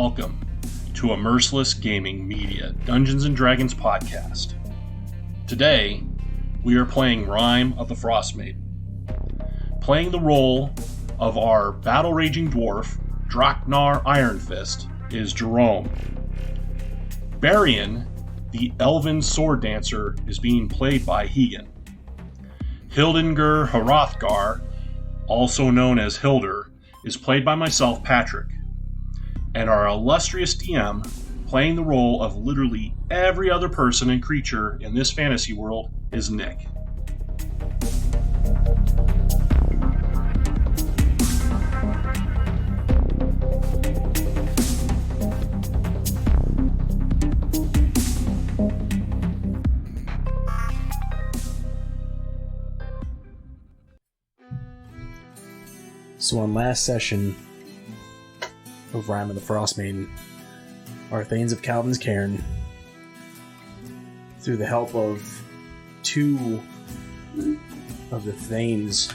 Welcome to a Merciless Gaming Media Dungeons & Dragons podcast. Today, we are playing Rime of the Frost Maiden. Playing the role of our battle-raging dwarf, Draknar Ironfist, is Jerome. Barian, the elven sword dancer, is being played by Hegan. Hildur Hrothgar, also known as Hildur, is played by myself, Patrick. And our illustrious DM, playing the role of literally every other person and creature in this fantasy world, is Nick. So on last session of Rime of the Frost Maiden, our Thanes of Calvin's Cairn, through the help of two of the Thanes'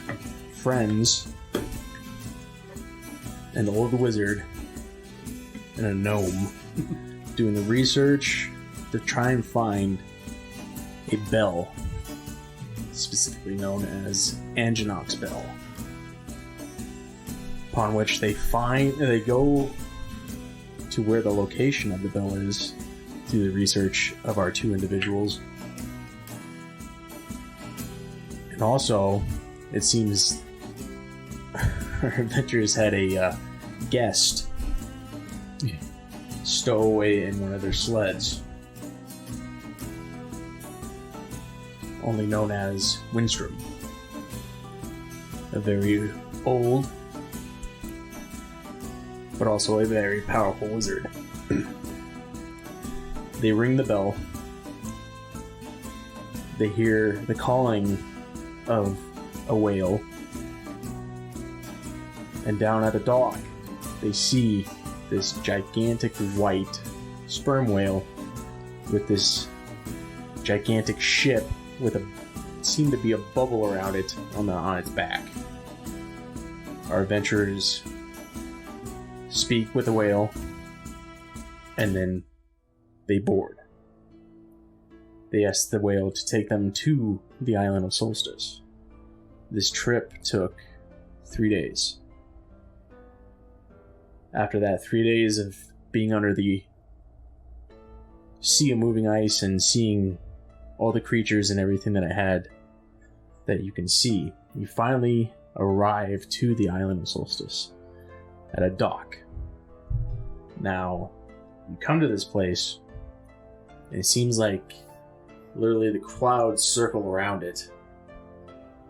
friends, an old wizard and a gnome, doing the research to try and find a bell, specifically known as Anginoc's Bell. Upon which they go to where the location of the bell is through the research of our two individuals. And also, it seems our adventurers had a guest stow away in one of their sleds, only known as Windstrom, a very old but also a very powerful wizard. They ring the bell. They hear the calling of a whale. And down at a dock, they see this gigantic white sperm whale with this gigantic ship with seemed to be a bubble around it on its back. Our adventurers speak with the whale, and then they board. They ask the whale to take them to the Island of Solstice. This trip took 3 days. After that 3 days of being under the sea of moving ice and seeing all the creatures and everything that it had that you can see, you finally arrive to the Island of Solstice at a dock. Now, you come to this place, and it seems like literally the clouds circle around it,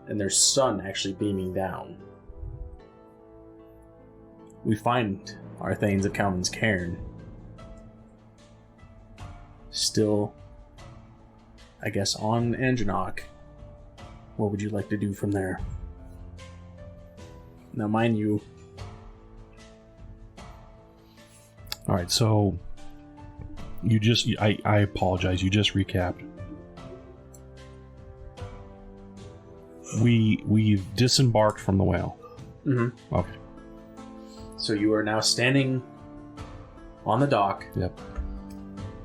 and there's sun actually beaming down. We find our Thanes of Calvin's Cairn still, I guess, on Anginoc. What would you like to do from there? Now, mind you, Alright, so I apologize, you just recapped. We've disembarked from the whale. Mm-hmm. Okay. So you are now standing on the dock. Yep.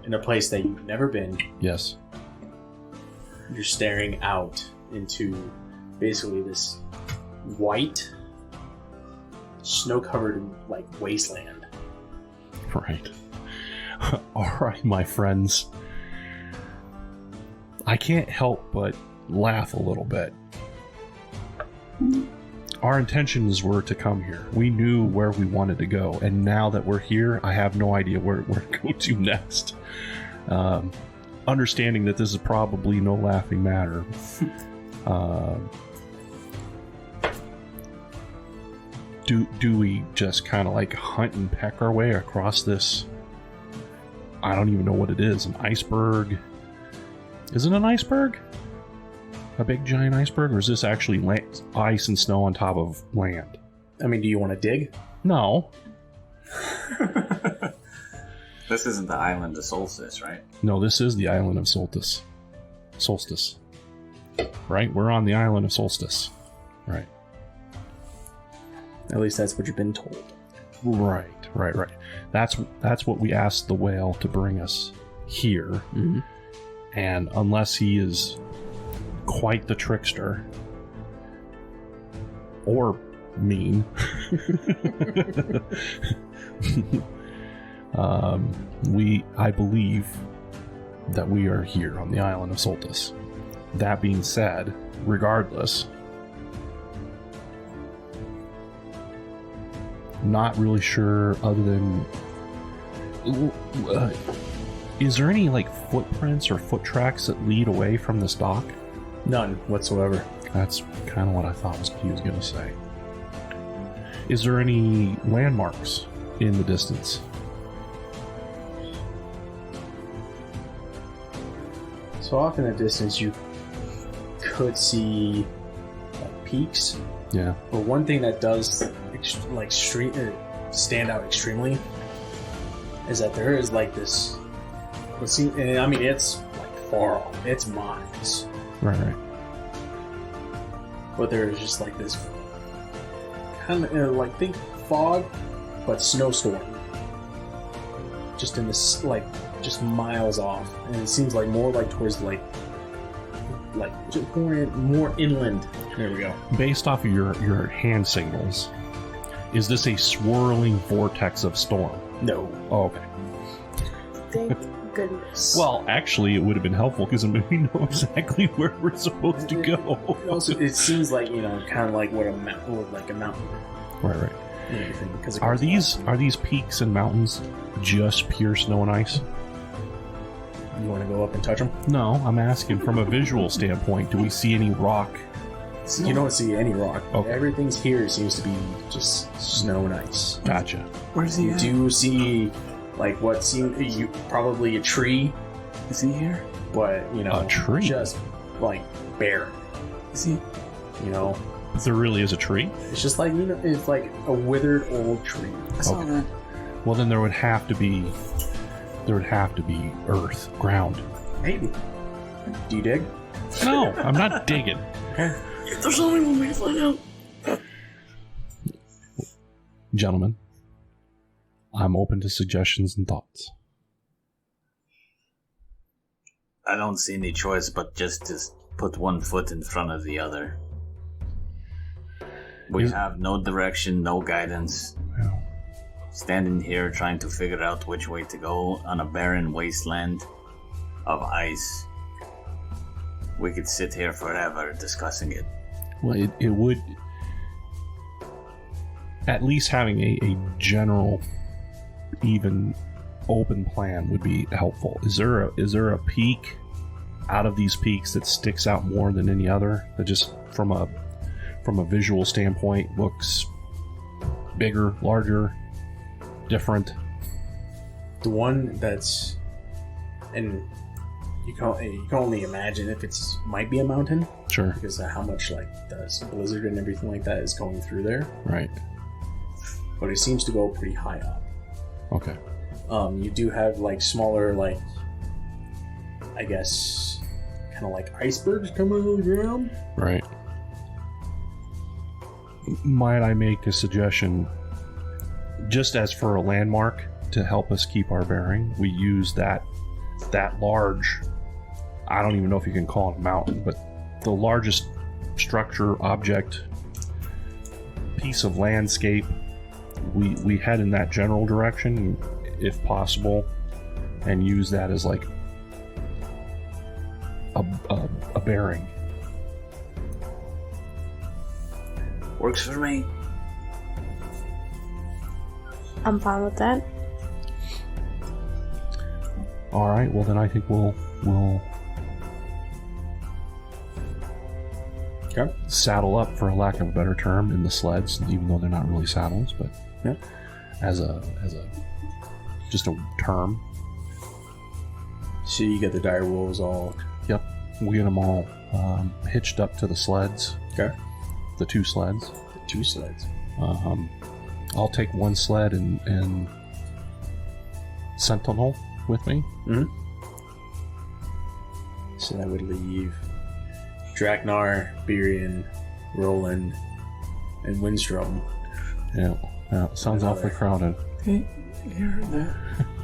In a place that you've never been. Yes. You're staring out into basically this white, snow-covered wasteland. Right. Alright, my friends. I can't help but laugh a little bit. Our intentions were to come here. We knew where we wanted to go, and now that we're here, I have no idea where we're going to next. Understanding that this is probably no laughing matter. Do we just kind of hunt and peck our way across this? I don't even know what it is. An iceberg? Is it an iceberg? A big giant iceberg? Or is this actually ice and snow on top of land? I mean, do you want to dig? No. This isn't the Island of Solstice, right? No, this is the Island of Solstice. Solstice. Right? We're on the Island of Solstice. Right. At least that's what you've been told. Right. Right. That's what we asked the whale to bring us here. Mm-hmm. And unless he is quite the trickster or mean, I believe that we are here on the Island of Solstice. That being said, regardless, not really sure other than is there any like footprints or foot tracks that lead away from this dock? None whatsoever. That's kind of what I thought he was going to say. Is there any landmarks in the distance? So off in the distance, you could see like peaks. Yeah. But one thing that does stand out extremely is that there is like this. And I mean, it's like far off. It's miles. Right. But there is just like this kind of like think fog, but snowstorm. Just in this just miles off, and it seems like more like towards like just more inland. There we go. Based off of your hand signals, is this a swirling vortex of storm? No. Oh, okay. Thank goodness. Well, actually, it would have been helpful because it made me know exactly where we're supposed to go. Also, it seems like kind of like what a mountain. Right. Because Are these peaks and mountains just pure snow and ice? You want to go up and touch them? No, I'm asking from a visual standpoint. Do we see any rock? You don't see any rock. Okay. Everything's here seems to be just snow and ice. Gotcha. Where's he You at? do see like what seems probably a tree, Is he here? but A tree? just like barren. Is he? If there really is a tree? It's just like it's like a withered old tree. I saw Okay. that. Well, then there would have to be earth, ground. Maybe. Do you dig? No, I'm not digging. There's only one way to find out. Gentlemen, I'm open to suggestions and thoughts. I don't see any choice but just to put one foot in front of the other. We have no direction, no guidance. Well, Standing here trying to figure out which way to go on a barren wasteland of ice. We could sit here forever discussing it. well, it would... At least having a general, even open plan would be helpful. Is there a peak out of these peaks that sticks out more than any other? That just from a visual standpoint looks bigger, larger, different? The one that's, and you can only imagine if it's might be a mountain Sure. because of how much like the blizzard and everything like that is going through there. Right. But it seems to go pretty high up. Okay. You do have like smaller, like I guess, kind of like icebergs coming out of the ground. Right. Might I make a suggestion? Just as for a landmark to help us keep our bearing, we use that large, I don't even know if you can call it a mountain, but the largest structure, object, piece of landscape. We head in that general direction, if possible, and use that as like a bearing. Works for me. I'm fine with that. All right. Well, then I think we'll Okay. saddle up, for a lack of a better term, in the sleds, even though they're not really saddles, but Yeah. as a just a term. So you get the dire wolves all. Yep. We get them all hitched up to the sleds. Okay. The two sleds. The two sleds. I'll take one sled and Sentinel with me. Mm-hmm. So that would leave Draknar, Birion, Roland, and Windstrom. Yeah. Sounds awfully crowded. You heard that?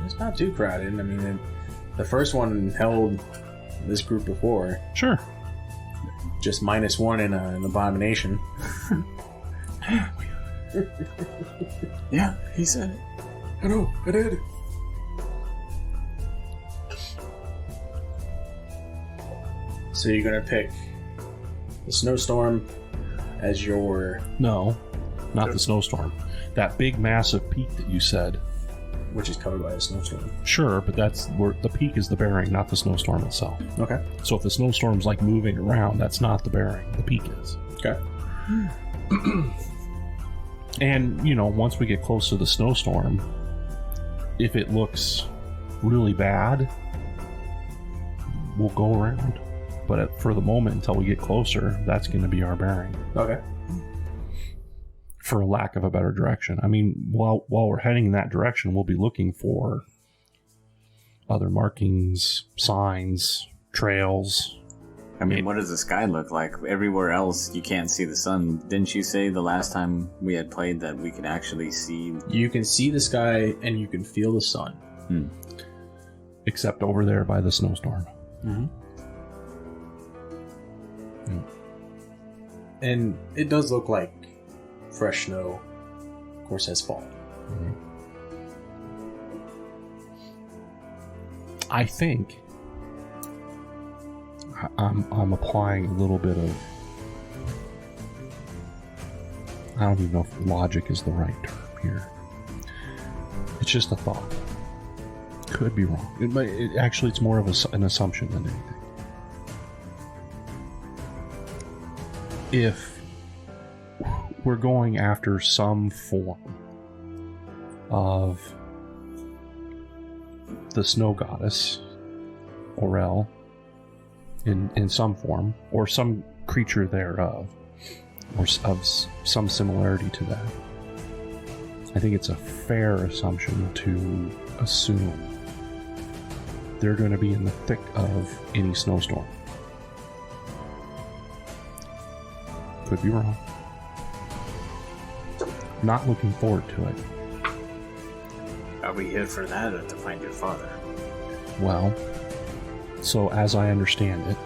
It's not too crowded. I mean, the first one held this group before. Sure. Just -1 in an abomination. Yeah, he said it. I know, I did. So you're gonna pick the snowstorm as your... No, not the snowstorm. That big massive peak that you said. which is covered by a snowstorm. Sure, but that's where the peak is the bearing, not the snowstorm itself. Okay. So if the snowstorm's like moving around, that's not the bearing. The peak is. Okay. And, you know, once we get close to the snowstorm, if it looks really bad, we'll go around. But for the moment, until we get closer, that's going to be our bearing. Okay. For a lack of a better direction. I mean, while we're heading in that direction, we'll be looking for other markings, signs, trails. I mean, what does the sky look like? Everywhere else, you can't see the sun. Didn't you say the last time we had played that we could actually see? You can see the sky and you can feel the sun. Except over there by the snowstorm. Mm-hmm. And it does look like fresh snow, of course, has fallen. Mm-hmm. I think I'm applying a little bit of, I don't even know if logic is the right term here. It's just a thought. Could be wrong. Actually, it's more of an assumption than anything. If we're going after some form of the snow goddess, Orel, in some form, or some creature thereof, or of some similarity to that, I think it's a fair assumption to assume they're going to be in the thick of any snowstorm. Could be wrong. Not looking forward to it. Are we here for that or to find your father? Well, so as I understand it,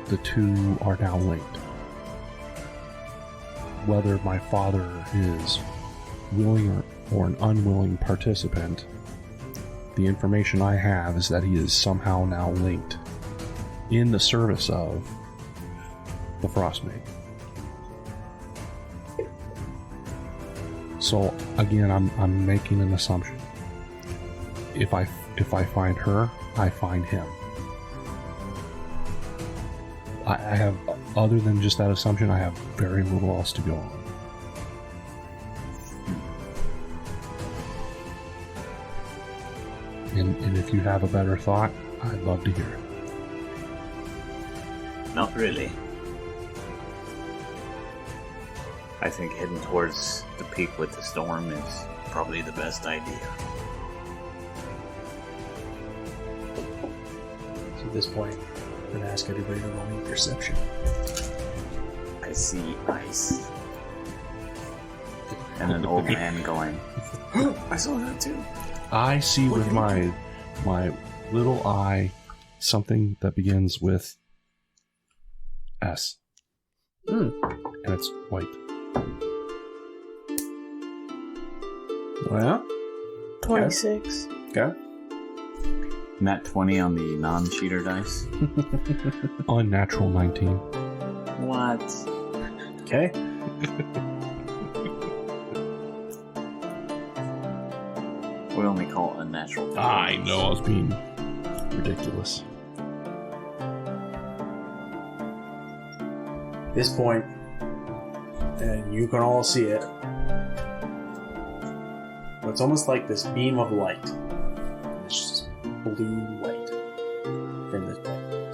the two are now linked. Whether my father is willing or an unwilling participant, the information I have is that he is somehow now linked in the service of the Frostmaid. So again, I'm making an assumption. If I find her, I find him. I have, other than just that assumption, I have very little else to go on. And if you have a better thought, I'd love to hear it. Not really. I think heading towards the peak with the storm is probably the best idea. So at this point, I'm going to ask everybody to roll me perception. I see ice. And an old man going, I saw that too. I see with my little eye something that begins with S. And it's white. Well, 26. okay. Nat 20 on the non-cheater dice. Unnatural 19. What? Okay. We only call it unnatural. I know I was being ridiculous. At this point, and you can all see it, it's almost like this beam of light. This blue light from the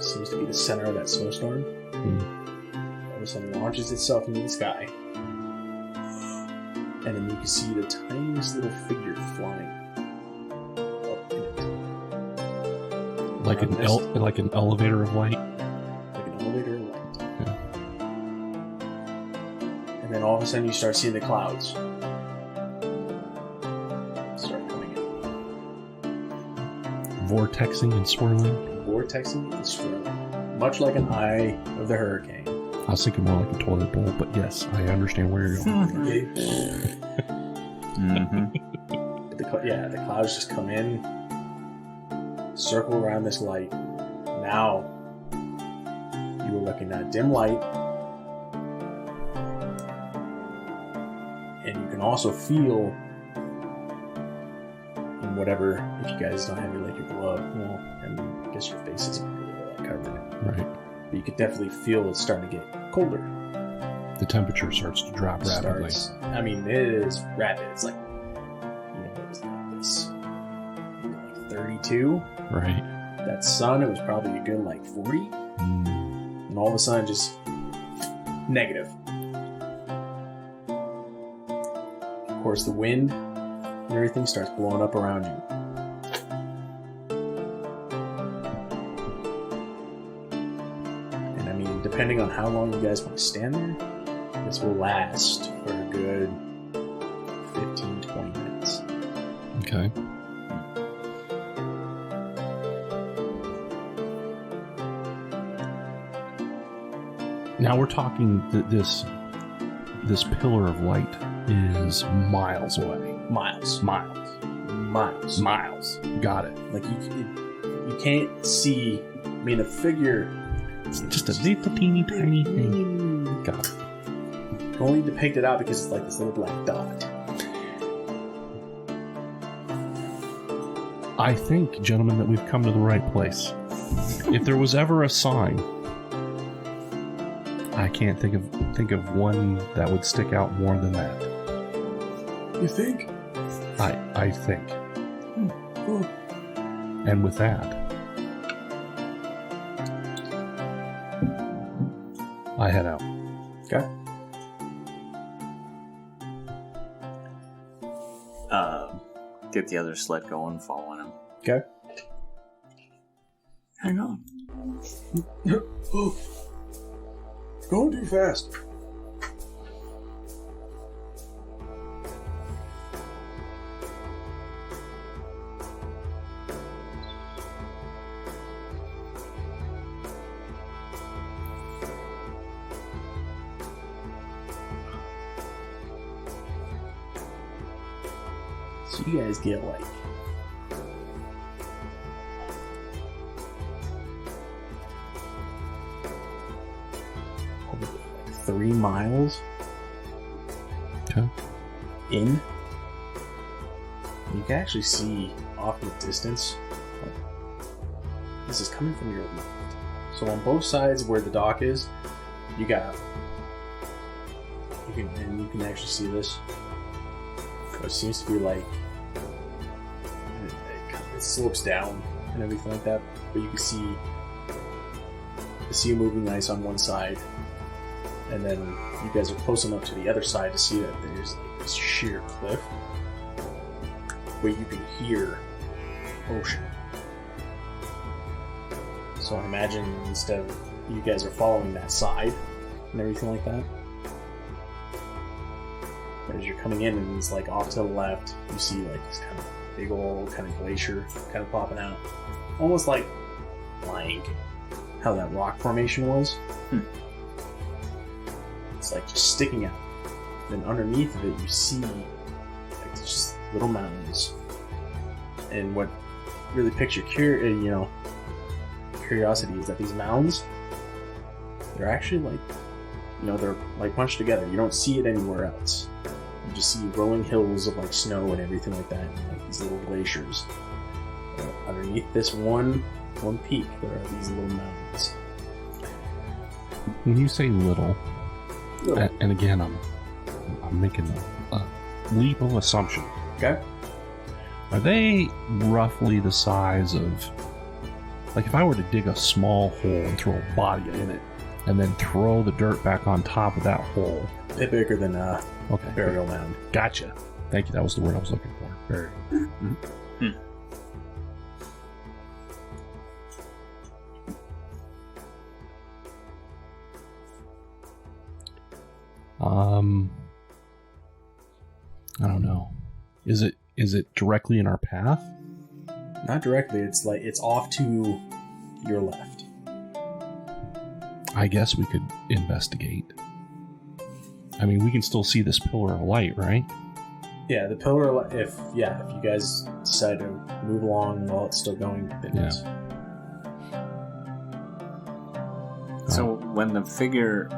seems to be the center of that snowstorm. All of a sudden launches itself into the sky. And then you can see the tiniest little figure flying up in it. Like an elevator of light. Like an elevator of light. Yeah. And then all of a sudden you start seeing the clouds start Vortexing and swirling. Vortexing and swirling. Much like an eye of the hurricane. I was thinking more like a toilet bowl, but yes, I understand where you're going. The clouds just come in, circle around this light. Now, you are looking at dim light, and you can also feel in whatever, if you guys don't have your glove, well, and I guess your face isn't really covered. Right. But you could definitely feel it's starting to get colder. The temperature starts to drop rapidly. I mean, it is rapid. It's like, it was like this, like 32. Right. That sun, it was probably a good like 40. And all of a sudden, just negative. Of course, the wind and everything starts blowing up around you. And I mean, depending on how long you guys want to stand there, this will last for a good 15-20 minutes. Okay. Now we're talking this pillar of light is miles away. Miles. Got it. Like you can't see. I mean, a figure. It's just a little teeny tiny thing. Got it. You can only depict it out because it's like this little black dot. I think, gentlemen, that we've come to the right place. If there was ever a sign, I can't think of one that would stick out more than that. You think? I think. Oh. And with that, I head out. Okay. Get the other sled going, following him. Okay. Hang on. Going too fast. So you guys get like probably like 3 miles Okay. in. You can actually see off in the distance. This is coming from your left. So on both sides where the dock is, you got. You can actually see this. It seems to be like it slopes down and everything like that, but you can see the sea moving ice on one side, and then you guys are close enough to the other side to see that there's like this sheer cliff where you can hear ocean. So I imagine instead of you guys are following that side and everything like that, as you're coming in and it's like off to the left, you see like this kind of big old kind of glacier kind of popping out. Almost like how that rock formation was. It's like just sticking out. Then underneath of it you see like just little mountains. And what really piques your curiosity is that these mounds, they're actually like, they're like bunched together. You don't see it anywhere else. You just see rolling hills of like snow and everything like that, and like these little glaciers. Underneath this one peak, there are these little mountains. When you say little. And again, I'm making a leap of assumption. Okay. Are they roughly the size of, like, if I were to dig a small hole and throw a body in it, and then throw the dirt back on top of that hole? A bit bigger than okay, burial mound. Gotcha. Thank you. That was the word I was looking for. Burial. I don't know. Is it directly in our path? Not directly. It's like it's off to your left. I guess we could investigate. I mean, we can still see this pillar of light, right? Yeah, the pillar. If you guys decide to move along while it's still going, then Yeah. yes. So when the figure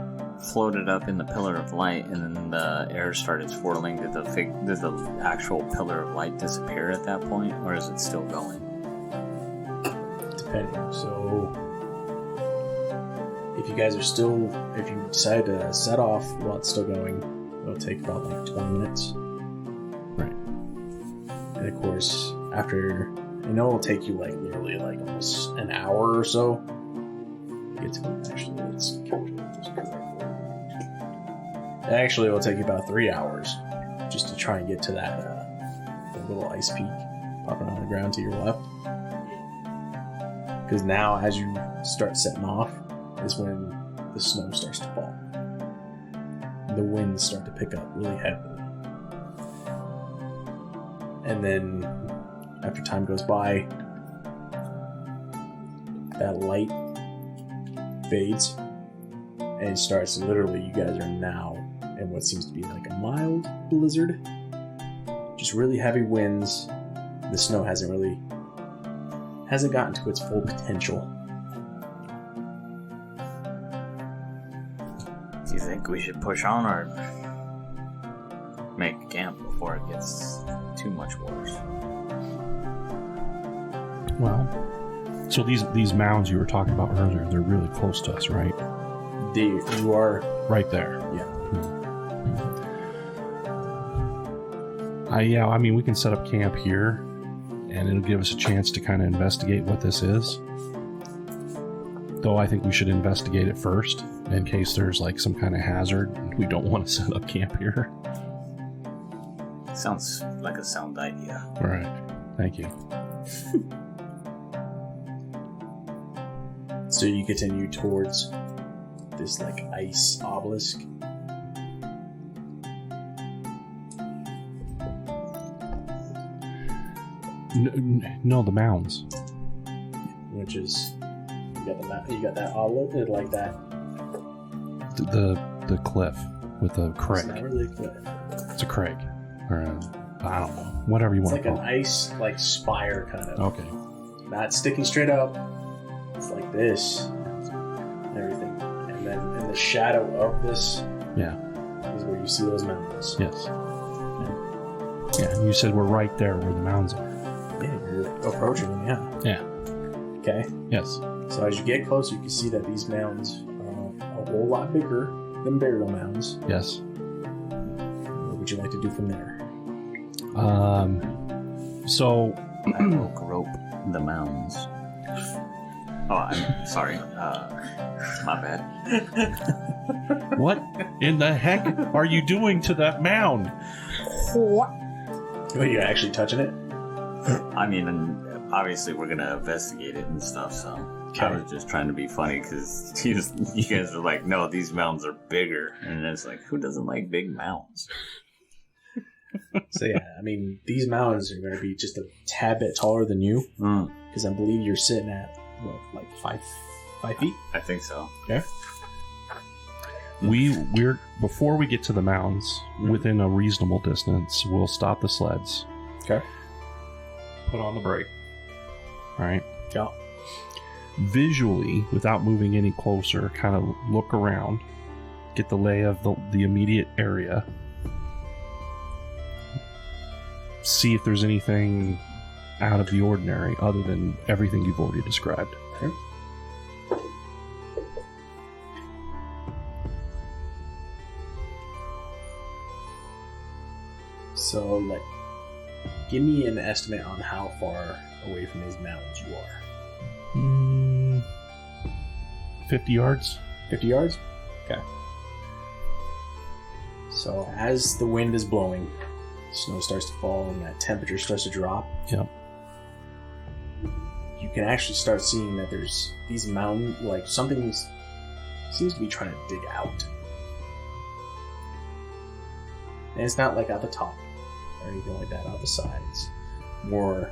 floated up in the pillar of light and then the air started swirling, did the actual pillar of light disappear at that point, or is it still going? Depending. So, if you guys are still, if you decide to set off while it's still going, it'll take about like 20 minutes. Right. And of course, after, I know it'll take you like literally like almost an hour or so to get to it. Actually, let's calculate this correctly. Actually, it'll take you about 3 hours just to try and get to that the little ice peak popping on the ground to your left. Because now, as you start setting off, is when the snow starts to fall. The winds start to pick up really heavily. And then, after time goes by, that light fades, and it starts literally, you guys are now in what seems to be like a mild blizzard. Just really heavy winds. The snow hasn't gotten to its full potential. Do you think we should push on or make camp before it gets too much worse? Well, so these mounds you were talking about earlier, they're really close to us, right? You are, Right there. yeah. I mean, we can set up camp here, and it'll give us a chance to kind of investigate what this is. Though I think we should investigate it first, in case there's like some kind of hazard. We don't want to set up camp here. Sounds like a sound idea. All right. Thank you. So you continue towards this like ice obelisk. No, the mounds. Which is you got that obelisk like that. The cliff with the It's crag. not really a cliff. It's a crag, or I don't know, whatever you It's want like to an call it. ice like spire kind of. Okay. Not sticking straight up. It's like this and everything. And then in the shadow of this Yeah. is where you see those mountains. Yes. Yeah. And you said we're right there where the mounds are. Yeah, you're approaching them, yeah. Yeah. Okay. Yes. So as you get closer, you can see that these mounds are a whole lot bigger than burial mounds. Yes. What would you like to do from there? So I will grope the mounds. Oh, I'm sorry. My bad. what in the heck are you doing to that mound? Are you actually touching it? I mean, and obviously we're gonna investigate it and stuff, so I was just trying to be funny because you guys are like, no, these mounds are bigger, and it's like, who doesn't like big mounds? So yeah, I mean, these mountains are going to be just a tad bit taller than you, because I believe you're sitting at what, like 5 feet? I think so. Yeah. We're before we get to the mounds, within a reasonable distance, we'll stop the sleds. Okay. Put on the brake. All right. Yeah. Visually, without moving any closer, kind of look around, get the lay of the immediate area, see if there's anything out of the ordinary other than everything you've already described. Okay. So, like, give me an estimate on how far away from these mountains you are. 50 yards? 50 yards? Okay. So, as the wind is blowing, snow starts to fall and that temperature starts to drop. Yep. You can actually start seeing that there's these mountain, like something seems to be trying to dig out. And it's not like at the top or anything like that, out the sides. More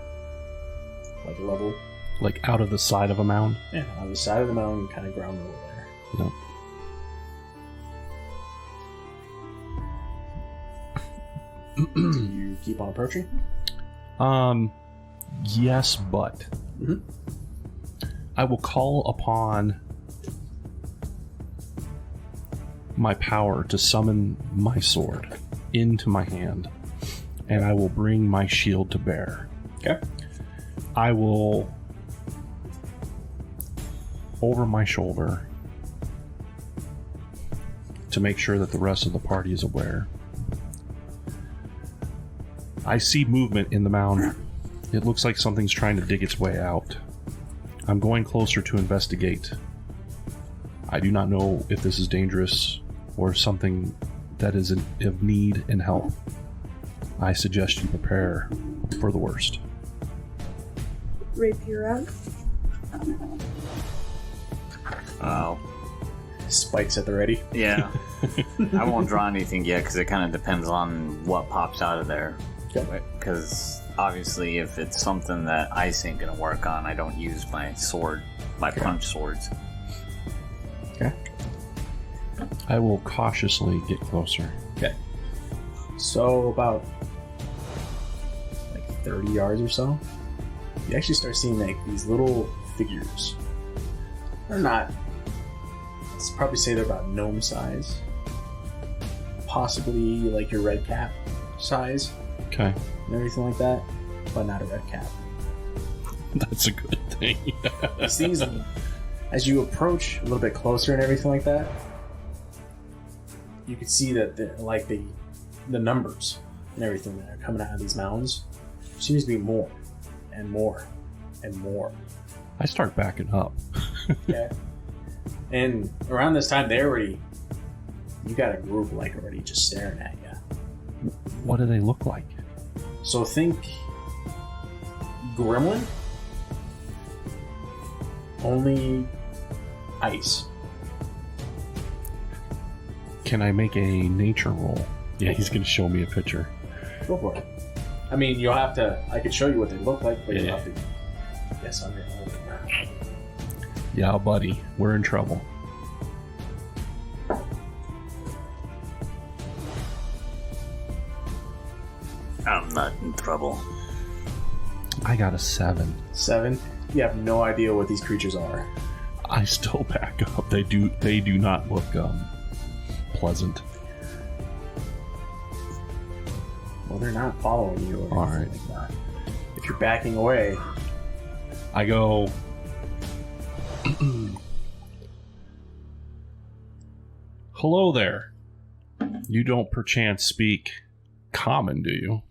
like level. Like out of the side of a mound? Yeah, on the side of the mountain, kind of ground level there. Yep. Do you keep on approaching? Yes, but I will call upon my power to summon my sword into my hand, and I will bring my shield to bear. Okay. I will, over my shoulder, to make sure that the rest of the party is aware. I see movement in the mound. It looks like something's trying to dig its way out. I'm going closer to investigate. I do not know if this is dangerous or something that is of need and help. I suggest you prepare for the worst. Rapier out. Wow. Spikes at the ready. Yeah. I won't draw anything yet because it kind of depends on what pops out of there. Because obviously, if it's something that ice ain't gonna work on, I don't use my sword, my punch swords. Okay. I will cautiously get closer. Okay. So about like 30 yards or so, you actually start seeing like these little figures. They're not. Let's probably say they're about gnome size, possibly like your red cap size. Okay. And everything like that, but not a red cap. That's a good thing. These things, as you approach a little bit closer and everything like that, you can see that the numbers and everything that are coming out of these mounds seems to be more and more and more. I start backing up. Okay. And around this time, you got a group like already just staring at you. What do they look like? So think gremlin, only ice. Can I make a nature roll? Yeah, he's going to show me a picture. Go for it. I mean, you'll have to. I could show you what they look like, but Yeah. you'll have to guess on your own. Yeah, buddy, we're in trouble. I'm not in trouble. I got a 7. 7. You have no idea what these creatures are. I still back up. They do not look pleasant. Well, they're not following you or All anything like that. If you're backing away, I go. Hello there. You don't perchance speak common, do you?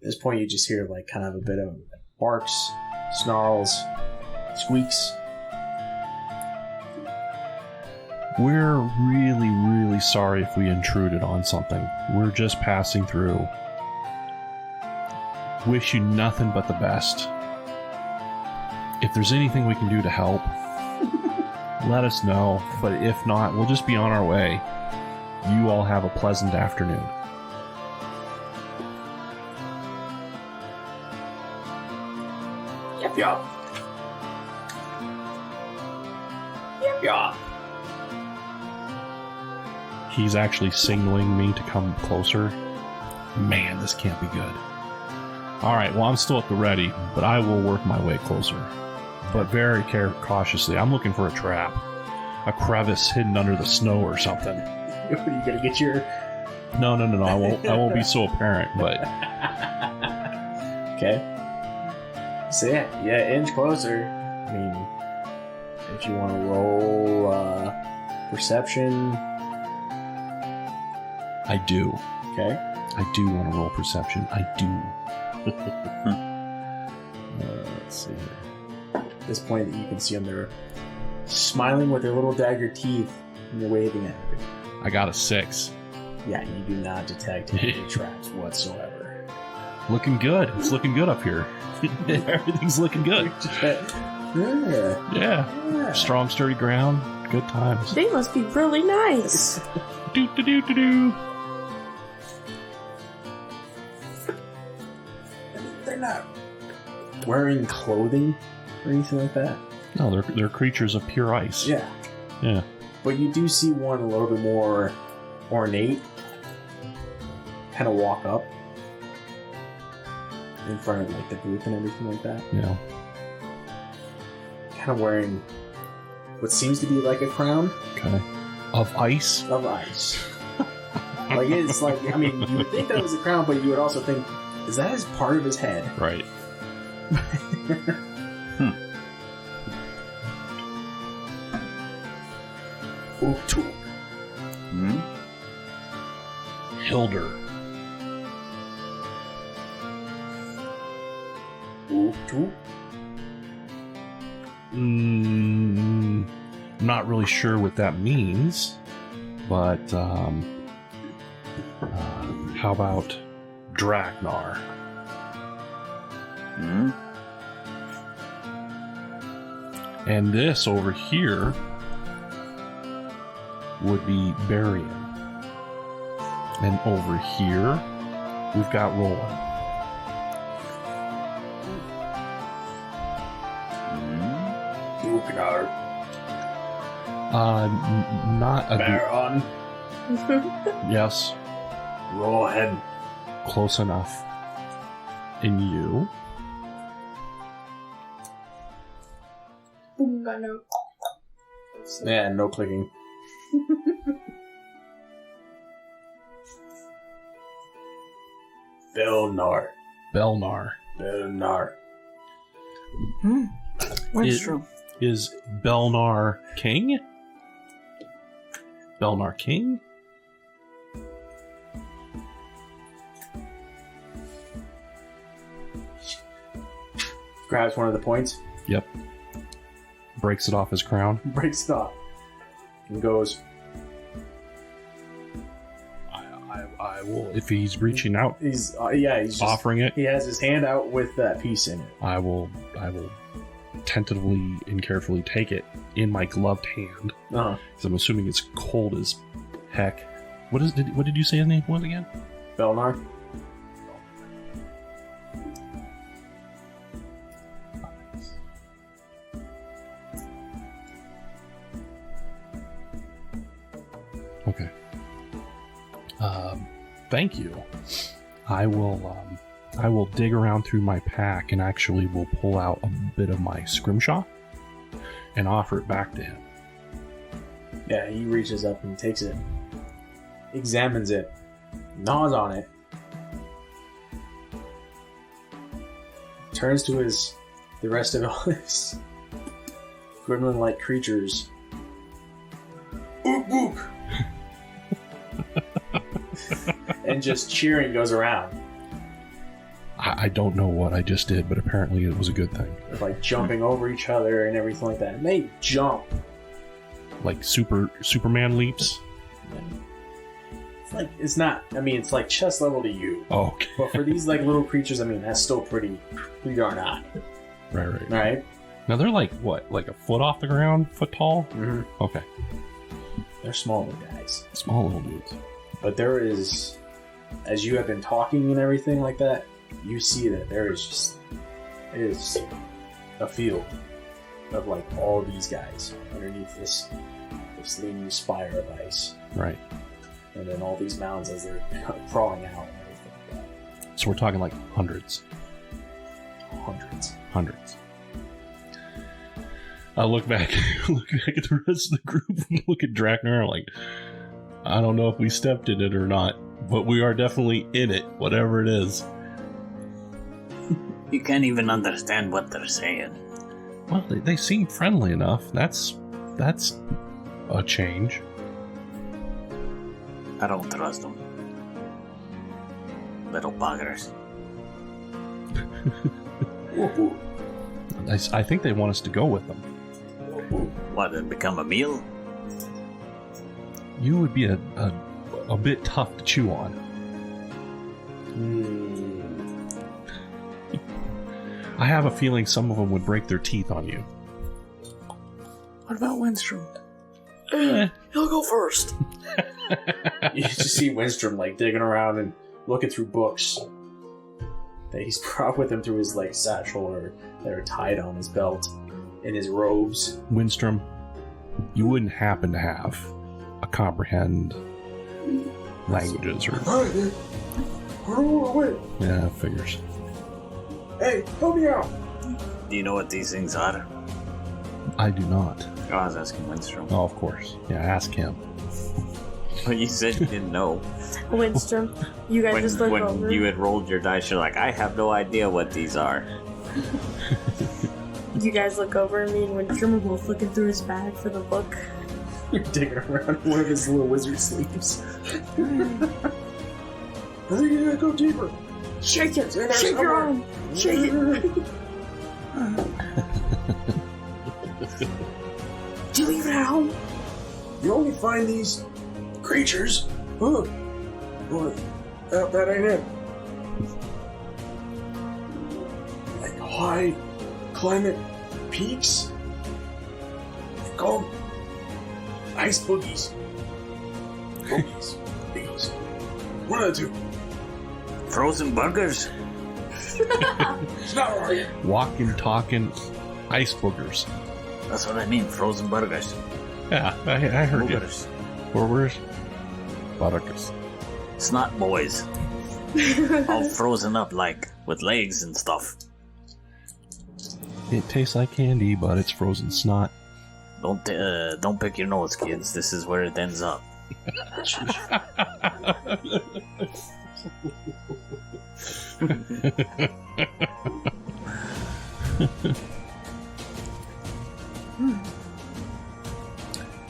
at this point you just hear like kind of a bit of barks, snarls, squeaks. We're really, really sorry if we intruded on something. We're just passing through. Wish you nothing but the best. If there's anything we can do to help, let us know. But if not, we'll just be on our way. You all have a pleasant afternoon. Yep, yep. Yep, yep. He's actually signaling me to come closer. Man, this can't be good. Alright, well, I'm still at the ready, but I will work my way closer. But very cautiously. I'm looking for a trap. A crevice hidden under the snow or something. Are you gonna get your... No, I won't be so apparent, but... Okay. So yeah, inch closer. I mean, if you want to roll perception... I do. Okay. I do want to roll perception. I do. Let's see here. At this point that you can see them, they're smiling with their little dagger teeth and they're waving at you. I got a 6. Yeah, you do not detect any traps whatsoever. Looking good. It's looking good up here. Everything's looking good. Yeah. Yeah. Strong, sturdy ground. Good times. They must be really nice. Do. They're not wearing clothing or anything like that. No, they're creatures of pure ice. Yeah. Yeah. But you do see one a little bit more ornate kind of walk up in front of like the group and everything like that. Yeah. Kind of wearing what seems to be like a crown. Okay. Of ice? Of ice. Like, it's like, I mean, you would think that was a crown, but you would also think, is that as part of his head? Right. Hildur. I'm not really sure what that means, but how about Dragnar? And this over here would be Barian. And over here, we've got Roland. Not a Baron. Yes. Roland. Close enough. And you? Yeah, no clicking. Belnar. Belnar. Winstrom. Is Belnar king? Belnar king? Grabs one of the points. Yep. Breaks it off his crown. Breaks it off. And goes, I will, if he's reaching out, he's just offering it. He has his hand out with that piece in it. I will tentatively and carefully take it in my gloved hand. Uh-huh. Because I'm assuming it's cold as heck. What did you say his name was again? Belnar. Okay. Thank you. I will dig around through my pack and actually will pull out a bit of my scrimshaw and offer it back to him. Yeah, he reaches up and takes it, examines it, gnaws on it, turns to the rest of all his gremlin-like creatures. Ook, ook. And just cheering goes around. I don't know what I just did, but apparently it was a good thing. They're like jumping over each other and everything like that. And they jump. Like Superman leaps? It's not, I mean, it's like chest level to you. Oh, okay. But for these like little creatures, I mean, that's still pretty darn high. Right. Right? Now they're like, what, like a foot off the ground? Foot tall? Mm-hmm. Okay. They're small little guys. Small little dudes. But there is, as you have been talking and everything like that, you see that there is a field of like all these guys underneath this leaning spire of ice. Right. And then all these mounds as they're crawling out and everything like that. So we're talking like hundreds. Hundreds. I look back at the rest of the group and look at Draknar like, I don't know if we stepped in it or not, but we are definitely in it, whatever it is. You can't even understand what they're saying. Well, they seem friendly enough. That's a change. I don't trust them. Little buggers. I think they want us to go with them. What, and become a meal? You would be a bit tough to chew on. I have a feeling some of them would break their teeth on you. What about Winstrom? He'll go first. You just see Winstrom like digging around and looking through books. that he's brought with him through his like satchel or that are tied on his belt in his robes. Windstrom, you wouldn't happen to have a comprehend languages or... Yeah, figures. Hey, help me out! Do you know what these things are? I do not. Oh, I was asking Windstrom. Oh, of course. Yeah, ask him. Well, you said you didn't know. Windstrom, you guys just look when over. you had rolled your dice, you're like, I have no idea what these are. You guys look over at me and Windstrom are both looking through his bag for the book. You're digging around in one of his little wizard sleeves. I think you gotta go deeper. Shake it! Shake your arm! Shake it! Do you leave it at home? You only find these creatures? Huh? What? That ain't it. Like high climate peaks? They call them ice boogies. Boogies. Boogies. One of the two. Frozen burgers? It's not right. Walking, talking, ice boogers. That's what I mean, frozen burgers. Yeah, I heard Burgers. you. Burgers? Burgers. Snot boys. All frozen up, like, with legs and stuff. It tastes like candy, but it's frozen snot. Don't pick your nose, kids. This is where it ends up.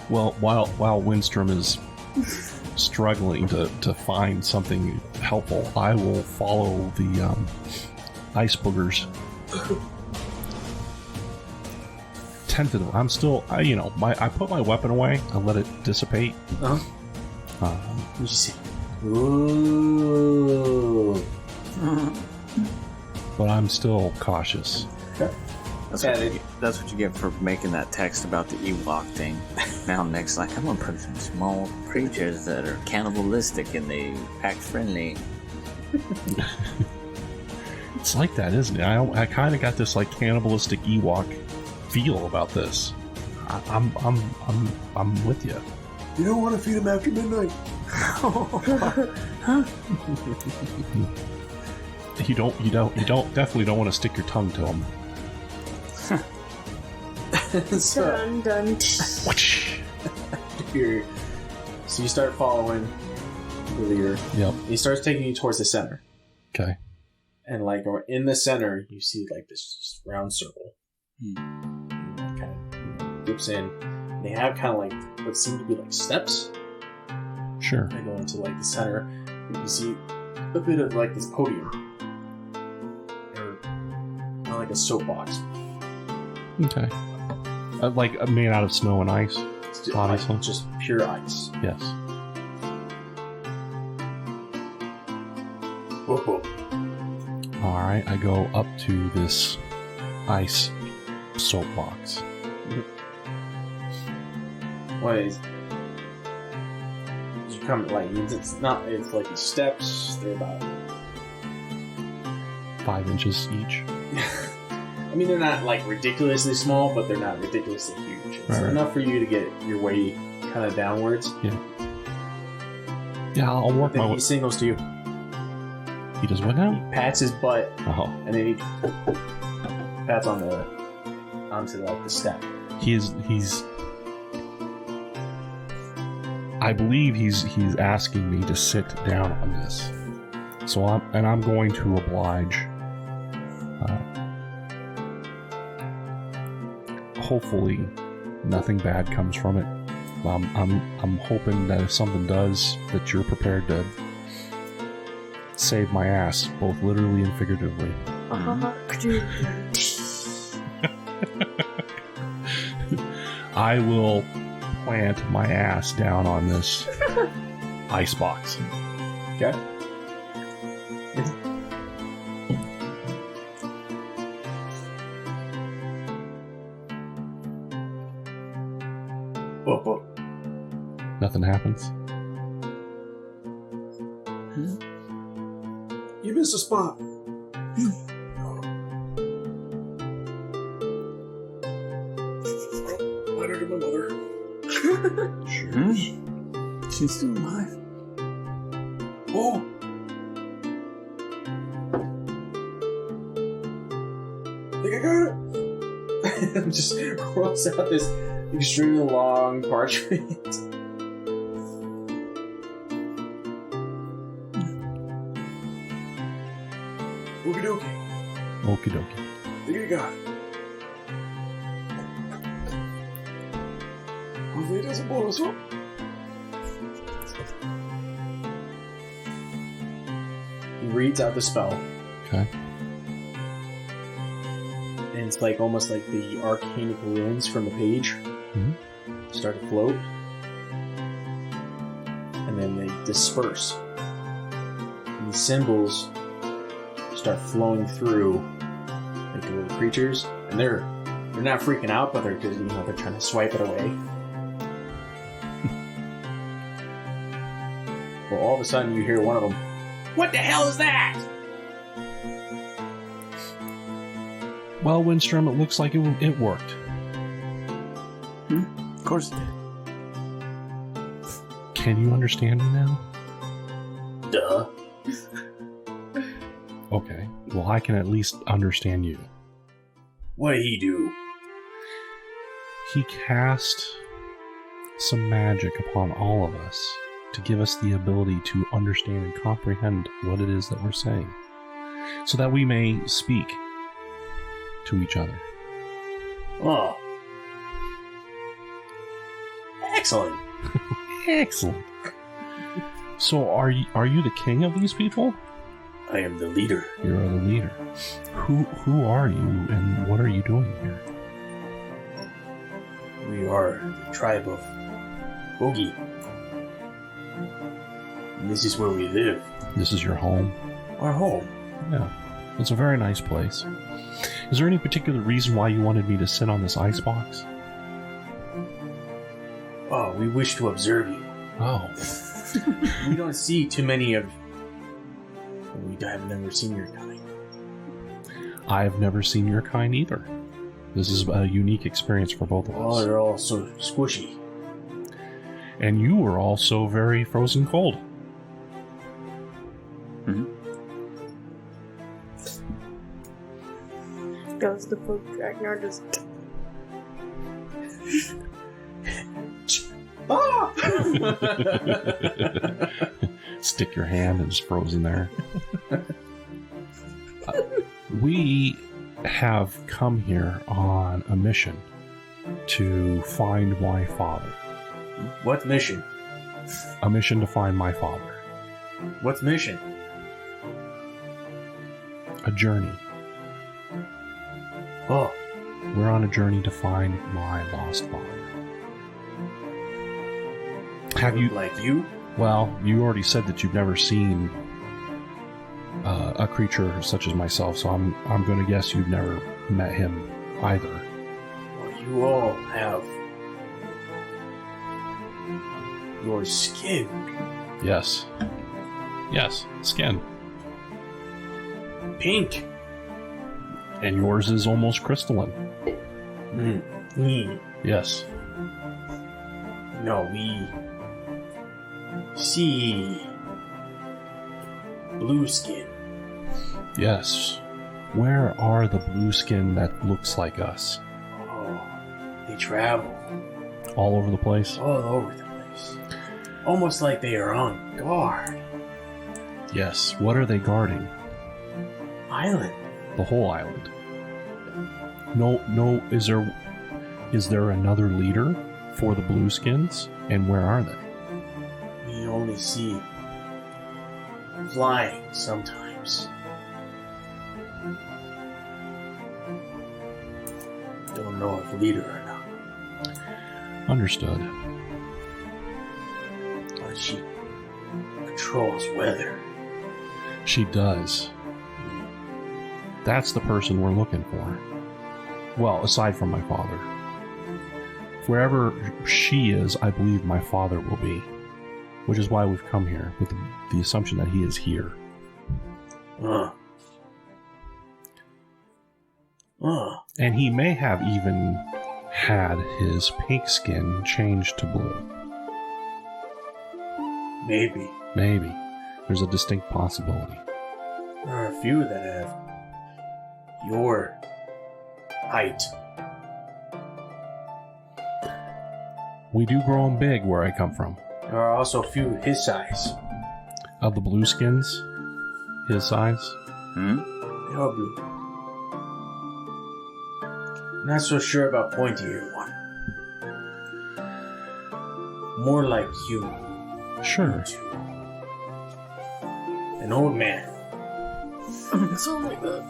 Well, while Windstrom is struggling to find something helpful, I will follow the ice boogers. Tentative. I'm still, I put my weapon away. I let it dissipate. You see. Ooh. But I'm still cautious. That's what you get for making that text about the Ewok thing. Now Nick's like, I'm gonna put some small creatures that are cannibalistic and they act friendly. It's like that, isn't it? I kind of got this like cannibalistic Ewok feel about this. I'm with you. You don't want to feed him after midnight. You definitely don't want to stick your tongue to him. Dun dun. So you start following the leader. Yep. He starts taking you towards the center. Okay. And like in the center, you see like this round circle. Kind of dips in. And they have kind of like what seem to be like steps. Sure. They go into like the center. And you see a bit of like this podium. Or kind of like a soapbox. Okay. Like made out of snow and ice. Obviously. Like, just pure ice. Yes. Whoa. Alright, I go up to this ice soapbox. What is? You come like it's not. It's like these steps. They're about 5 inches each. I mean, they're not like ridiculously small, but they're not ridiculously huge. It's Right. enough for you to get your way kind of downwards. Yeah, I'll work my Then way. he signals to you. He does what now? Pats his butt, Oh, and then he pats onto like the step. he's. I believe he's asking me to sit down on this. So I'm going to oblige. Hopefully, nothing bad comes from it. I'm hoping that if something does, that you're prepared to save my ass, both literally and figuratively. Could you? I will plant my ass down on this icebox. Okay. Whoa. Nothing happens. You missed a spot. Letter to my mother. She's still alive. Oh! I think I got it. Just rolls out this extremely long parchment. Okie dokie. Okie dokie. I think I got it. Hopefully it doesn't blow us up. He reads out the spell. Okay. And it's like almost like the arcanic runes from the page start to float. And then they disperse. And the symbols start flowing through like the little creatures. And they're not freaking out, but they're just, they're trying to swipe it away. Well, all of a sudden you hear one of them, "What the hell is that?" Well, Windstrom, it looks like it worked. Of course it did. Can you understand me now? Duh. Okay. Well, I can at least understand you. What did he do? He cast some magic upon all of us to give us the ability to understand and comprehend what it is that we're saying, so that we may speak to each other. Oh. Excellent. Excellent. So, are you the king of these people? I am the leader. You're the leader. Who are you, and what are you doing here? We are the tribe of Boogie. And this is where we live. This is your home? Our home. Yeah. It's a very nice place. Is there any particular reason why you wanted me to sit on this icebox? Oh, we wish to observe you. Oh. We don't see too many of... We have never seen your kind. I've never seen your kind either. This is a unique experience for both of Oh, us. they're all so squishy. And you were also very frozen cold. Goes the folk Ragnar just. Ah! Stick your hand and it's frozen there. We have come here on a mission to find my father. What mission? A mission to find my father. What mission? A journey. Oh, We're on a journey to find my lost father. Have you... like you? Well, you already said that you've never seen a creature such as myself, so I'm going to guess you've never met him either. Well, you all have your skin. Yes. Yes, skin. Pink. And yours is almost crystalline. Yes. No, we see blue skin. Yes. Where are the blue skin that looks like us? Oh, they travel All over the place? all over the place. Almost like they are on guard. Yes. What are they guarding? Island. The whole island. No, is there another leader for the blueskins? And where are they? We only see flying sometimes. Don't know if leader or not. Understood. But she controls weather. She does. That's the person we're looking for. Well, aside from my father. Wherever she is, I believe my father will be. Which is why we've come here, with the assumption that he is here. And he may have even had his pink skin changed to blue. Maybe. Maybe. There's a distinct possibility. There are a few that have your height. We do grow them big where I come from. There are also a few his size. Of the blue skins, his size. They are blue. Not so sure about pointy-eared one. More like you. Sure. An old man. Something like that.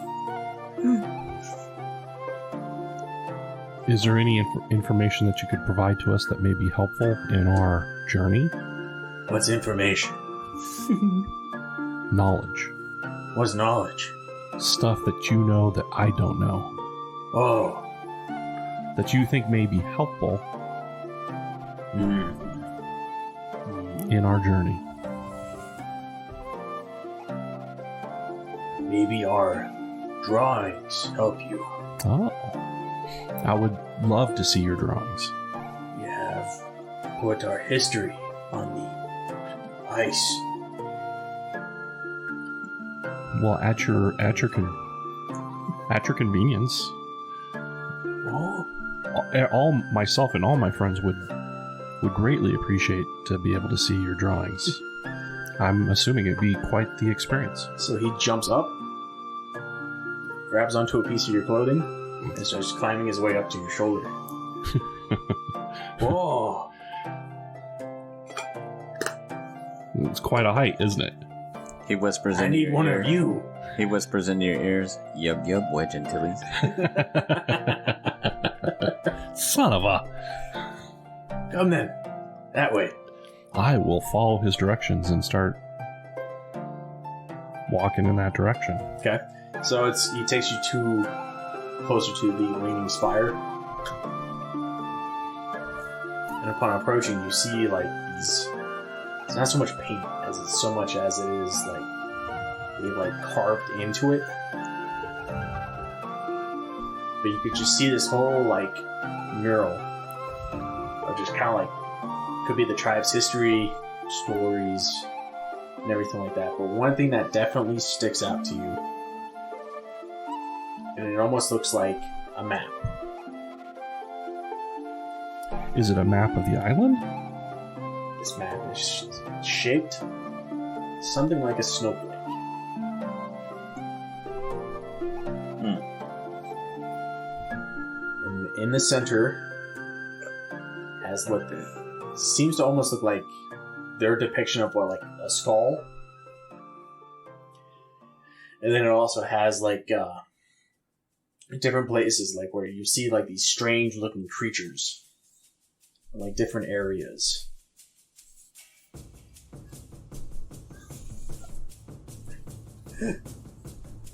Is there any information that you could provide to us that may be helpful in our journey? What's information? Knowledge. What's knowledge? Stuff that you know that I don't know. Oh. That you think may be helpful in our journey. Maybe our drawings help you. Oh. I would love to see your drawings. We have put our history on the ice. Well, at your convenience. Oh. All myself and all my friends would greatly appreciate to be able to see your drawings. I'm assuming it'd be quite the experience. So he jumps up, grabs onto a piece of your clothing, and starts climbing his way up to your shoulder. Whoa! It's quite a height, isn't it? He whispers I in need your one ear. of you. He whispers into your ears, "Yub yub, wedge antilles." Son of a... Come then. That way. I will follow his directions and start walking in that direction. Okay. So he takes you closer to the leaning spire. And upon approaching, you see like these. It's not so much paint as it's so much as it is like they've like carved into it. But you could just see this whole like mural of just kind of like could be the tribe's history, stories, and everything like that. But one thing that definitely sticks out to you, and it almost looks like a map. Is it a map of the island? This map is shaped something like a snowflake. And in the center has what seems to almost look like their depiction of like a skull. And then it also has like different places like where you see like these strange looking creatures in like different areas.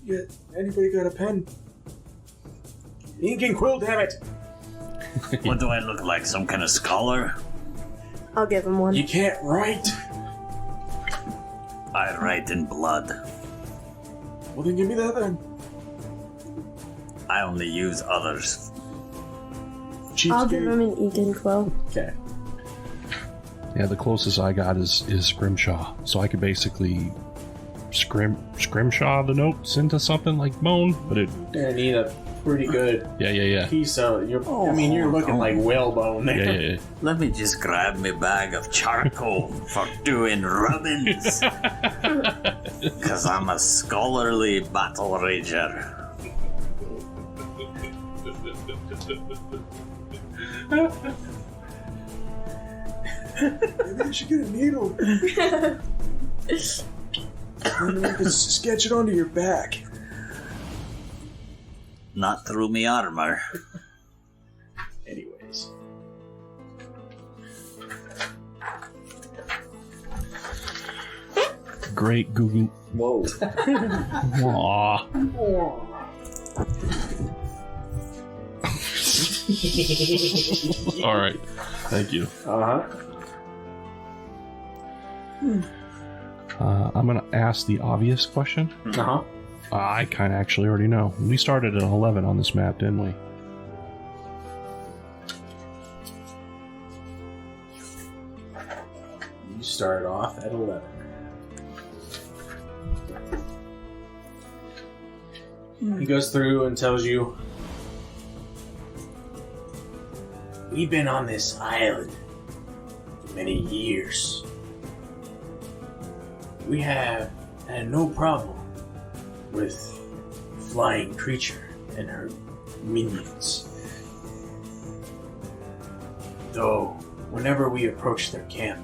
Yeah, anybody got a pen? Ink and quill, damn it! What do I look like? Some kind of scholar? I'll give him one. You can't write! I write in blood. Well then give me that then. I only use others. I'll give him an ink and quill. Okay. Yeah, the closest I got is Scrimshaw. So I could basically scrimshaw the notes into something like bone, but it... You're gonna need a pretty good Yeah. piece of... you're looking like whalebone there. Yeah. Let me just grab me bag of charcoal for doing rubbings. Cause I'm a scholarly battle rager. Maybe you should get a needle. And then you can sketch it onto your back. Not through me armor. Anyways. Great Google. Whoa. Aww. All right. Thank you. Uh-huh. I'm going to ask the obvious question. Uh-huh. I kind of actually already know. We started at 11 on this map, didn't we? You started off at 11. He goes through and tells you, we've been on this island for many years. We have had no problem with flying creature and her minions. Though, whenever we approach their camp,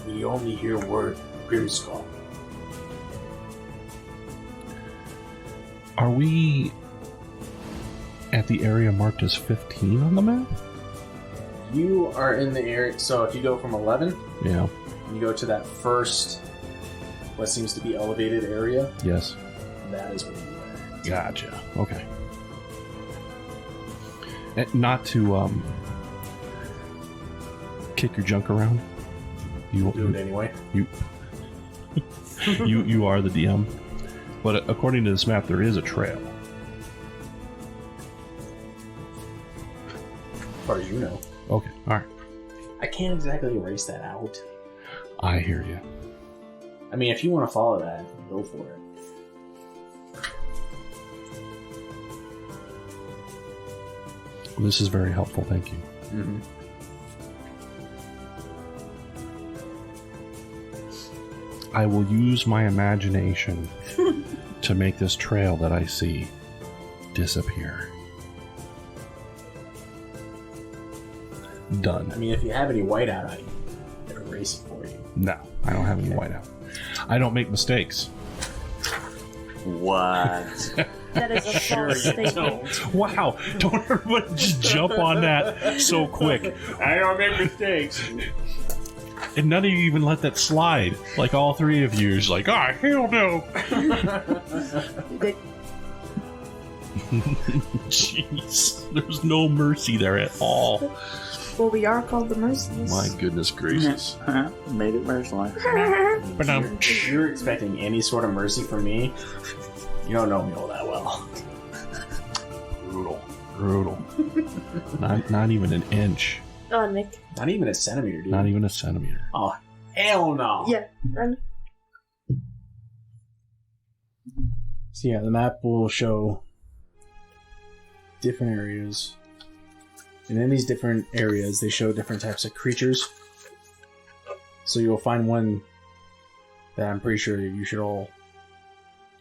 we only hear word Grimskull. Are we at the area marked as 15 on the map? You are in the area, so if you go from 11, Yeah. you go to that first, what seems to be elevated area, Yes. that is where you are. Gotcha. Okay. And not to kick your junk around. You Do it anyway. you are the DM. But according to this map, there is a trail. As far as you know. Okay. All right. I can't exactly erase that out. I hear you. I mean, if you want to follow that, go for it. This is very helpful. Thank you. Mm-hmm. I will use my imagination to make this trail that I see disappear. Done. I mean, if you have any whiteout, I can erase it for you. No, I don't have any whiteout. I don't make mistakes. What? That is a false statement. Wow, don't everybody just jump on that so quick. I don't make mistakes. And none of you even let that slide. Like all three of you is like, ah, hell no. Jeez, there's no mercy there at all. Well, we are called the Merciless. My goodness gracious. Made it merciless. But now, If you're expecting any sort of mercy from me, you don't know me all that well. brutal. Not even an inch. Oh, Nick. Not even a centimeter, dude. Not even a centimeter. Oh, hell no. Yeah, run. So yeah, the map will show different areas. And in these different areas, they show different types of creatures. So you'll find one that I'm pretty sure you should all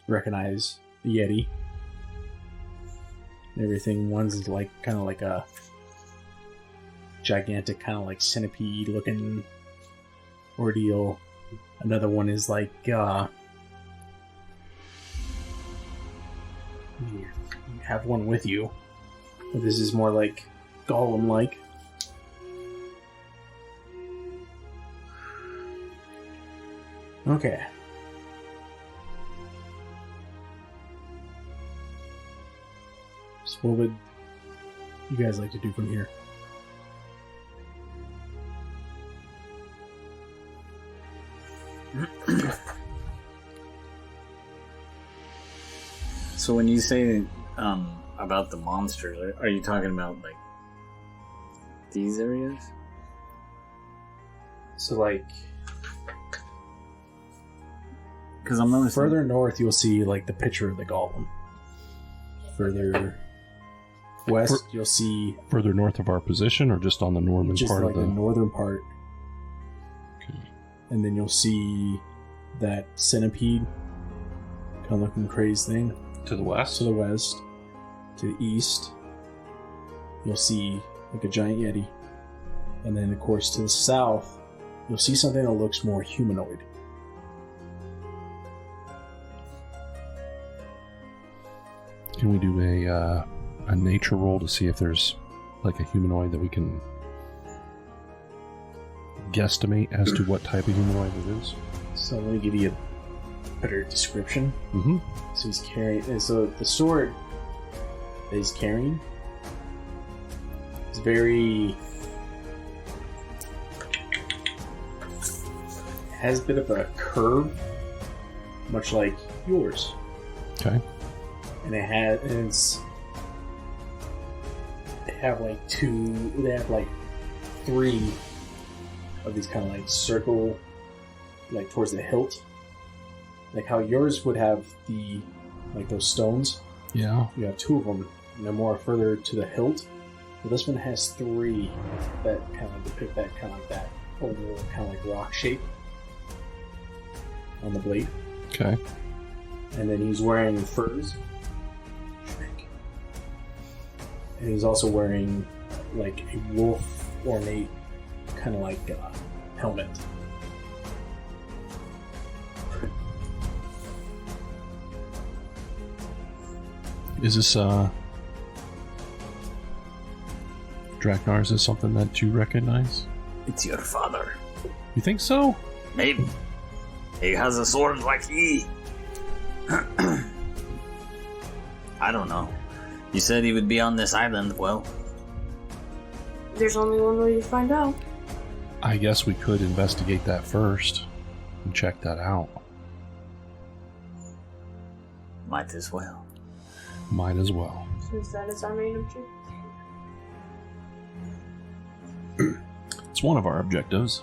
recognize, the Yeti. And everything. One's like kind of like a gigantic, kind of like centipede looking ordeal. Another one is like you have one with you. But this is more like Golem-like. Okay. So what would you guys like to do from here? So when you say about the monsters, are you talking about like these areas? So like Because I'm noticing further north you'll see like the picture of the golem. Further west you'll see Further north of our position, or just on the northern just part like of the the... northern part. Okay. And then you'll see that centipede kind of looking crazy thing. To the west? To the west. To the east, you'll see like a giant yeti. And then, of course, to the south, you'll see something that looks more humanoid. Can we do a nature roll to see if there's like a humanoid that we can guesstimate as to what type of humanoid it is? So let me give you a better description. Mm-hmm. So he's carrying. So the sword that he's carrying is very has a bit of a curve, much like yours. Okay. And they have like three of these kind of like circle, like towards the hilt, like how yours would have the like those stones. Yeah. You have two of them, and they're more further to the hilt. But this one has three that kind of depict that kind of like that oval, kind of like rock shape on the blade. Okay. And then he's wearing furs. And he's also wearing like a wolf ornate kind of like helmet. Is this Draknar, is this something that you recognize? It's your father. You think so? Maybe. He has a sword like he. I don't know. You said he would be on this island. Well, There's only one way to find out. I guess we could investigate that first and check that out. might as well. Might as well. Since that is our main objective. It's one of our objectives.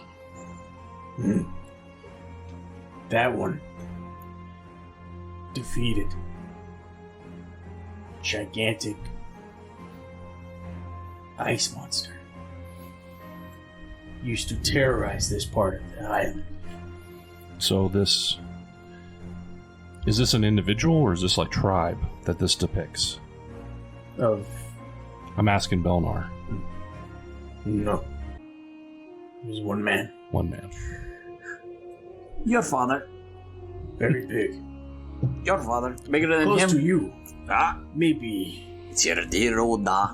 That one defeated gigantic ice monster. Used to terrorize this part of the island. So this... Is this an individual or is this like tribe that this depicts? Of I'm asking Belnar. no, it was one man, One man. Your father. very big, Your father. Bigger than close him. to you, Ah, maybe. it's your dear old da.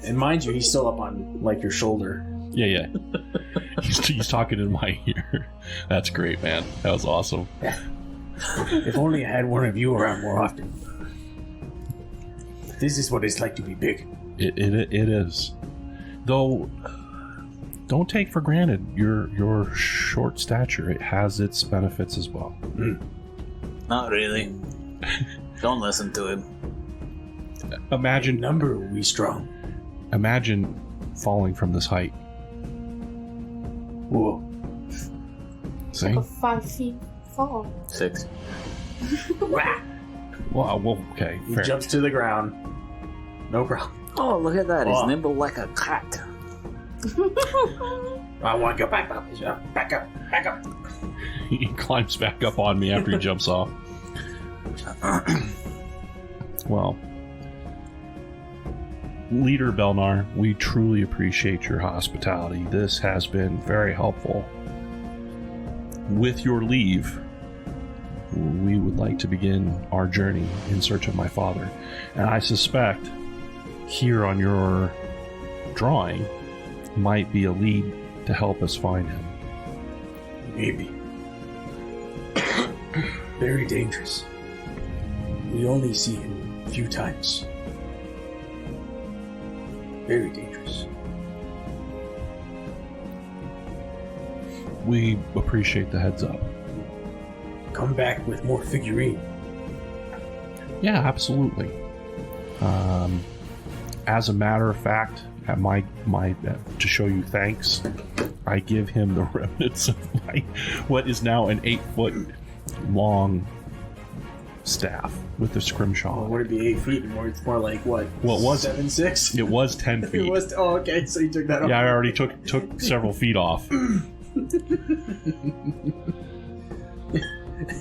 And mind you, he's still up on like your shoulder. Yeah. He's talking in my ear. That's great, man. That was awesome. If only I had one of you around more often. This is what it's like to be big. It is. Though, don't take for granted your short stature. It has its benefits as well. Not really. Don't listen to him. In number, we strong. Imagine falling from this height. Whoa. See? A 5 feet fall. 6. Well, okay. He Fair. jumps to the ground. No problem. Oh, look at that. He's Oh. nimble like a cat. I want to go back up. Back up. Back up. He climbs back up on me after he jumps off. Well, Leader Belnar, we truly appreciate your hospitality. This has been very helpful. With your leave, we would like to begin our journey in search of my father. And I suspect here on your drawing might be a lead to help us find him. Maybe. Very dangerous. We only see him a few times. Very dangerous. We appreciate the heads up. Come back with more figurine. Yeah, absolutely. As a matter of fact, at my to show you thanks, I give him the remnants of my what is now an 8-foot long staff with the scrimshaw. Would it be 8 feet anymore? It's more like what? Well, it was 7'6". It was 10 feet. It was. Oh, okay. So you took that off. Yeah, I already took several feet off.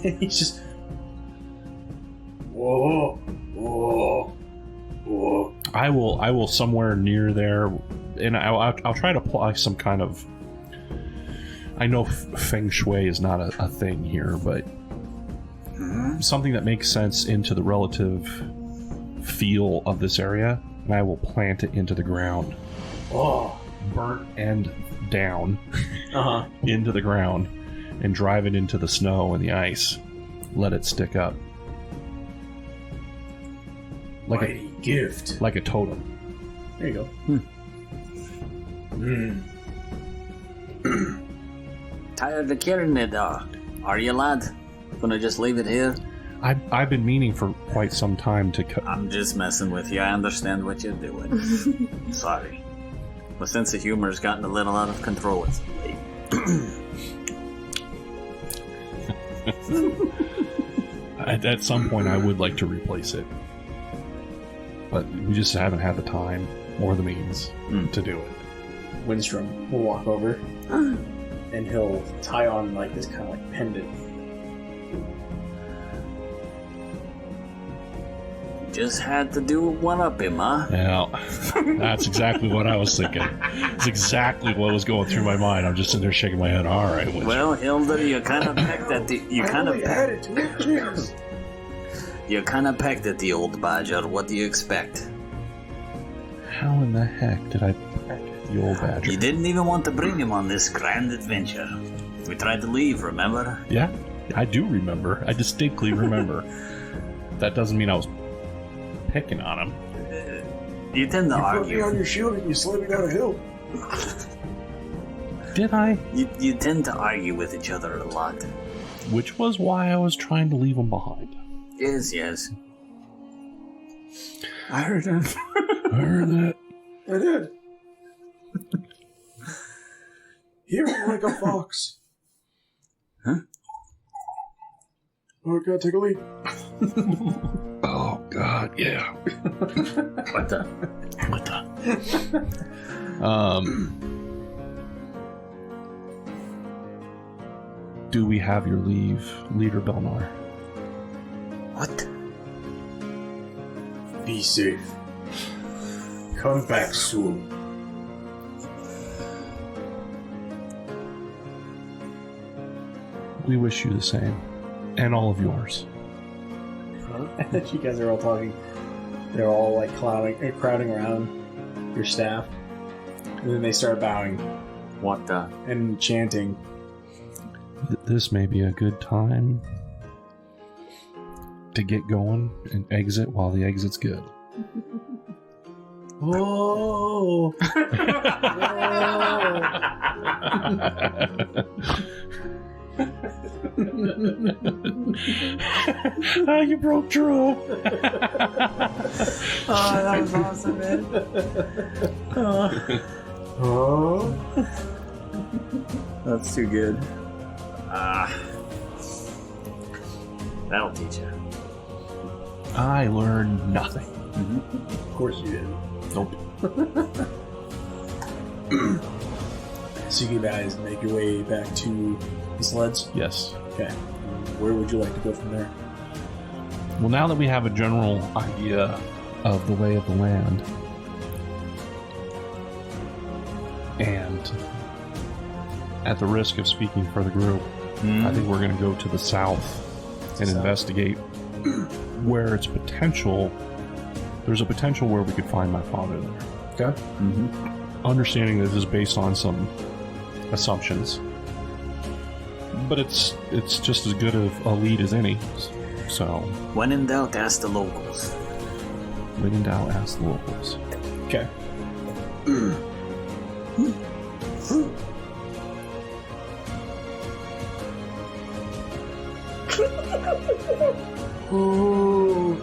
He's just. Whoa, whoa, whoa. I will somewhere near there, and I'll try to apply some kind of. I know feng shui is not a thing here, but something that makes sense into the relative feel of this area, and I will plant it into the ground, Oh. burnt end down Uh-huh. into the ground, and drive it into the snow and the ice. Let it stick up like Mighty gift. like a totem. There you go. Tired of carrying it, are you, lad? Gonna just leave it here? I've been meaning for quite some time to cut. I'm just messing with you. I understand what you're doing. Sorry. My sense of humor has gotten a little out of control as of late. At some point, I would like to replace it, but we just haven't had the time or the means to do it. Windstrom will walk over and he'll tie on like this kind of like pendant. Just had to do one up him, huh? Yeah, that's exactly what I was thinking. It's exactly what was going through my mind. I'm just sitting there shaking my head. All right. Well, Hildur, you kind of pecked at the. You kind of pecked at the old badger. What do you expect? How in the heck did I peck at the old badger? You didn't even want to bring him on this grand adventure. We tried to leave, remember? Yeah, I do remember. I distinctly remember. That doesn't mean I was picking on him. You tend to argue. Put me on your shield and you slid me down a hill. Did I? You tend to argue with each other a lot. Which was why I was trying to leave him behind. Yes. I heard that. I heard that. I did. Hear me like a fox. Huh? Oh, gotta take a leak. Oh, God, yeah. What the? Do we have your leave, Leader Belnar? What? Be safe. Come back soon. We wish you the same. And all of yours. You guys are all talking. They're all like crowding around your staff. And then they start bowing. What the? And chanting. This may be a good time to get going and exit while the exit's good. Oh! You broke Drew. Oh, that was awesome, man. Oh. That's too good. That'll teach you. I learned nothing. Of course you did. Nope. So you guys make your way back to the sleds? Yes. Okay. Where would you like to go from there? Well, now that we have a general idea of the lay of the land, and at the risk of speaking for the group, I think we're going to go to the south and investigate where it's potential. There's a potential where we could find my father there. Okay. Understanding that this is based on some assumptions, but it's just as good of a lead as any. So, When in doubt, ask the locals. when in doubt, ask the locals. Okay. Oh.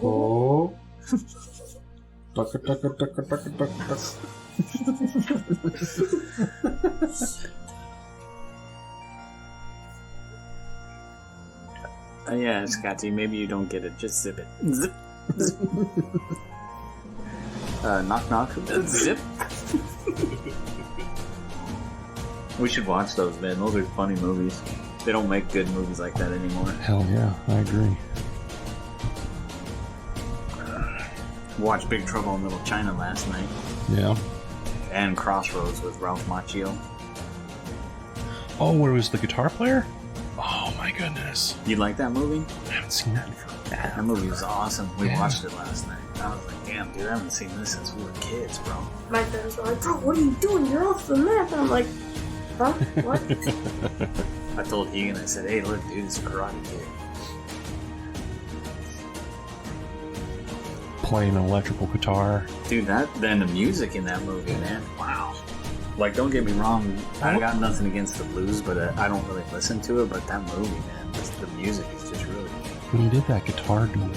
Oh. Tucka, tucka, tucka, tucka, tucka. Yeah, Scotty, maybe you don't get it. Just zip it. Zip. Zip. Knock knock. Zip. We should watch those, man. Those are funny movies. They don't make good movies like that anymore. Hell yeah, I agree. Watched Big Trouble in Little China last night. Yeah. And Crossroads with Ralph Macchio. Oh, where was the guitar player? Oh my goodness. You like that movie? I haven't seen that in forever. That movie was awesome. We Yeah. watched it last night. I was like, damn, dude, I haven't seen this since we were kids, bro. My friends were like, bro, what are you doing? You're off the map. I'm like, huh? What? I told Egan, I said, hey, look, dude, it's Karate Kid. Playing an electrical guitar. Dude, then the music in that movie, man. Wow. Like, don't get me wrong, I got nothing against the blues, but I don't really listen to it. But that movie, man, the music is just really. When he did that guitar duel,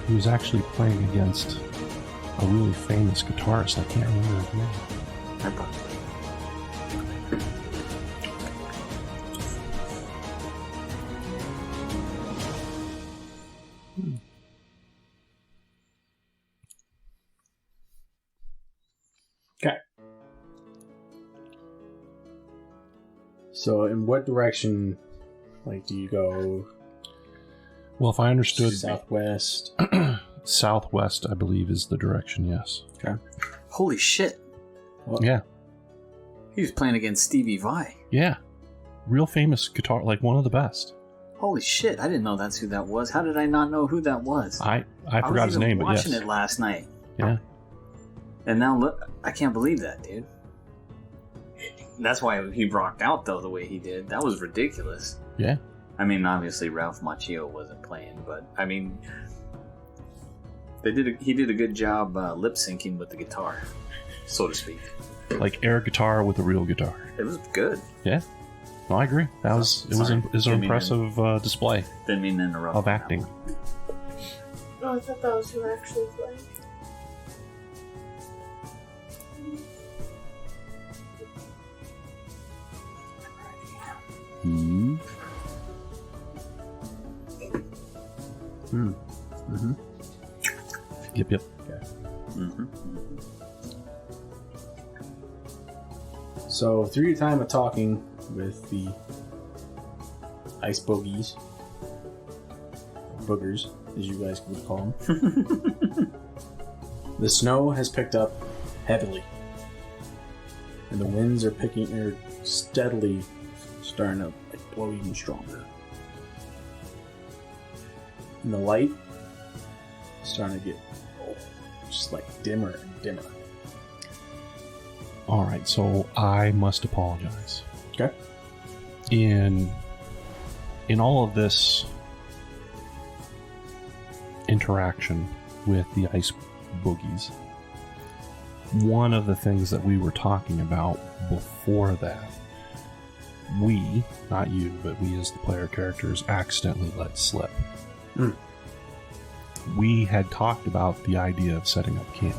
he was actually playing against a really famous guitarist. I can't remember his name. I probably. Okay. So, in what direction, like, do you go? Well, if I understood, Southwest. southwest, I believe, is the direction. Yes. Okay. Holy shit! Yeah. He was playing against Stevie Vai. Yeah. Real famous guitar, like one of the best. Holy shit! I didn't know that's who that was. How did I not know who that was? I forgot his name, but yes. I was watching it last night. Yeah. And now look, I can't believe that, dude. That's why he rocked out though the way he did. That was ridiculous. Yeah. I mean, obviously Ralph Macchio wasn't playing, but I mean, he did a good job lip syncing with the guitar, so to speak. Like air guitar with a real guitar. It was good. Yeah. No, I agree. It was an impressive display Didn't mean to interrupt. of acting. Oh, I thought that was who actually played. Hmm. Mm-hmm. Yep. Okay. Mm-hmm. So, through your time of talking with the ice bogies, boogers, as you guys would call them, the snow has picked up heavily, and the winds are steadily starting to blow even stronger. And the light is starting to get just dimmer and dimmer. All right, so I must apologize. Okay. In all of this interaction with the ice boogies, one of the things that we were talking about before that, we, not you, but we as the player characters, accidentally let slip. Mm. We had talked about the idea of setting up camp.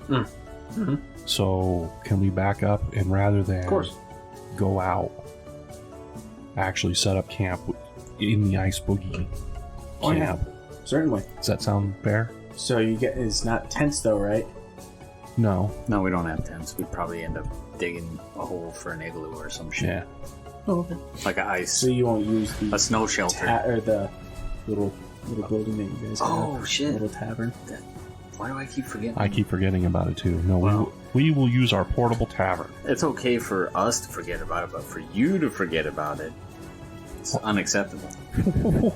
Mm. Mm-hmm. So, can we back up and rather than Of course. go out, actually set up camp in the ice boogie Oh, yeah. camp? Certainly. Does that sound fair? So it's not tents though, right? No. No, we don't have tents. We'd probably end up digging a hole for an igloo or some shit. Yeah. Oh, okay. Like an ice, So you won't use the a snow shelter. or the little building that you guys have. Oh, shit. Little tavern. Why do I keep forgetting? I keep forgetting about it too. No, Wow. we will use our portable tavern. It's okay for us to forget about it, but for you to forget about it, it's unacceptable.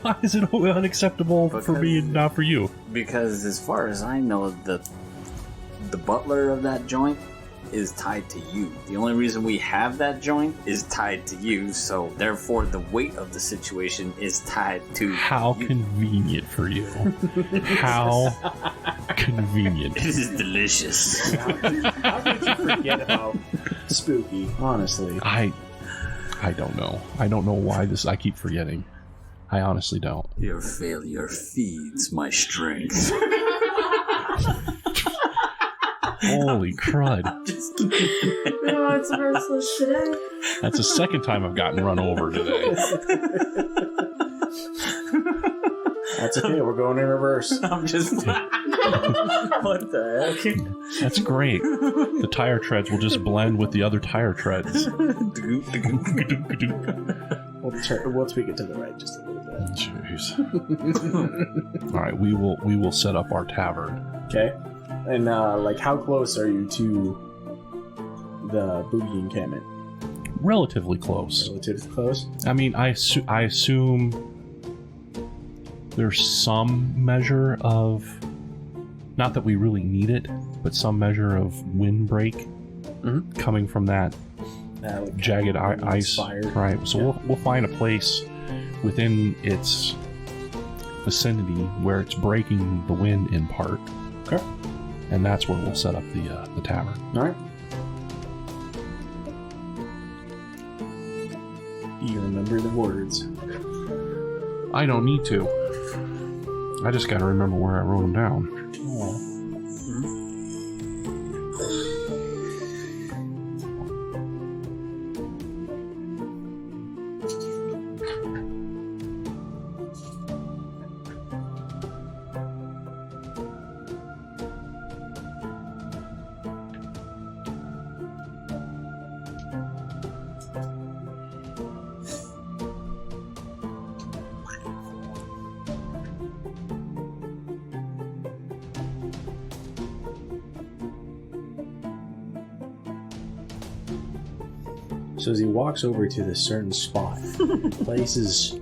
Why is it unacceptable for me and not for you? Because as far as I know, the butler of that joint is tied to you. The only reason we have that joint is tied to you, so therefore the weight of the situation is tied to How you. convenient for you. How convenient. It is delicious. How could you forget about spooky? Honestly, I don't know. I don't know why I keep forgetting. I honestly don't. Your failure feeds my strength. Holy crud. No, it's Merciless today. That's the second time I've gotten run over today. that's okay. We're going in reverse. I'm just what the heck? That's great. The tire treads will just blend with the other tire treads. We'll tweak it to the right just a little bit. Jeez. All right, we will set up our tavern. Okay. And how close are you to the boogie encampment? Relatively close. Relatively close. I mean, I assume there's some measure of, not that we really need it, but some measure of windbreak coming from that jagged ice. Fire. Right. So we'll find a place within its vicinity where it's breaking the wind in part. Okay. And that's where we'll set up the tavern. All right. Do you remember the words? I don't need to. I just gotta remember where I wrote them down. Oh. So as he walks over to this certain spot, places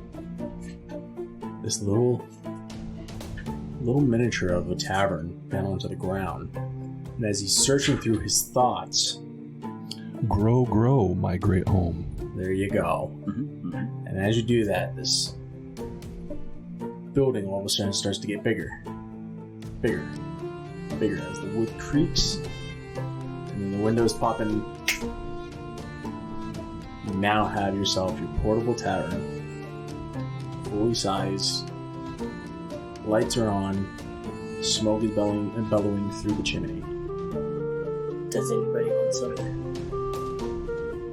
this little miniature of a tavern down onto the ground. And as he's searching through his thoughts, Grow, grow, my great home. there you go. And as you do that, this building all of a sudden starts to get bigger. Bigger. Bigger as the wood creaks. And then the windows pop in. You now have yourself your portable tavern. Fully sized. Lights are on. Smoke is bellowing through the chimney. Does anybody want some?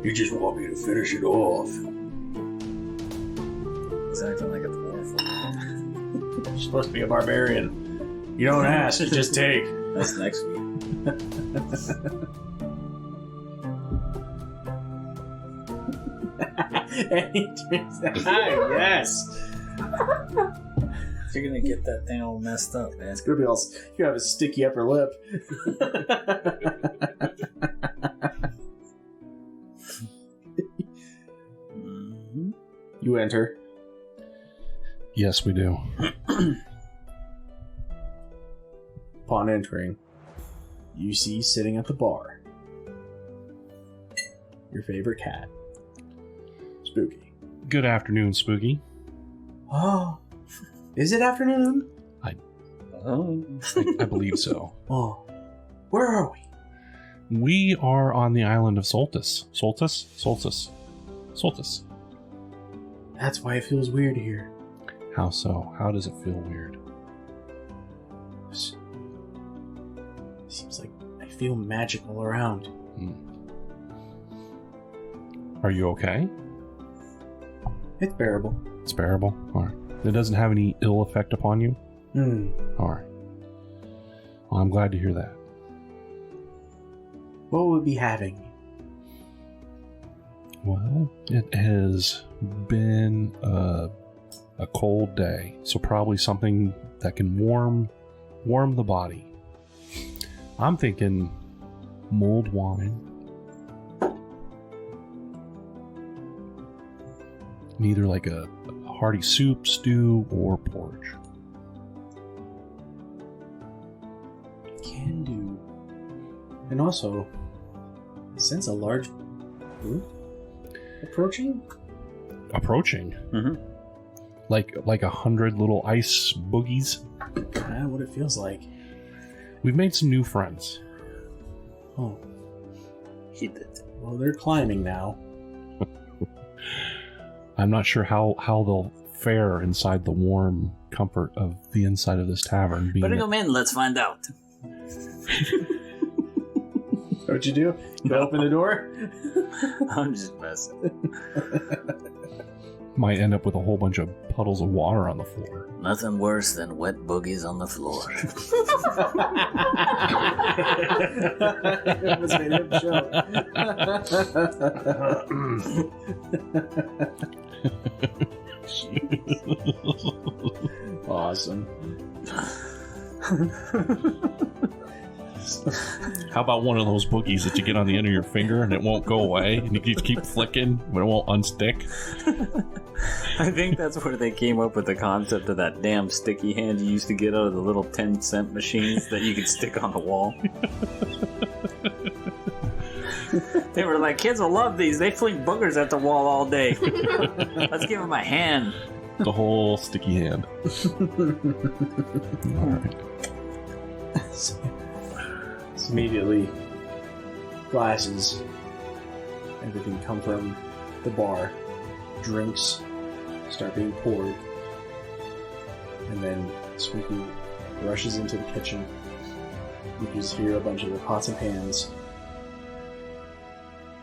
You just want me to finish it off. He's acting like a dwarf. You're supposed to be a barbarian. You don't ask, you just take. That's next week. And he turns out, yes! You're gonna get that thing all messed up, man. It's gonna be all. You have a sticky upper lip. You enter. Yes, we do. Upon entering, you see sitting at the bar your favorite cat, Spooky. Good afternoon, Spooky. Oh, is it afternoon? I believe so. Oh, where are we? We are on the Island of Solstice. Solstice? Solstice. Solstice. That's why it feels weird here. How so? How does it feel weird? Seems like I feel magical around. Are you okay? It's bearable. It's bearable? Alright. It doesn't have any ill effect upon you? Alright. Well, I'm glad to hear that. What would we be having? Well, it has been a cold day, so probably something that can warm the body. I'm thinking mulled wine. Either like a hearty soup, stew, or porridge. Can do. And also, I sense a large group approaching. Approaching? Mm-hmm. Like 100 little ice boogies. Kind of what it feels like. We've made some new friends. Oh, He did. well, they're climbing now. I'm not sure how they'll fare inside the warm comfort of the inside of this tavern. Better come in, let's find out. What'd you do? You open the door? I'm just messing. Might end up with a whole bunch of puddles of water on the floor. Nothing worse than wet boogies on the floor. It almost made him choke. Awesome. How about one of those boogies that you get on the end of your finger and it won't go away, and you keep flicking, but it won't unstick? I think that's where they came up with the concept of that damn sticky hand you used to get out of the little 10-cent machines that you could stick on the wall. They were like, kids will love these. They fling boogers at the wall all day. Let's give them a hand. The whole sticky hand. Alright. So immediately, glasses, everything come from the bar. drinks start being poured. And then Spooky rushes into the kitchen. You just hear a bunch of the pots and pans.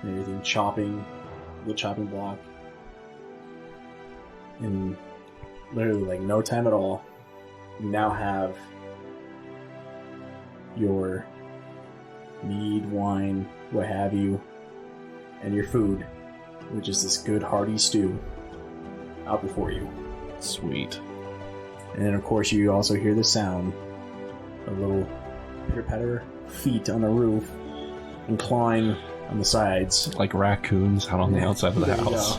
And everything chopping, the chopping block. In literally like no time at all, you now have your mead, wine, what have you, and your food, which is this good hearty stew, out before you. Sweet. And then, of course, you also hear the sound of little pitter-patter feet on the roof and clawing on the sides. Like raccoons out on the outside of the There you house.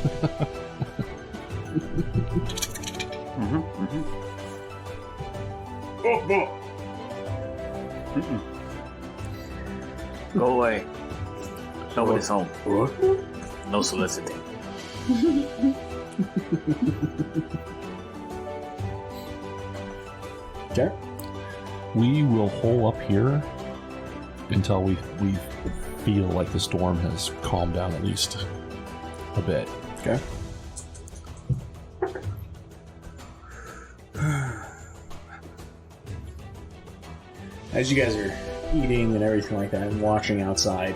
Go away. Nobody's home. What? No soliciting. Okay. We will hole up here until we feel like the storm has calmed down at least a bit. Okay. As you guys are eating and everything like that and watching outside,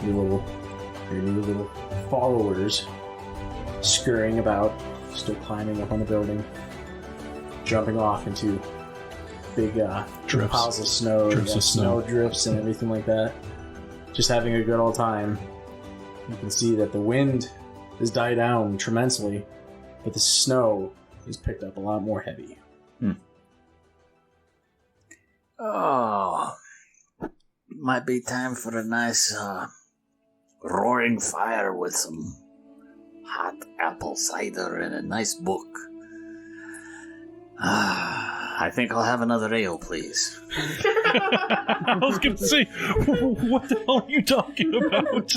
your new little followers scurrying about, still climbing up on the building, jumping off into big Drifts. piles of snow, Drifts of snow. drifts and everything like that. Just having a good old time. You can see that the wind has died down tremendously, but the snow has picked up a lot more heavy. Oh, might be time for a nice roaring fire with some hot apple cider and a nice book. I think I'll have another ale, please. I was going to say, what the hell are you talking about?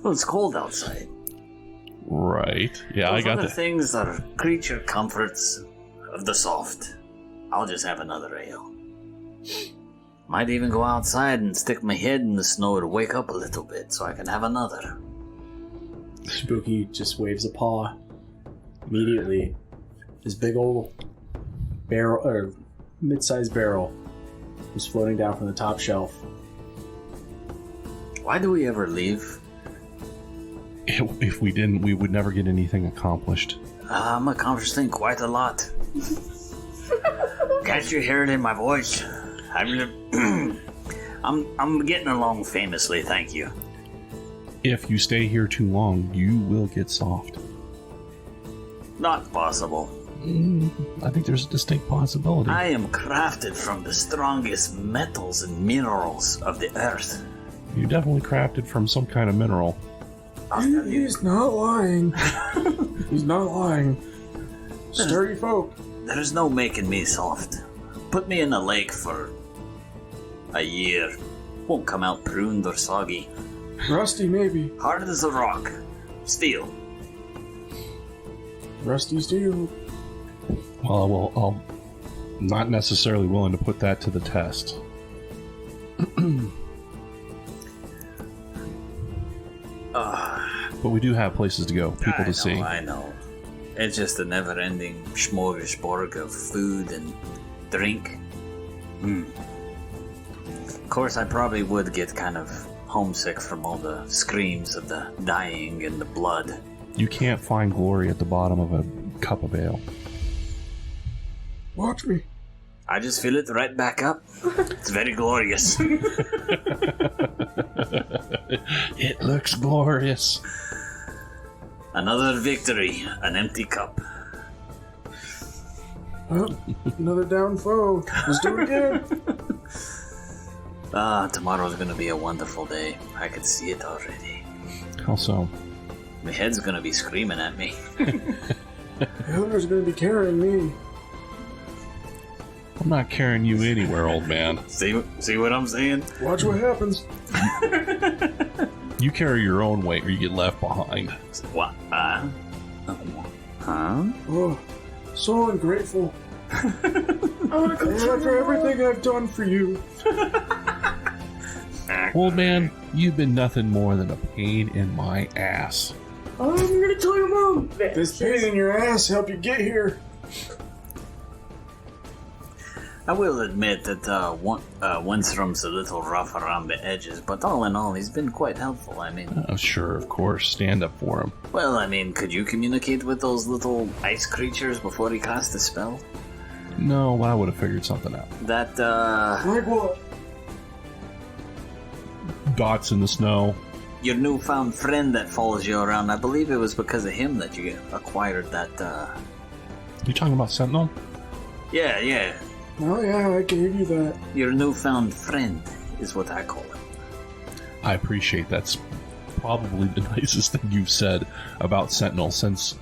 Well, it's cold outside. Right. Yeah, Those I got other that. things are creature comforts of the soft. I'll just have another ale. Might even go outside and stick my head in the snow to wake up a little bit so I can have another. Spooky just waves a paw. Immediately, this big old barrel, or mid-sized barrel, was floating down from the top shelf. Why do we ever leave? If we didn't, we would never get anything accomplished. I'm accomplishing quite a lot. Can't you hear it in my voice? I'm getting along famously, thank you. If you stay here too long, you will get soft. Not possible. I think there's a distinct possibility. I am crafted from the strongest metals and minerals of the earth. You're definitely crafted from some kind of mineral. He's not lying. He's not lying. Sturdy folk. There's no making me soft. Put me in a lake for a year. Won't come out pruned or soggy. Rusty, maybe. Hard as a rock. Steel. Rusty steel. Well, I'm not necessarily willing to put that to the test. But we do have places to go, people to see. I know. It's just a never-ending smorgasbord of food and drink. Of course, I probably would get kind of homesick from all the screams of the dying and the blood. You can't find glory at the bottom of a cup of ale. Watch me. I just fill it right back up. It's very glorious. It looks glorious. Another victory, an empty cup. Oh, another down foe. Let's do it again. Tomorrow's gonna be a wonderful day. I can see it already. How so? My head's gonna be screaming at me. Hilder's gonna be carrying me. I'm not carrying you anywhere, old man. See what I'm saying? Watch what happens. You carry your own weight or you get left behind. What? Huh? Oh, so ungrateful. I want to go After everything I've done for you. Old man, You've been nothing more than a pain in my ass. I'm gonna tell your mom. This pain in your ass helped you get here. I will admit that Winstrom's a little rough around the edges, but all in all, he's been quite helpful. I mean... Oh, sure, of course. Stand up for him. Well, I mean, could you communicate with those little ice creatures before he cast the spell? No, I would have figured something out. That, Like what? Dots in the snow. your newfound friend that follows you around, I believe it was because of him that you acquired that, You talking about Sentinel? Yeah. Oh yeah, I gave you that. Your newfound friend is what I call him. I appreciate that's probably the nicest thing you've said about Sentinel since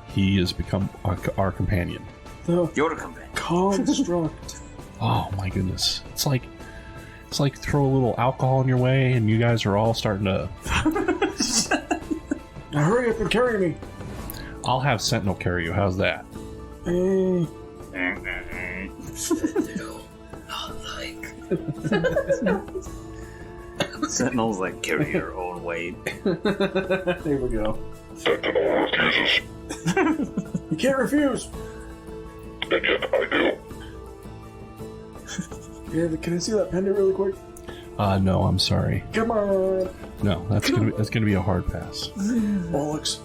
he has become our companion. The Your companion. construct. Oh my goodness. It's like throw a little alcohol in your way and you guys are all starting to... Now hurry up and carry me. I'll have Sentinel carry you. How's that? Hey. Sentinel's like, carry your own weight. There we go. Sentinel refuses. You can't refuse. And yet I do. Yeah, can I see that pendant really quick? No, I'm sorry. Come on. No, that's gonna be a hard pass. Bollocks.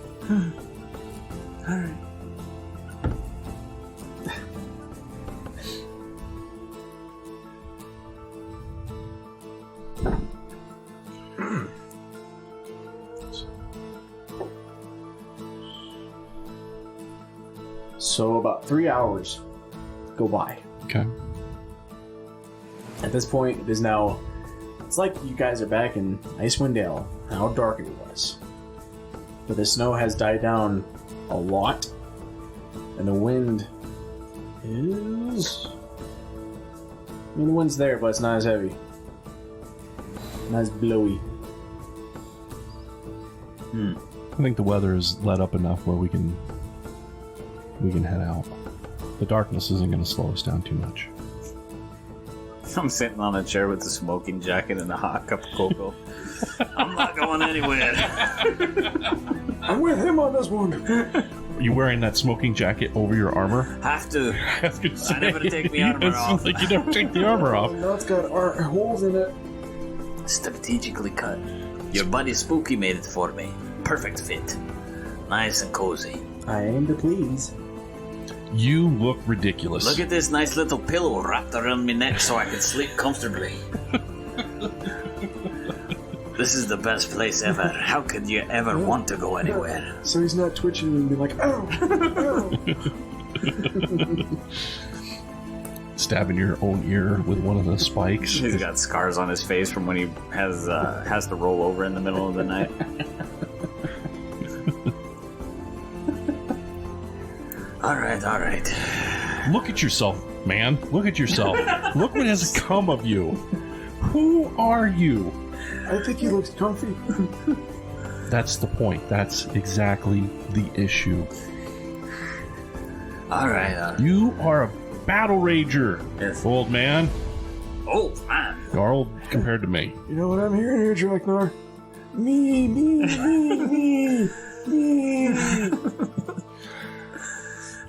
Alright. So about 3 hours go by. Okay. At this point, it is now... It's like you guys are back in Icewind Dale, how dark it was. But the snow has died down a lot, and the wind is... I mean, the wind's there, but it's not as heavy. Not as blowy. I think the weather is let up enough where we can head out. The darkness isn't going to slow us down too much. I'm sitting on a chair with a smoking jacket and a hot cup of cocoa. I'm not going anywhere. I'm with him on this one! Are you wearing that smoking jacket over your armor? Have to. I never take the armor off. Like you never take the armor off. Now it's got holes in it. Strategically cut. Your buddy Spooky made it for me. Perfect fit. Nice and cozy. I aim to please. You look ridiculous. Look at this nice little pillow wrapped around my neck so I can sleep comfortably. This is the best place ever. How could you ever want to go anywhere? So he's not twitching and be like, oh! Stabbing your own ear with one of the spikes. He's got scars on his face from when he has to roll over in the middle of the night. Alright. Look at yourself, man. Look at yourself. Look what has come of you. Who are you? I think he looks comfy. That's the point. That's exactly the issue. Alright. You are a battle rager, Yes. old man. Oh, man. You're old compared to me. You know what I'm hearing here, Draknar? Me.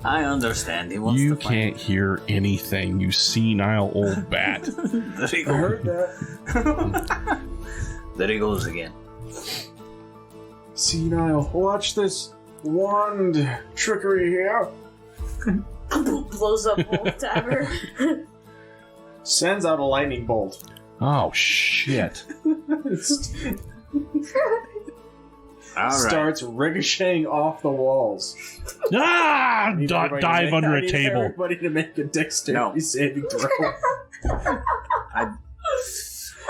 I understand. He wants You to fight. can't hear anything, you senile old bat. There he I goes. heard that. There he goes again. Senile. Watch this wand trickery here. Blows up Wolf Tavern. Sends out a lightning bolt. Oh, shit. All right. Starts ricocheting off the walls. Ah! I need everybody Dive to make- under I a need table. Everybody to make a dexterity No. saving throw.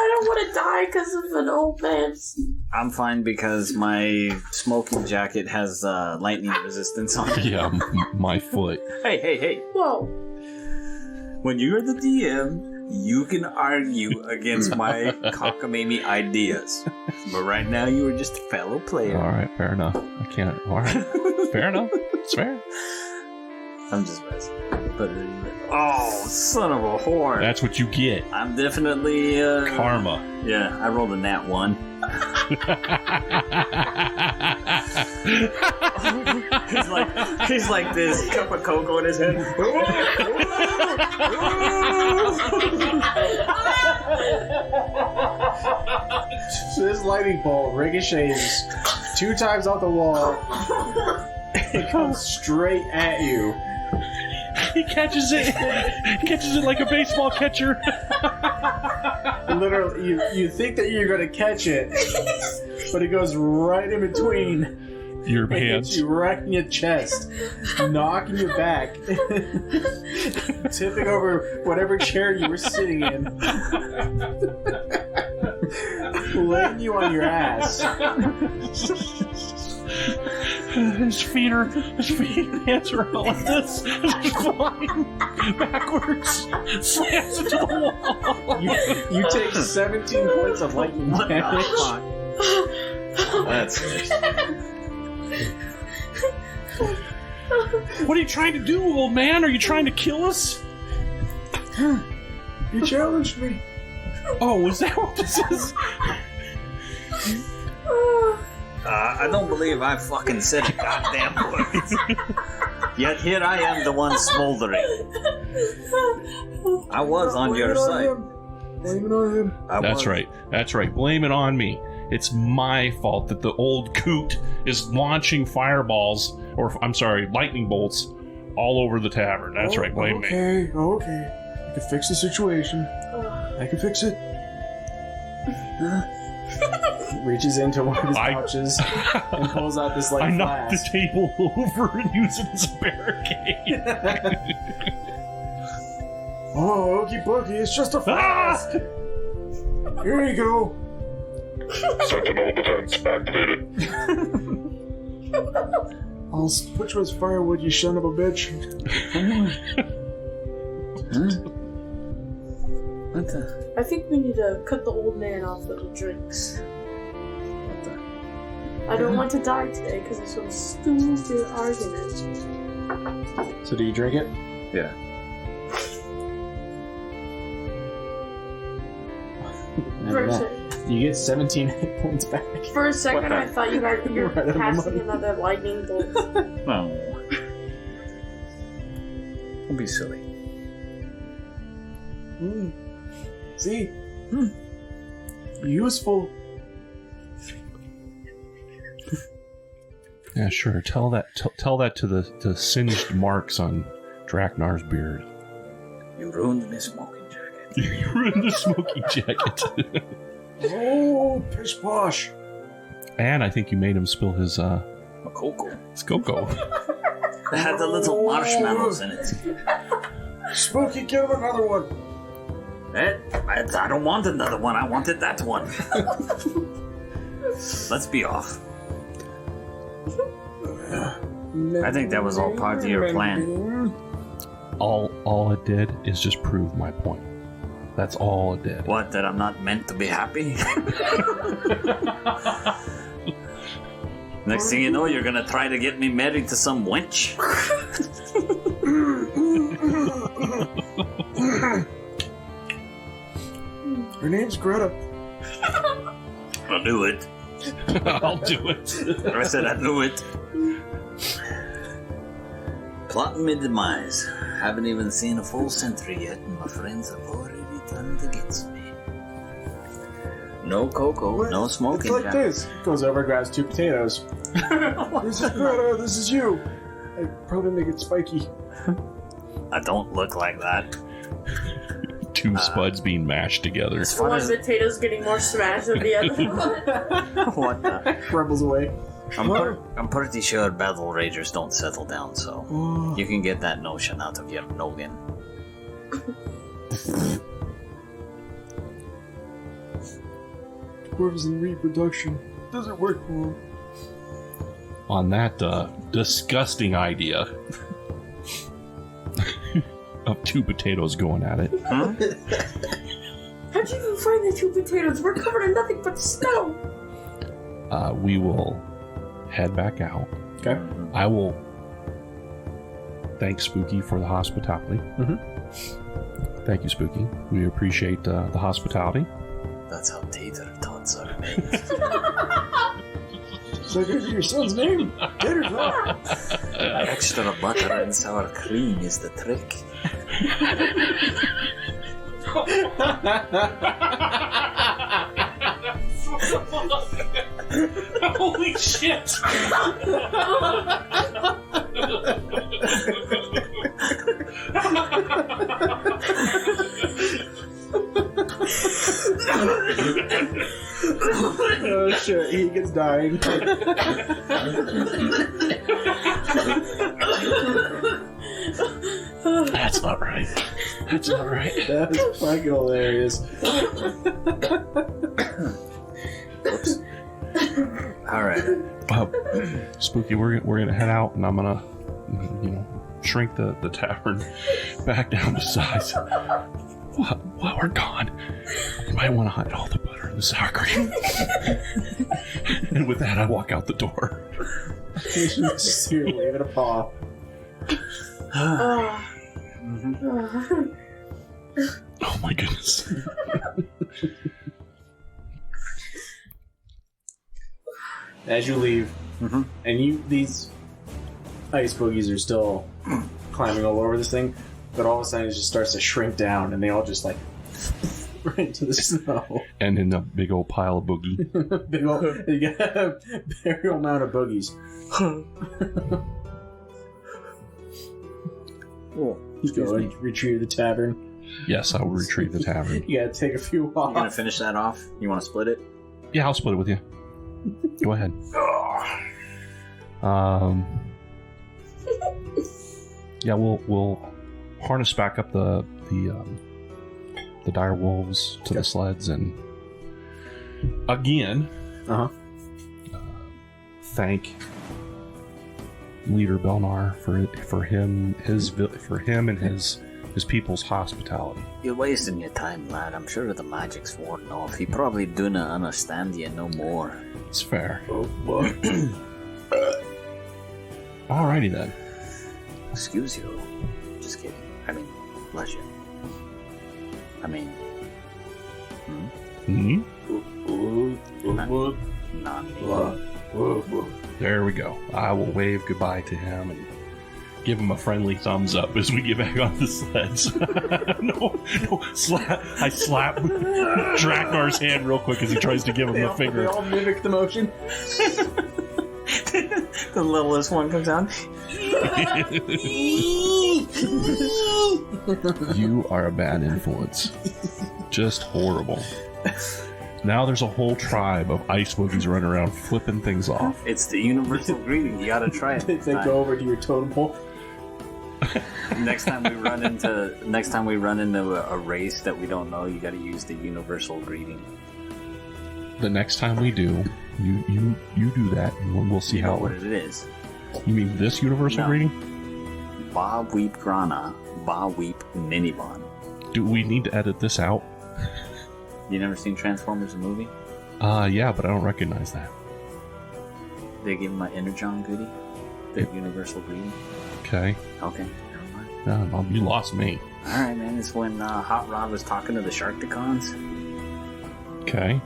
I don't want to die because of an old man's. I'm fine because my smoking jacket has lightning resistance on it. Yeah, my foot. Hey. Whoa. When you're the DM, you can argue against my cockamamie ideas. But right now, you are just a fellow player. Alright, fair enough. I can't. Alright. Fair enough. It's fair. I'm just messing. But oh, son of a whore! That's what you get. I'm definitely Karma. Yeah, I rolled a nat 1. he's like this cup of cocoa in his head. So this lightning bolt ricochets 2 times off the wall. It comes straight at you. He catches it like a baseball catcher. Literally, you think that you're going to catch it, but it goes right in between. Your It hits hands. you right in your chest, knocking you back, tipping over whatever chair you were sitting in, laying you on your ass. His hands are all like this. He's flying backwards. Slams into the wall. You take 17 points of lightning damage. That's it. What are you trying to do, old man? Are you trying to kill us? You challenged me. Oh, is that what this is? I don't believe I fucking said a goddamn word. Yet here I am, the one smoldering. I was on your side. Blame it on him. That's right. Blame it on me. It's my fault that the old coot is launching lightning bolts all over the tavern. That's right. Blame me. Okay. I can fix the situation. I can fix it. Reaches into one of his pouches and pulls out this I like knocked flask. the table over and use it as a barricade. Oh, okey dokey, it's just a flask. Here you go. Sentinel defense activated. I'll put you as firewood, you son of a bitch. What the? I think we need to cut the old man off with the drinks. I don't want to die today because of some stupid argument. So do you drink it? Yeah. You get 17 hit points back. For a second, I thought you were Right on the casting money. another lightning bolt. No. Don't be silly. See? Useful. Yeah, sure. Tell that to the singed marks on Draknar's beard. You ruined my smoking jacket. You ruined the smoking jacket. Oh, pish posh. And I think you made him spill his Cocoa. cocoa. It had the little marshmallows in it. Spooky, give him another one. I don't want another one. I wanted that one. Let's be off. I think that was all part of your plan. All it did is just prove my point. That's all it did. What, that I'm not meant to be happy? Next thing you know, you're gonna try to get me married to some wench. Her name's Greta. I'll do it. I'll do it. I said I knew it. Plotting my demise. Haven't even seen a full century yet, and my friends have already turned against me. No cocoa, no smoking. It's like jacket. this. Goes over, grabs 2 potatoes. This is Greta, this is you. I probably make it spiky. I don't look like that. 2 spuds being mashed together. As far One as potato's getting more smashed than the other one. what the? Crumbles away. I'm pretty sure battle ragers don't settle down, so Oh. you can get that notion out of your noggin. Whoever's in reproduction doesn't work for him. On that disgusting idea of 2 potatoes going at it. Huh? How'd you even find the 2 potatoes? We're covered in nothing but snow. We will head back out. Okay. I will thank Spooky for the hospitality. Thank you, Spooky. We appreciate the hospitality. That's how tater tots are. So good for your son's name. Good or not? Extra butter and sour cream is the trick. Holy shit! Oh shit, he gets dying. That's not right. That's not right. That is fucking hilarious. Alright. Spooky, we're gonna head out, and I'm gonna, shrink the tavern back down to size. While we're gone, you might want to hide all the butter and the sour cream. And with that, I walk out the door. Just here, waving a paw. Oh my goodness. As you leave, and these ice boogies are still climbing all over this thing, but all of a sudden it just starts to shrink down, and they all just like right into the snow. And in a big old pile of boogie. Big old, you got a burial amount of boogies. Go and retrieve the tavern. Yes, I will retrieve the tavern. You gotta take a few You gonna off. finish that off? You want to split it? Yeah, I'll split it with you. Go ahead. Yeah, we'll harness back up the dire wolves to the sleds, and again, thank Leader Belnar for him and his people's hospitality. You're wasting your time, lad. I'm sure the magic's worn off. He probably do not understand you no more. It's fair. Oh, boy. Alrighty then. Excuse you. Just kidding. I mean, bless you. I mean, Hmm? not me. There we go. I will wave goodbye to him and give him a friendly thumbs up as we get back on the sleds. no, I slap Drakar's hand real quick as he tries to give him the finger. They all mimic the motion. The littlest one comes out. You are a bad influence. Just horrible. Now there's a whole tribe of ice boogies running around flipping things off. It's the universal greeting. You gotta try it. They go over to your totem pole. Next time we run into a race that we don't know, you gotta use the universal greeting. The next time we do, you do that, and we'll see You how know it what works. it is. You mean this universal No. greeting? Ba weep grana, ba weep minibon. Do we need to edit this out? You never seen Transformers the movie? Yeah, but I don't recognize that. They give him an Energon goodie, the universal greeting. Okay. Okay, never mind. You lost me. All right, man. It's when Hot Rod was talking to the Sharkticons. Okay.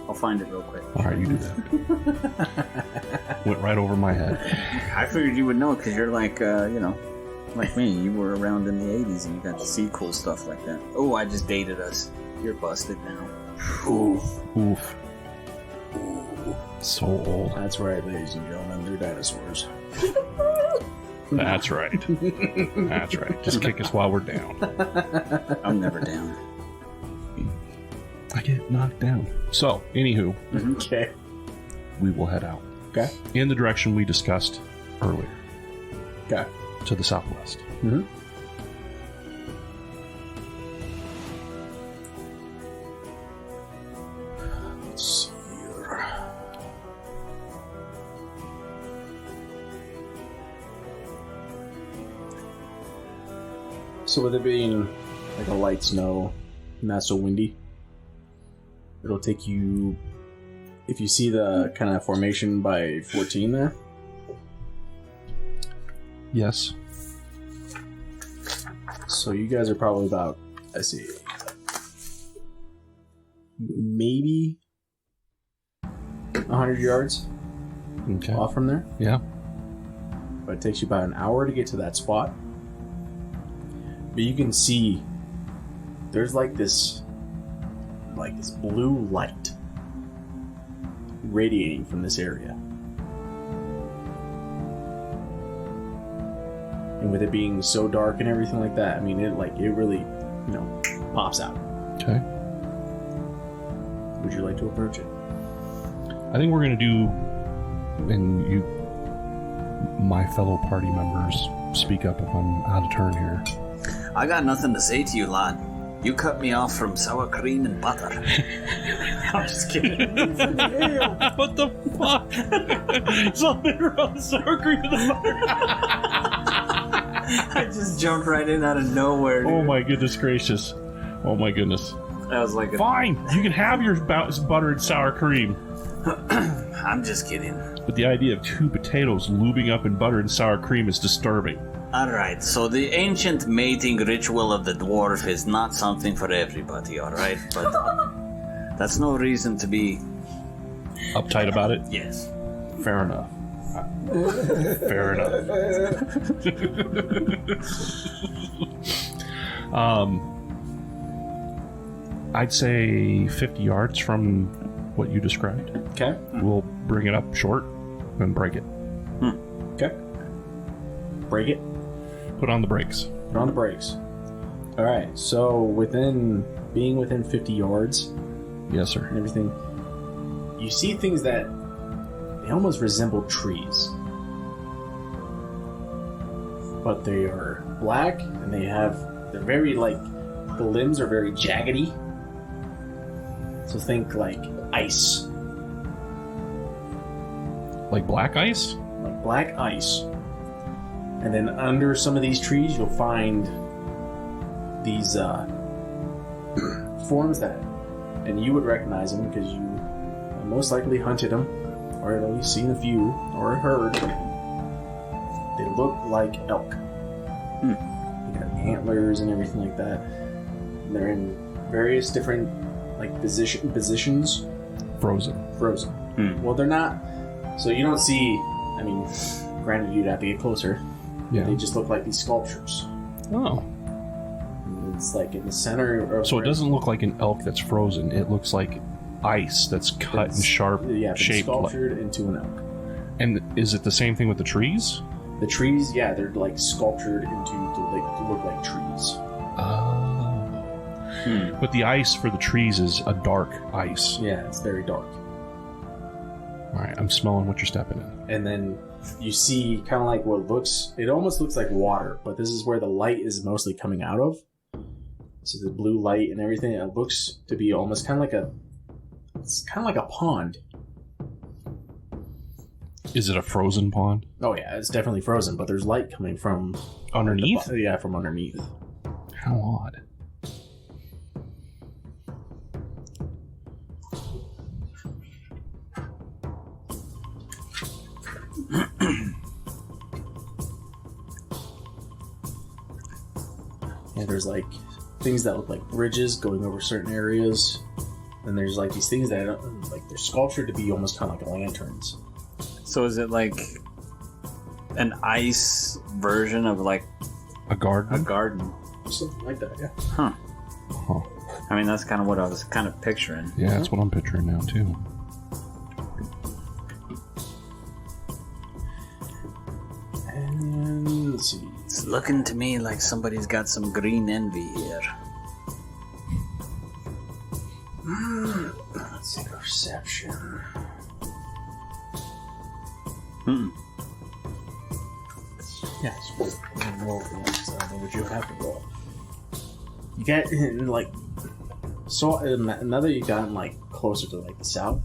I'll find it real quick. All right, you do that. Went right over my head. I figured you would know because you're like, like me. You were around in the 80s and you got to see cool stuff like that. Oh, I just dated us. You're busted now. Oof. So old. That's right, ladies and gentlemen. They're dinosaurs. That's right. That's right. Just kick us while we're down. I'm never down. I get knocked down. So, anywho, Okay. we will head out. Okay. In the direction we discussed earlier. Okay. To the southwest. Mm-hmm. Let's see here. So with it being like a light snow, not so windy, it'll take you, if you see the kind of formation by 14 there, Yes. so you guys are probably about, I see, maybe 100 yards Okay. off from there. Yeah. But it takes you about an hour to get to that spot. But you can see there's like this blue light radiating from this area. And with it being so dark and everything like that, I mean, it really, pops out. Okay. Would you like to approach it? I think we're gonna do, and you, my fellow party members, speak up if I'm out of turn here. I got nothing to say to you, lad. You cut me off from sour cream and butter. I'm just kidding. What the fuck? Something wrong with sour cream and the butter. I just jumped right in out of nowhere, dude. Oh my goodness gracious. Oh my goodness. That was like a... Fine, you can have your buttered sour cream. I'm just kidding. But the idea of 2 potatoes lubing up in butter and sour cream is disturbing. Alright, so the ancient mating ritual of the dwarf is not something for everybody, alright? But that's no reason to be... Uptight about it? Yes. Fair enough. Fair enough. I'd say 50 yards from what you described. Okay. We'll bring it up short and break it. Okay. Break it. Put on the brakes. Put on the brakes. All right. So being within 50 yards Yes, sir. and everything, you see things that they almost resemble trees, but they are black and they're very the limbs are very jaggedy. So think like ice, Like black ice? like black ice. And then under some of these trees, you'll find these forms and you would recognize them because you most likely hunted them, or at least seen a few, or heard. They look like elk. They got antlers and everything like that. And they're in various different positions. Frozen. Well, they're not. So you don't see. I mean, granted, you'd have to get closer. Yeah. They just look like these sculptures. Oh. It's like in the center. So it doesn't look like an elk that's frozen. It looks like ice that's cut in sharp been shaped. sculptured into an elk. And is it the same thing with the trees? The trees, yeah, they're like sculptured to look like trees. Oh. But the ice for the trees is a dark ice. Yeah, it's very dark. Alright, I'm smelling what you're stepping in. And then you see kind of like it almost looks like water, but this is where the light is mostly coming out of. So the blue light and everything, it looks to be almost kind of like it's kind of like a pond. Is it a frozen pond? Oh yeah, it's definitely frozen, but there's light coming from Underneath? From underneath. How odd. Yeah, there's like things that look like bridges going over certain areas. And there's like these things that they're sculptured to be almost kind of like lanterns. So is it like an ice version of like A garden? a garden? Something like that, yeah. Huh. Huh. I mean, that's kind of what I was kind of picturing. Yeah, that's what I'm picturing now, too. And let's see. It's looking to me like somebody's got some green envy here. Let's see, perception. Yes. Roll for that, so I don't know what you have to roll. You got so now that you gotten like closer to like the south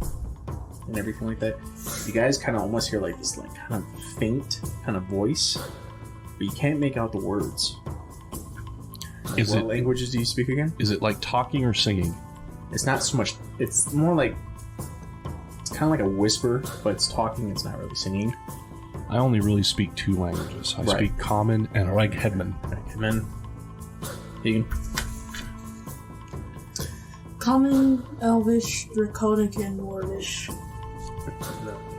and everything like that, you guys kind of almost hear like this like kind of faint kind of voice, but you can't make out the words. What languages do you speak again? Is it like talking or singing? It's not so much. It's more like it's kind of like a whisper, but it's talking. It's not really singing. I only really speak 2 languages. I Right. speak Common and Headman. And then you can. Common, Elvish, Draconic, and Dwarvish.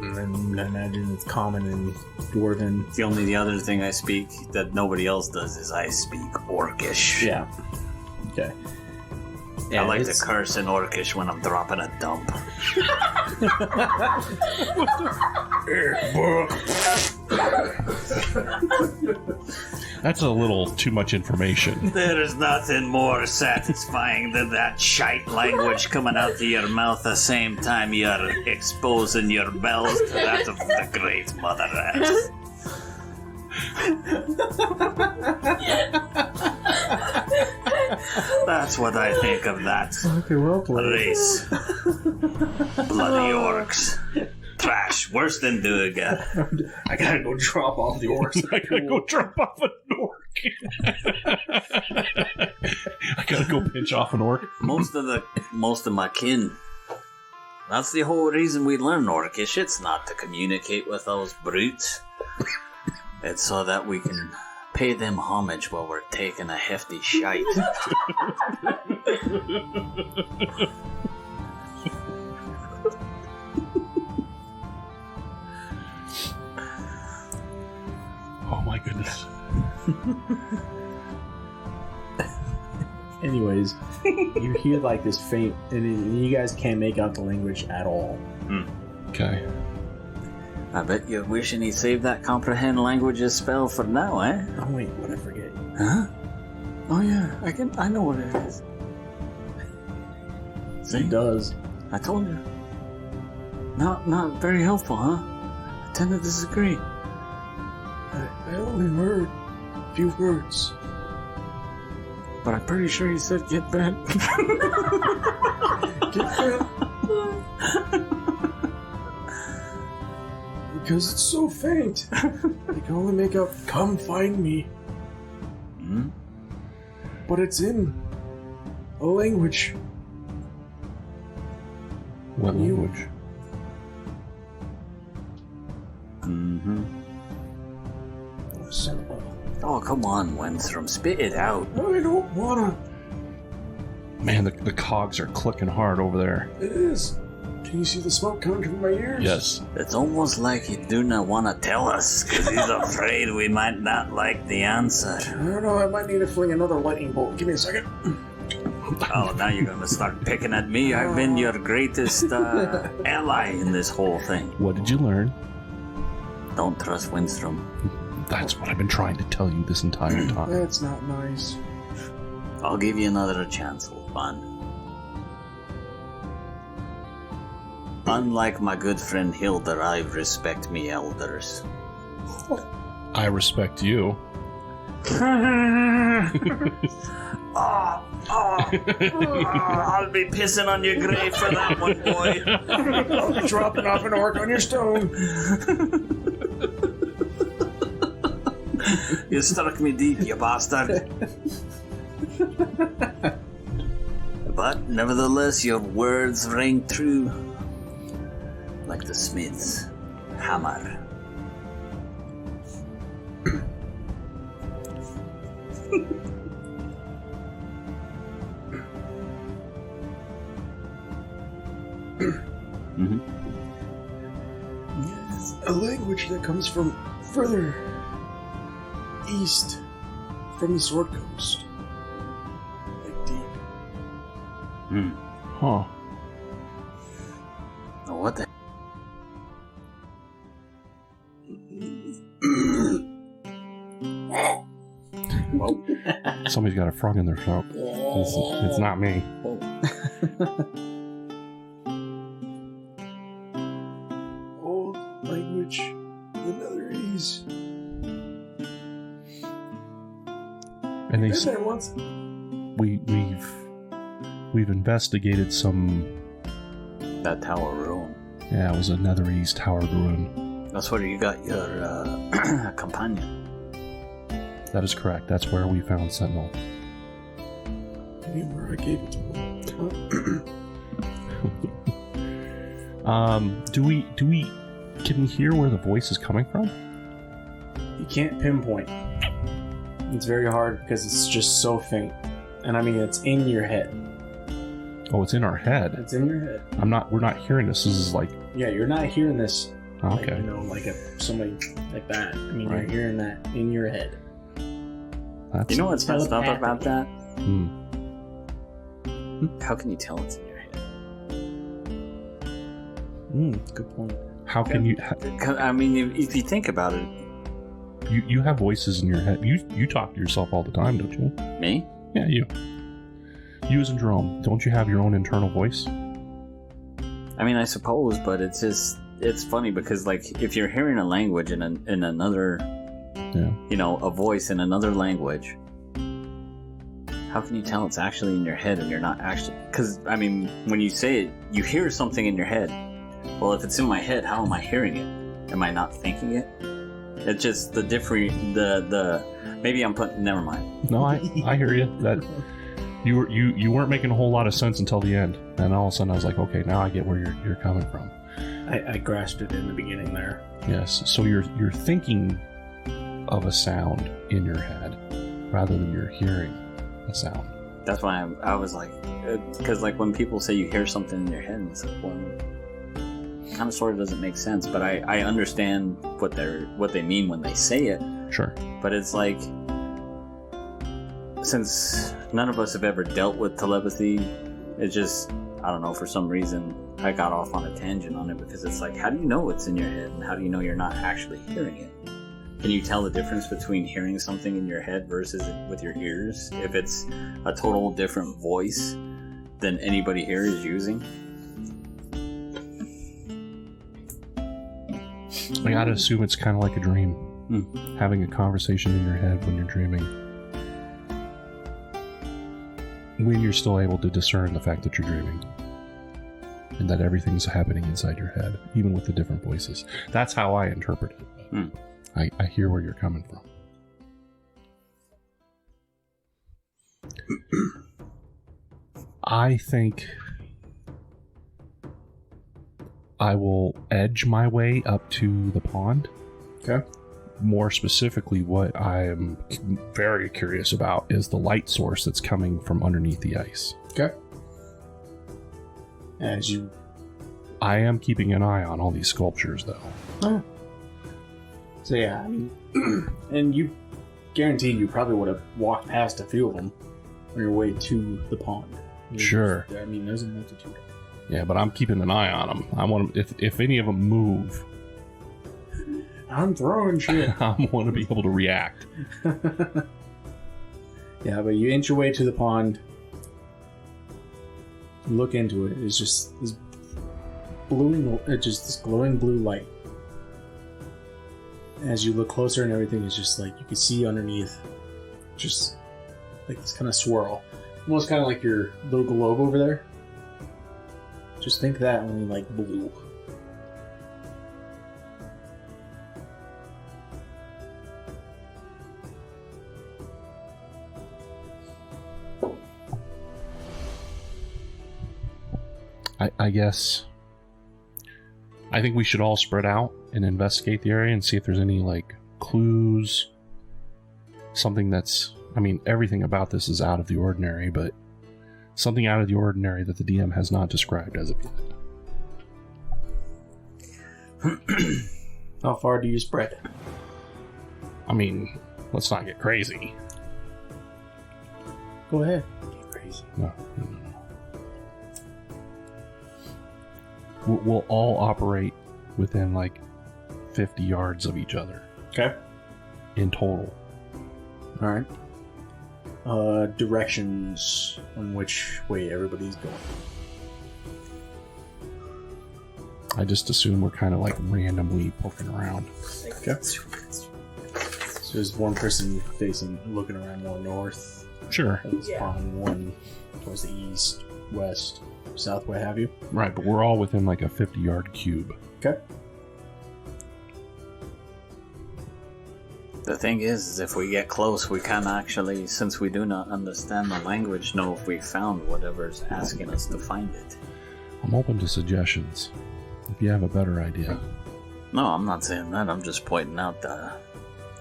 And then I imagine it's common in Dwarven. The other thing I speak that nobody else does is I speak Orcish. Yeah. Okay. I like to curse in Orcish when I'm dropping a dump. That's a little too much information. There is nothing more satisfying than that shite language coming out of your mouth the same time you're exposing your bells to that of the great Mother Earth. That's what I think of that Okay, well played. race. Bloody orcs. Trash. Worse than Duga. I gotta go drop off the orcs. I gotta go drop off an orc. I gotta go pinch off an orc. Most of my kin. That's the whole reason we learn Orcish. It's not to communicate with those brutes. It's so that we can pay them homage while we're taking a hefty shite. Oh my goodness. Anyways, you hear like this faint, and you guys can't make out the language at all. Okay. I bet you're wishing he saved that comprehend languages spell for now, eh? Oh wait, what I forget? Huh? Oh yeah, I know what it is. He does. I told you. Not very helpful, huh? I tend to disagree. I only heard a few words. But I'm pretty sure he said get bent. Get bent. Because it's so faint. I can only make out, come find me. Hmm? But it's in a language. What language? Mm-hmm. Oh, come on, Wenstrom. Spit it out. I don't wanna. Man, the cogs are clicking hard over there. It is. Can you see the smoke coming from my ears? Yes. It's almost like he do not want to tell us, because he's afraid we might not like the answer. I don't know, I might need to fling another lightning bolt. Give me a second. Oh, now you're going to start picking at me. I've been your greatest ally in this whole thing. What did you learn? Don't trust Winstrom. That's what I've been trying to tell you this entire time. That's not nice. I'll give you another chance, old man. Unlike my good friend Hildur, I respect me elders. I respect you. I'll be pissing on your grave for that one, boy. I'll be dropping off an orc on your stone. You struck me deep, you bastard. But nevertheless, your words ring true, like the smith's hammer. Mm-hmm. It's a language that comes from further east from the Sword Coast. Like deep. Huh. What the? Somebody's got a frog in their throat. It's not me. Old language, the Netherese. And they Been there once. we've investigated some. That tower ruin. Yeah, it was a Netherese tower ruin. That's where you got your companion. That is correct. That's where we found Sentinel. Where I gave it to him. Can we hear where the voice is coming from? You can't pinpoint. It's very hard because it's just so faint. And I mean, it's in your head. Oh, it's in our head. It's in your head. We're not hearing this. This is like... Yeah, you're not hearing this. Okay. Like, somebody like that. I mean, Right. You're hearing that in your head. That's... You know what's messed up about that? How can you tell it's in your head? Good point. How can you... 'Cause, I mean, if you think about it, You have voices in your head. You talk to yourself all the time, don't you? me? Yeah, you. You as in Jerome, don't you have your own internal voice? I mean, I suppose, but it's funny because, like, if you're hearing a language in another, a voice in another language, how can you tell it's actually in your head and you're not actually? Because, I mean, when you say it, you hear something in your head. Well, if it's in my head, how am I hearing it? Am I not thinking it? It's just the different, maybe I'm putting, never mind. No, I hear you. That you weren't making a whole lot of sense until the end, and all of a sudden I was like, okay, now I get where you're coming from. I grasped it in the beginning there. Yes, so you're thinking of a sound in your head rather than you're hearing a sound. That's why I was like, because like when people say you hear something in your head, it's like, well, kind of sort of doesn't make sense, but I understand what they mean when they say it. Sure. But it's like, since none of us have ever dealt with telepathy, it's just, I don't know, for some reason I got off on a tangent on it, because it's like, how do you know it's in your head and how do you know you're not actually hearing it? Can you tell the difference between hearing something in your head versus with your ears if it's a total different voice than anybody here is using? I gotta assume it's kind of like a dream. Having a conversation in your head when you're dreaming. When you're still able to discern the fact that you're dreaming. And that everything's happening inside your head, even with the different voices. That's how I interpret it. I hear where you're coming from. I think I will edge my way up to the pond. Okay. More specifically, what I am very curious about is the light source that's coming from underneath the ice. Okay. I am keeping an eye on all these sculptures, though. Oh. So yeah, I mean, and you guaranteed you probably would have walked past a few of them on your way to the pond. Sure. I mean, there's a multitude. Yeah, but I'm keeping an eye on them. I want them, if any of them move, I'm throwing shit. I want to be able to react. Yeah, but you inch your way to the pond. Look into it. It's just this glowing blue light. As you look closer and everything, it's just like you can see underneath, just like this kind of swirl, almost kind of like your little globe over there. Just think that only like blue. I guess I think we should all spread out and investigate the area and see if there's any like clues, something that's, I mean, everything about this is out of the ordinary, but something out of the ordinary that the DM has not described as of yet. How far do you spread? I mean, let's not get crazy. Go ahead. Get crazy. No. We'll all operate within like 50 yards of each other. Okay. In total. Alright. Directions on which way everybody's going. I just assume we're kind of like randomly poking around. Okay. So there's one person looking around more north. Sure. On one towards the east, west, south, what have you. Right, but we're all within like a 50-yard cube. Okay. The thing is if we get close, we can actually, since we do not understand the language, know if we found whatever's asking us to find it. I'm open to suggestions, if you have a better idea. No, I'm not saying that. I'm just pointing out the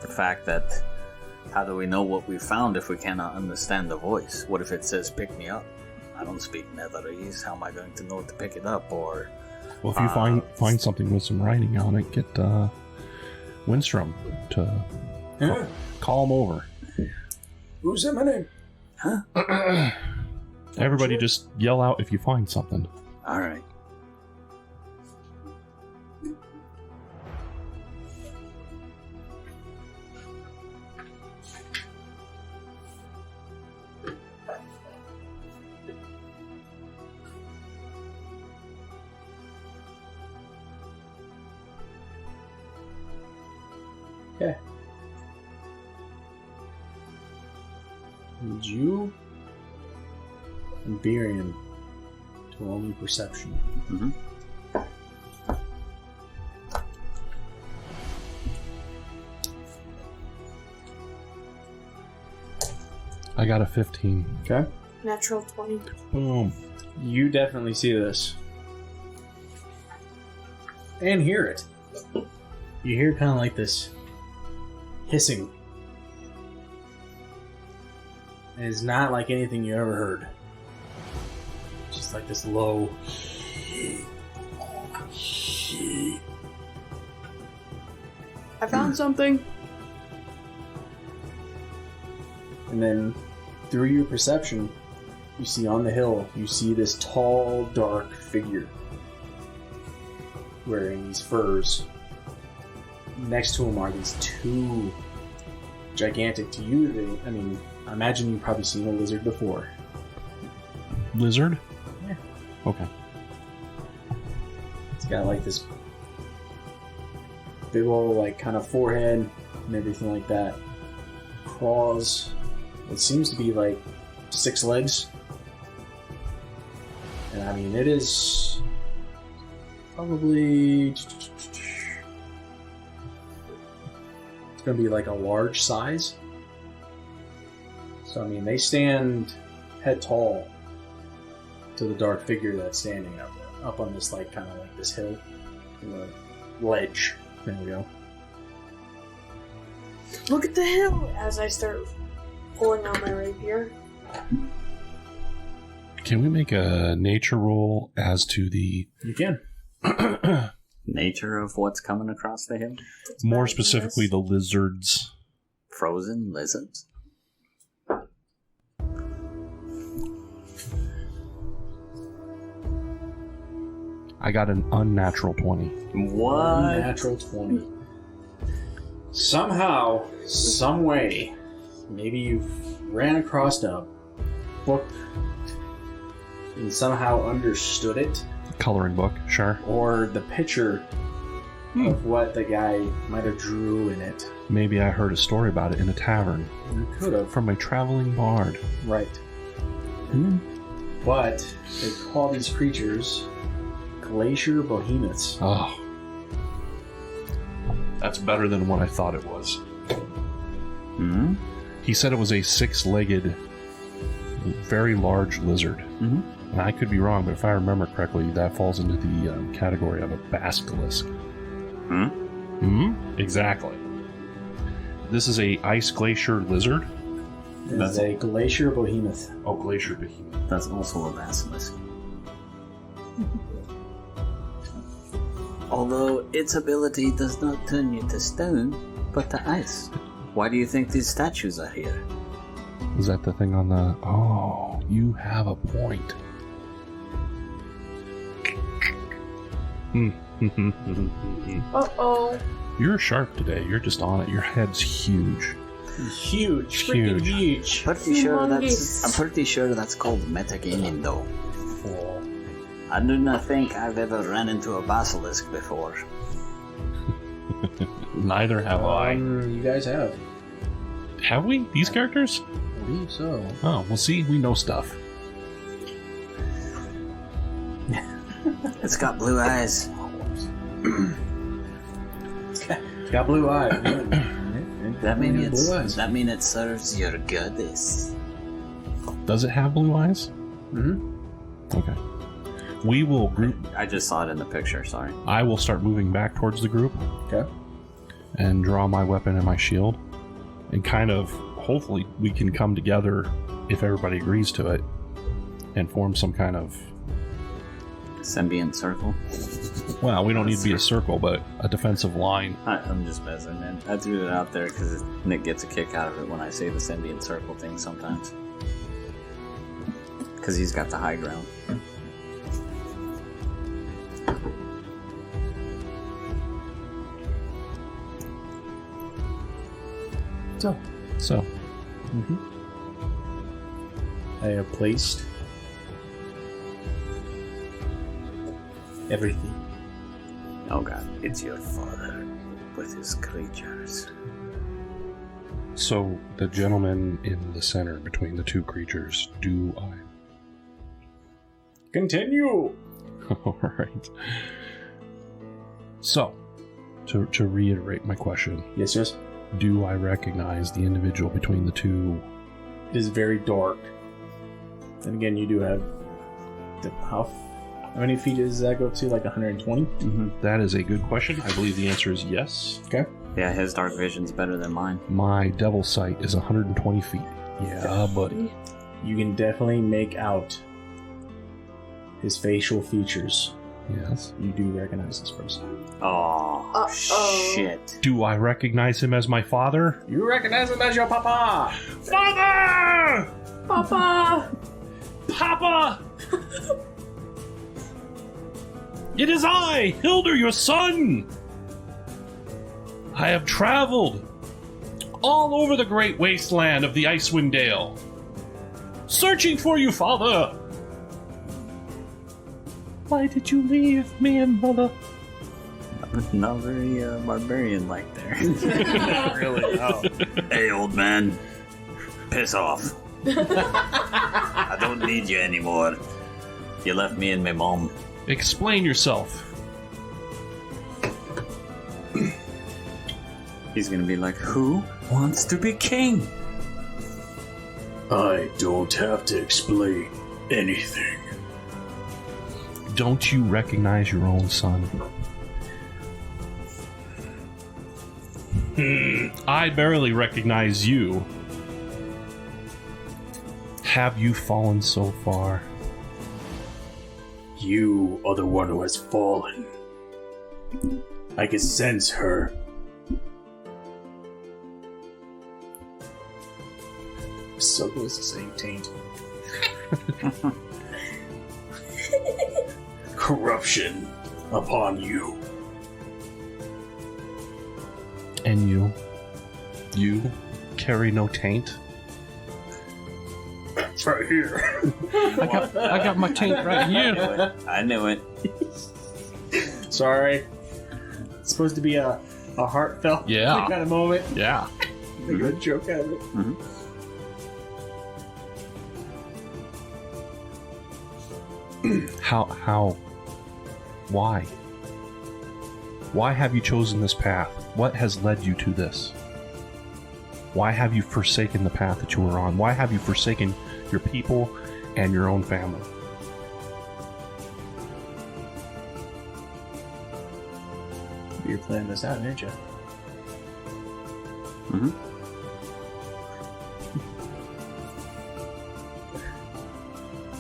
fact that how do we know what we found if we cannot understand the voice? What if it says, pick me up? I don't speak Netherese. How am I going to know to pick it up? Or Well, if you find something with some writing on it, get Winstrom to call him over. Who's in my name? Huh? Everybody just yell out if you find something. All right. Okay. Need you and Birion to roll me perception. Mm-hmm. I got a 15. Okay. Natural 20. Boom. You definitely see this. And hear it. You hear kind of like this hissing. And it's not like anything you ever heard. Just like this low. I found something. And then through your perception, you see on the hill, you see this tall, dark figure wearing these furs. Next to him are these two gigantic to you. I imagine you've probably seen a lizard before. Lizard? Yeah. Okay. It's got like this big old like kind of forehead and everything like that. Crawls. It seems to be like 6 legs. And I mean, it is probably... It's going to be like a large size. So I mean, they stand head tall to the dark figure that's standing up there, up on this like kind of like this hill, ledge. There we go. Look at the hill as I start pulling out my rapier. Can we make a nature roll as to the... You can. Nature of what's coming across the hill? More specifically, the lizards. Frozen lizards? I got an unnatural 20. What? Natural 20. Somehow, some way, maybe you've ran across a book and somehow understood it, Coloring book, sure. or the picture of what the guy might have drew in it. Maybe I heard a story about it in a tavern You could have. from a traveling bard. Right. But they call these creatures glacier behemoths. Oh. That's better than what I thought it was. Hmm? He said it was a 6-legged, very large lizard. Mm-hmm. And I could be wrong, but if I remember correctly, that falls into the category of a basilisk. Hmm? Hmm? Exactly. This is a ice glacier lizard. It's a glacier behemoth. Oh, glacier behemoth. That's also a basilisk. Although its ability does not turn you to stone, but to ice. Why do you think these statues are here? Is that the thing on the... Oh, you have a point. Uh-oh. You're sharp today. You're just on it. Your head's huge. Huge. Huge. Freaking huge. Humongous. I'm pretty sure that's called metagaming, though. Oh. I do not think I've ever ran into a basilisk before. Neither have I. You guys have. Have we? These characters? I believe so. Oh, well, see, we know stuff. It's got blue eyes. It's got blue eyes. That means blue eyes. that mean it serves your goddess. Does it have blue eyes? Mm-hmm. Okay. We will group... I just saw it in the picture, sorry. I will start moving back towards the group Okay. and draw my weapon and my shield. And kind of, hopefully, we can come together, if everybody agrees to it, and form some kind of... Symbiont circle. Well, we don't need to be a circle, but a defensive line. I'm just messing, man. I threw it out there because Nick gets a kick out of it when I say the symbiont circle thing sometimes. Because he's got the high ground. So, I have placed everything. Oh god. It's your father with his creatures. so the gentleman in the center between the two creatures, do I... Continue! Alright. So, to reiterate my question, Yes, yes. do I recognize the individual between the two? It is very dark. And again, you do have how many feet does that go to? Like 120? That is a good question. I believe the answer is yes. Okay. Yeah, his dark vision's better than mine. My devil sight is 120 feet. Yeah, buddy. You can definitely make out his facial features. Yes. You do recognize this person. Oh, Uh-oh. shit. Do I recognize him as my father? You recognize him as your papa! Father! Papa! Papa! It is I, Hildur, your son! I have traveled all over the great wasteland of the Icewind Dale, searching for you, father! Why did you leave me and mother? Not very barbarian-like there. Really? Oh. Hey, old man. Piss off. I don't need you anymore. You left me and my mom. Explain yourself. He's gonna be like, who wants to be king? I don't have to explain anything. Don't you recognize your own son? I barely recognize you. Have you fallen so far? You are the one who has fallen. I can sense her. So close to saying taint. Corruption upon you. And you? You carry no taint? It's right here. I got my taint right here. I knew it. Sorry. It's supposed to be a heartfelt Yeah. kind of moment. Yeah. Make a joke out of it. How? Why? Why have you chosen this path? What has led you to this? Why have you forsaken the path that you were on? Why have you forsaken your people and your own family? You're planning this out, aren't you?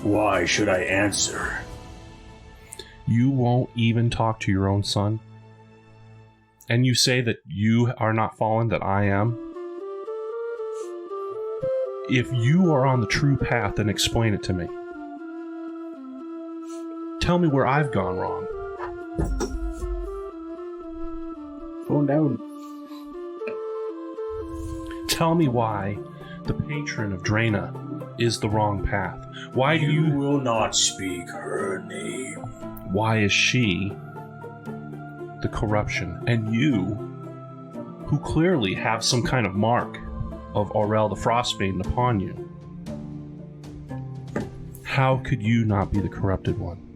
Why should I answer? You won't even talk to your own son? And you say that you are not fallen, that I am? If you are on the true path, then explain it to me. Tell me where I've gone wrong. Phone down. Tell me why the patron of Draena is the wrong path. Why do you... will not speak her name. Why is she the corruption? And you, who clearly have some kind of mark of Aurel the Frostbane upon you, how could you not be the corrupted one?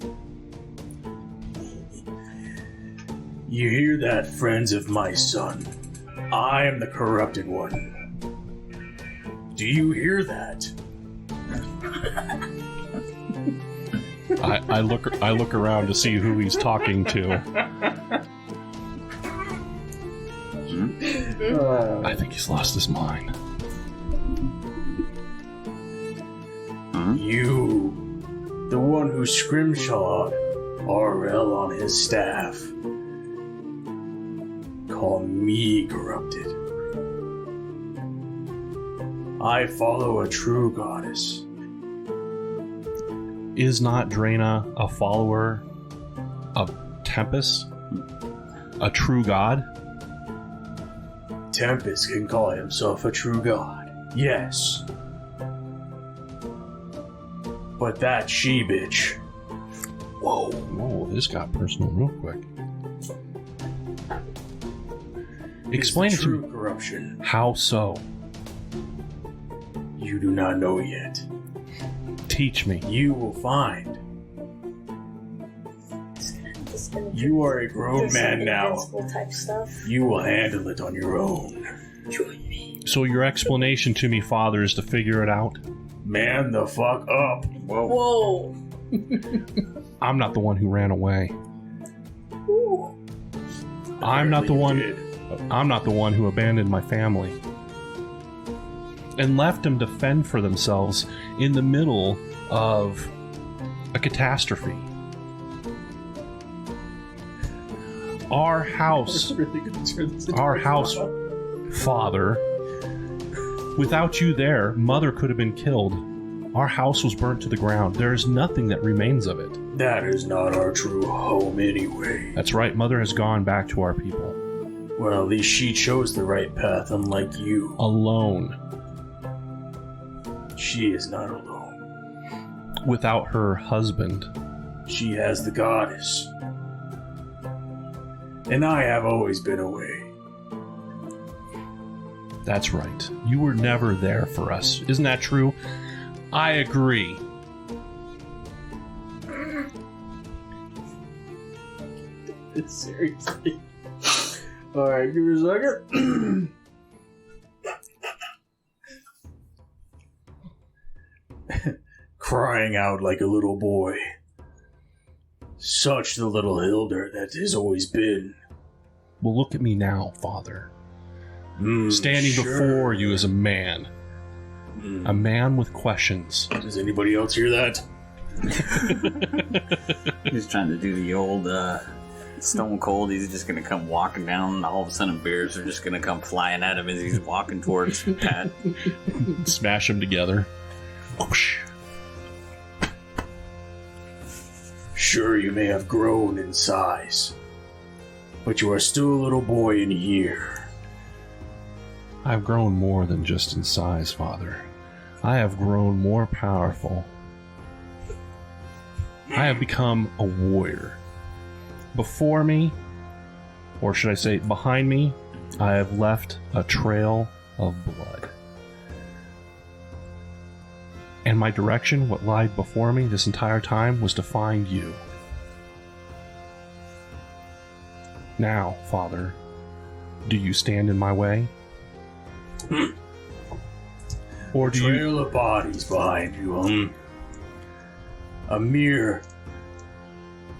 You hear that, friends of my son? I am the corrupted one. Do you hear that? I look around to see who he's talking to. I think he's lost his mind. You The one who scrimshawed RL on his staff. Call me corrupted. I follow a true goddess. Is not Draena a follower of Tempest? A true god? Tempest can call himself a true god. Yes. But that she-bitch. Whoa, this got personal real quick. Explain is to true me. Corruption. How so? You do not know yet. Teach me. You will find. You are a grown man now. Type stuff. You will handle it on your own. Join me. So your explanation to me, Father, is to figure it out? Man the fuck up. Whoa. I'm not the one who ran away. Ooh. I'm not the one. Did. I'm not the one who abandoned my family and left them to fend for themselves in the middle of a catastrophe. Our house, Father, without you there, Mother could have been killed. Our house was burnt to the ground. There is nothing that remains of it. That is not our true home anyway. That's right, Mother has gone back to our people. Well, at least she chose the right path, unlike you. Alone. She is not alone. Without her husband. She has the goddess. And I have always been away. That's right. You were never there for us. Isn't that true? I agree. Seriously. Alright, give me a second. Crying out like a little boy. Such the little Hildur that has always been. Well, look at me now, Father. Standing sure. before you as a man. A man with questions. Does anybody else hear that? He's trying to do the old Stone Cold. He's just going to come walking down, and all of a sudden bears are just going to come flying at him as he's walking towards Pat. Smash them together. Whoosh. Sure, you may have grown in size, but you are still a little boy in year. I've grown more than just in size, Father. I have grown more powerful. I have become a warrior. Before me, or should I say behind me, I have left a trail of blood. And my direction, what lied before me this entire time, was to find you. Now, Father, do you stand in my way? Or do you... Trail of bodies behind you, A mere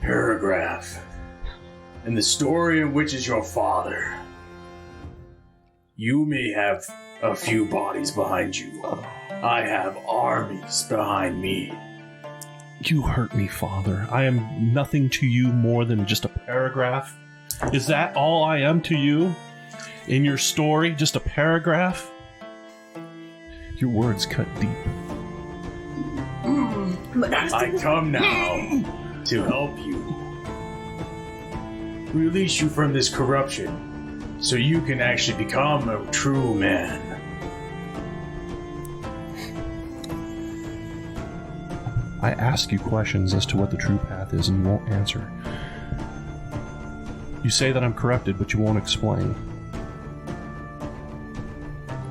paragraph in the story in which is your father. You may have a few bodies behind you. I have armies behind me. You hurt me, Father. I am nothing to you more than just a paragraph. Is that all I am to you? In your story, just a paragraph? Your words cut deep. I come now to help you. Release you from this corruption so you can actually become a true man. I ask you questions as to what the true path is and you won't answer. You say that I'm corrupted, but you won't explain.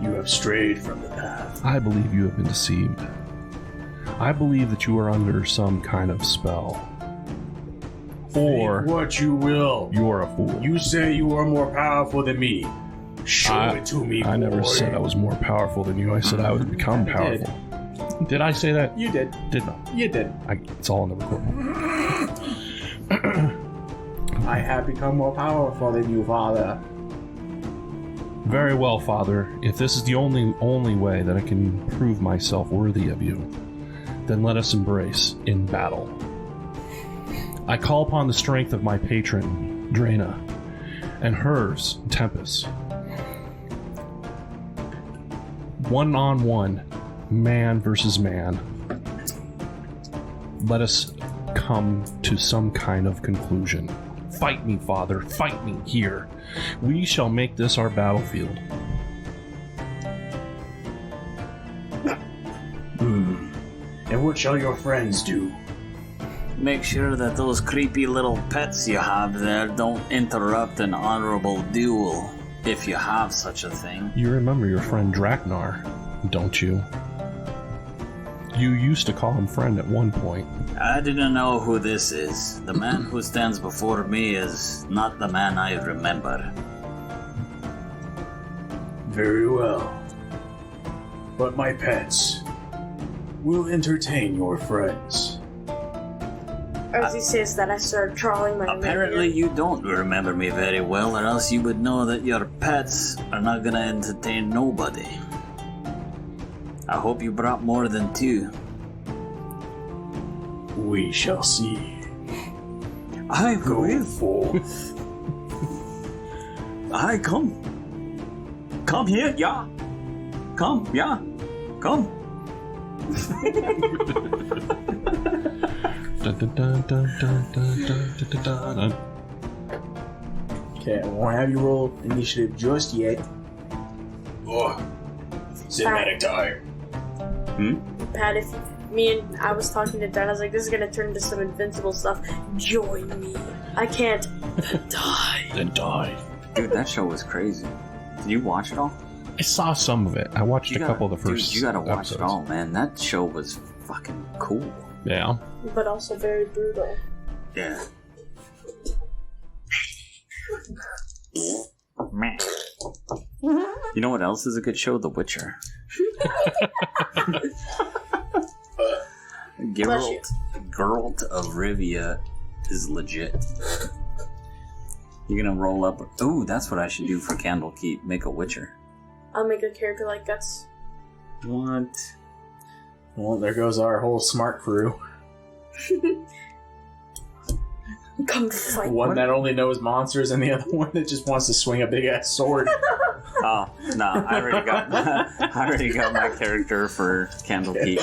You have strayed from the path. I believe you have been deceived. I believe that you are under some kind of spell. Or think what you will. you're a fool. You say you are more powerful than me. Show it to me, I never boy. said I was more powerful than you. I said I would become powerful. Did I say that? You did. Did not. You did. It's all in the recording. I have become more powerful than you, Father. Very well, Father. If this is the only way that I can prove myself worthy of you, Then let us embrace in battle. I call upon the strength of my patron, Draena, and hers, Tempest. 1-on-1, man versus man. Let us come to some kind of conclusion. Fight me, Father, fight me here. We shall make this our battlefield. And what shall your friends do? Make sure that those creepy little pets you have there don't interrupt an honorable duel, if you have such a thing. You remember your friend Draknar, don't you? You used to call him friend at one point. I didn't know who this is. The man who stands before me is not the man I remember. Very well. But my pets will entertain your friends. As he says that, I start drawing my Apparently you don't remember me very well, or else you would know that your pets are not gonna entertain nobody. I hope you brought more than 2. We shall see. I Go forth. I come. Come here, yeah. Come, yeah. Come. Okay, I won't have you roll initiative just yet. Oh, cinematic time. Pat, if I was talking to Dad, I was like, this is gonna turn into some invincible stuff. Join me. I can't die. Then die. Dude, that show was crazy. Did you watch it all? I saw some of it. I watched a couple of the first. Dude, you gotta watch episodes. it all, man. That show was fucking cool. Yeah. But also very brutal. Yeah. You know what else is a good show? The Witcher. Geralt of Rivia is legit. You're gonna roll up. Ooh, that's what I should do for Candlekeep. Make a Witcher. I'll make a character like Guts. What? Well, there goes our whole smart crew. Come fight. One that only knows monsters, and the other one that just wants to swing a big ass sword. Oh no! I already got my character for Candlekeep.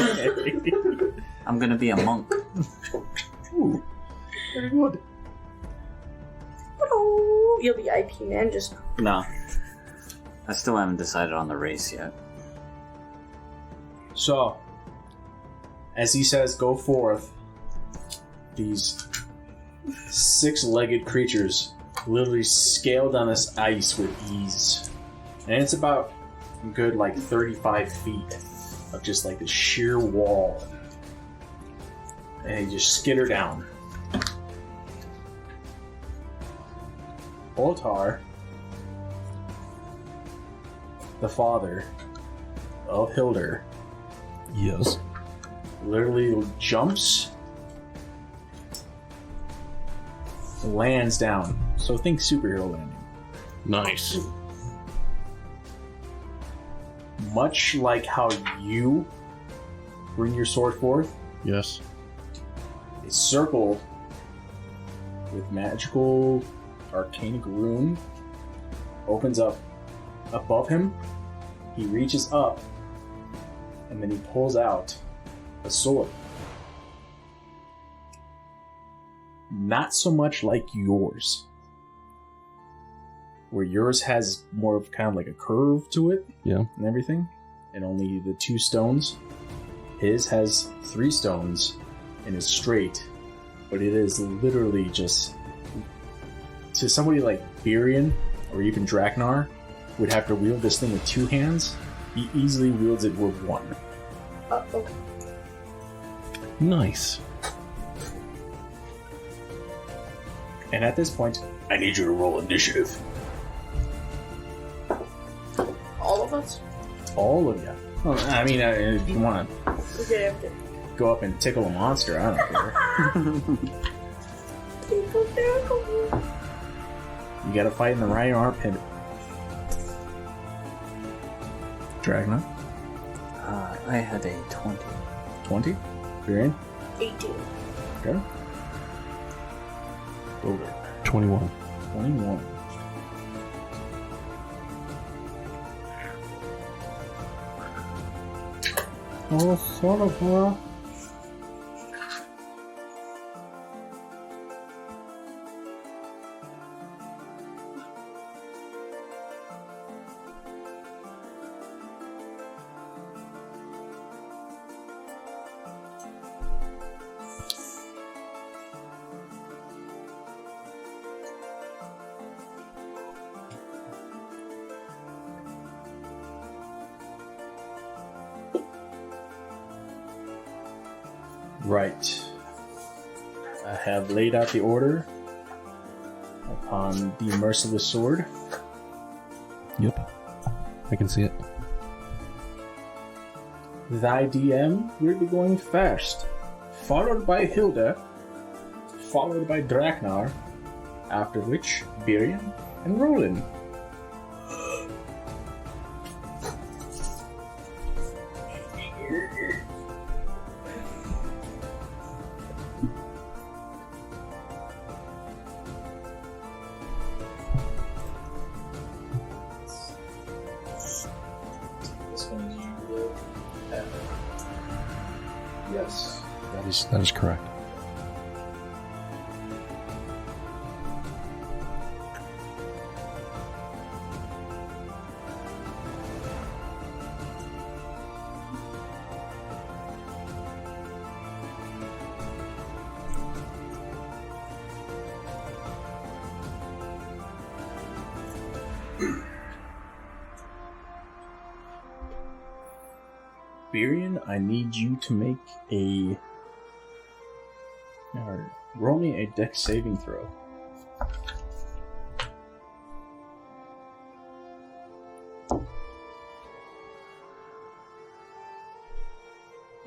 I'm gonna be a monk. Ooh, very good. Oh, you'll be IP man. Just No, I still haven't decided on the race yet. So, as he says, go forth, these 6-legged creatures literally scale down this ice with ease. And it's about a good 35 feet of just like this sheer wall. And they just skitter down. Oltar, the father of Hildur, Yes. literally jumps, lands down. So think superhero landing. Nice. Much like how you bring your sword forth, Yes. a circle with magical arcanic rune opens up above him. He reaches up and then he pulls out a sword. Not so much like yours, where yours has more of kind of like a curve to it, Yeah. and everything, and only the 2 stones. His has 3 stones and is straight, but it is literally just, to somebody like Birion or even Draknar would have to wield this thing with 2 hands. He easily wields it with 1. uh-oh. Nice. And at this point, I need you to roll initiative. All of us? All of you. Well, I mean, if you want to Okay. go up and tickle a monster, I don't care. You gotta fight in the right armpit. Dragna, I had a 20. 20? Varian? 18. Okay. Over. 21. 21. Oh, son of a... Right. I have laid out the order upon the Merciless sword. Yep. I can see it. Thy DM will be going first, followed by Hildur, followed by Draknar, after which Birion and Roland. Yes. That is correct. Birion, I need you to make a... or roll me a dex saving throw.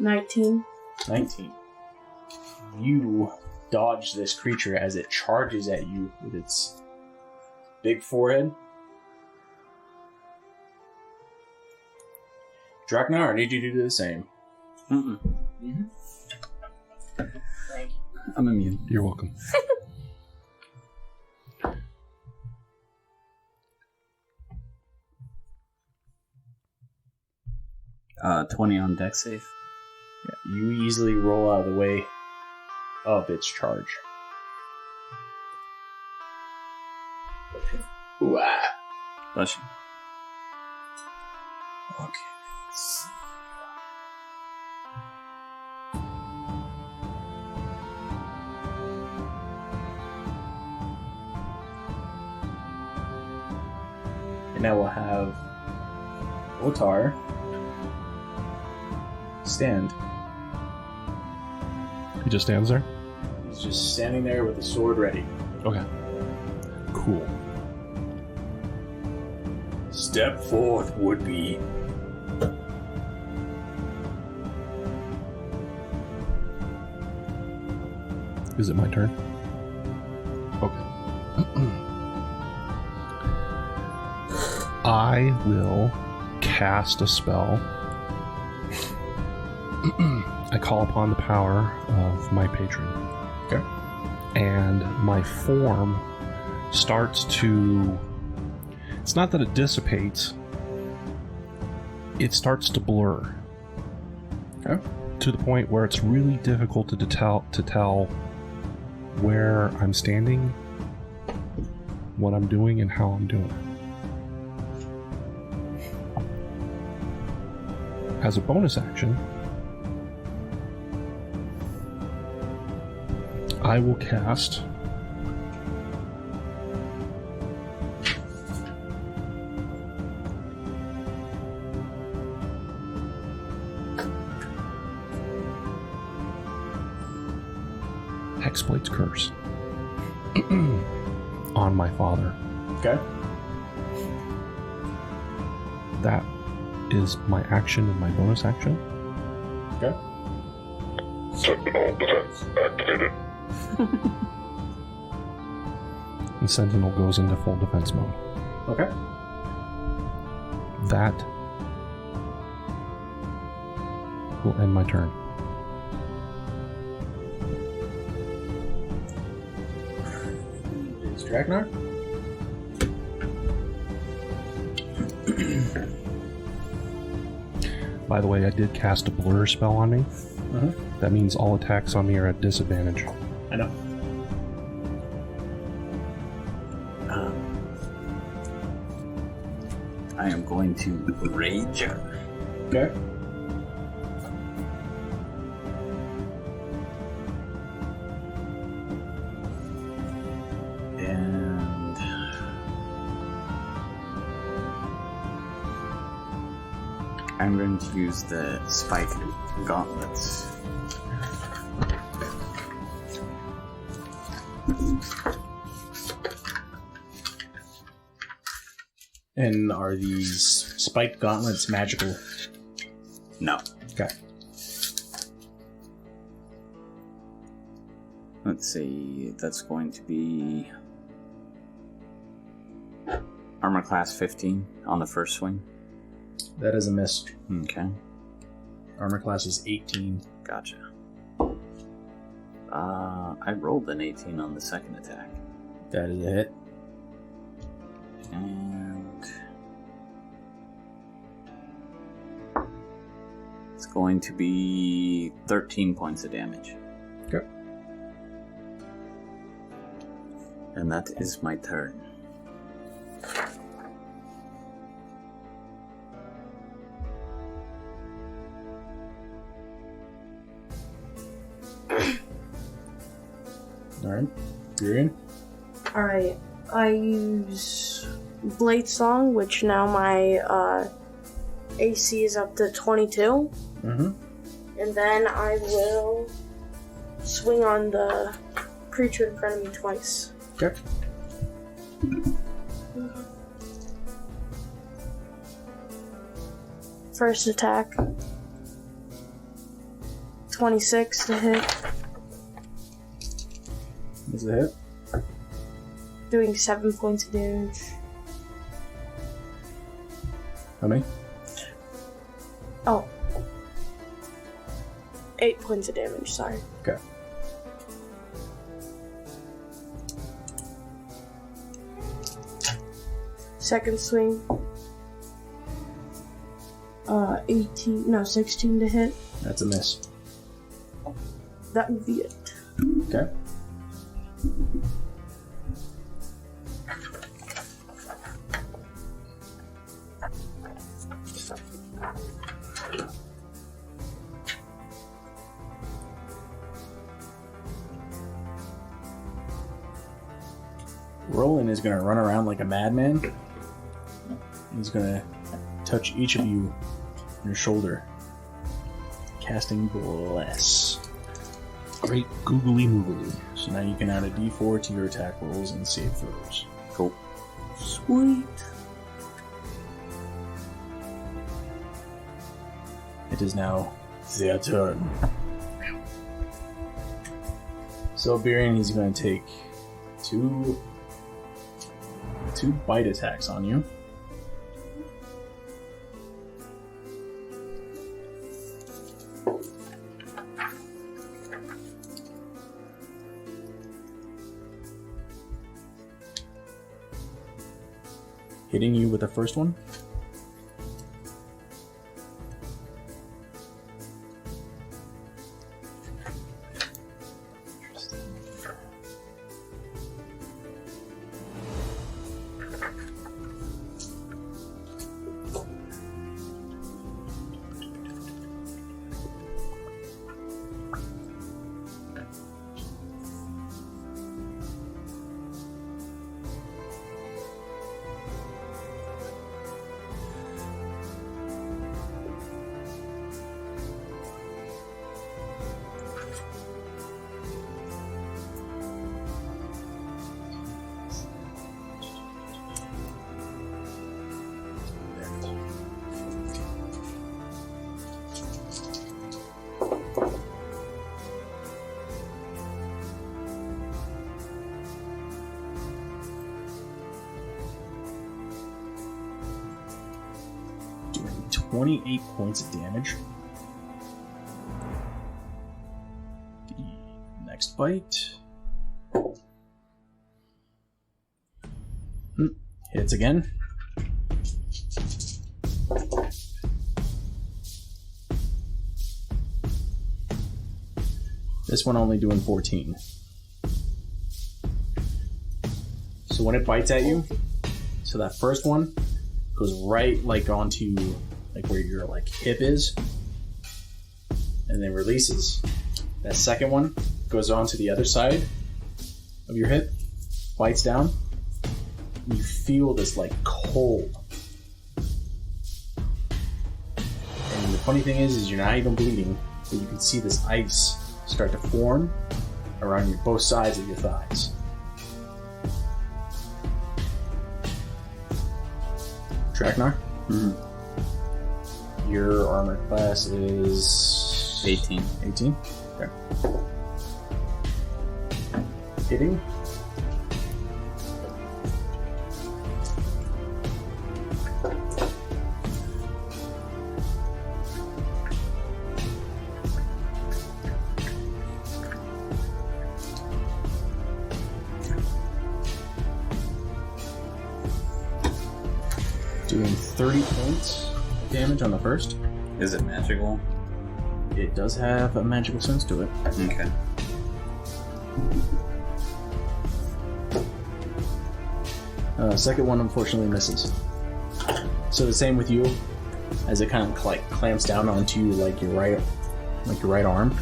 $19. 19. You dodge this creature as it charges at you with its big forehead. Draknar, I need you to do the same. Mm-mm. I'm immune. You're welcome. 20 on deck save. Yeah, you easily roll out of the way of its charge. Ooh, ah. Bless you. Okay. Let's see. And I will have Otar stand. He just stands there? He's just standing there with the sword ready. Okay. Cool. Step forth, would-be. Is it my turn? Okay. I will cast a spell. I call upon the power of my patron. Okay. And my form starts to... It's not that it dissipates. It starts to blur. Okay. To the point where it's really difficult to tell where I'm standing, what I'm doing, and how I'm doing it. As a bonus action, I will cast Hexblade's Curse on my father. Okay. That is my action and my bonus action. Okay. Sentinel defense activated. And Sentinel goes into full defense mode. Okay. That will end my turn. Draknar? By the way, I did cast a blur spell on me. That means all attacks on me are at disadvantage. I know. I am going to rage. Okay. And I'm going to use the spike gauntlets. And are these spiked gauntlets magical? No. Okay. Let's see, that's going to be armor class 15 on the first swing. That is a miss. Okay, Armor class is 18. gotcha. I rolled an 18 on the second attack. That is a hit. And it's going to be 13 points of damage. Okay. And that is my turn. Alright. You're in. Alright, I use Blade Song, which now my AC is up to 22. Mm-hmm. And then I will swing on the creature in front of me twice. Okay. First attack. 26 to hit, That's a hit. doing 7 points of damage. How many? Oh. 8 points of damage, sorry. Okay. Second swing. 16 to hit. That's a miss. That would be it. Okay. Roland is going to run around like a madman. He's going to touch each of you on your shoulder, casting Bless. Great googly moogly. So now you can add a d4 to your attack rolls and save throws. Cool. Sweet. It is now their turn. So Birion, he's going to take two bite attacks on you. Hitting you with the first one. Doing 28 points of damage. The next bite. Hits again. This one only doing 14. So when it bites at you, so that first one goes right like onto like where your like hip is, and then releases. That second one goes onto the other side of your hip, bites down. And you feel this like cold. And the funny thing is you're not even bleeding, but you can see this ice start to form around your both sides of your thighs. Draknar? Mm-hmm. Your armor class is 18. 18? Okay. Hitting? Doing 30 points of damage on the first. Is it magical? It does have a magical sense to it. Okay. Second one unfortunately misses. So the same with you, as it kind of like clamps down onto like your right arm.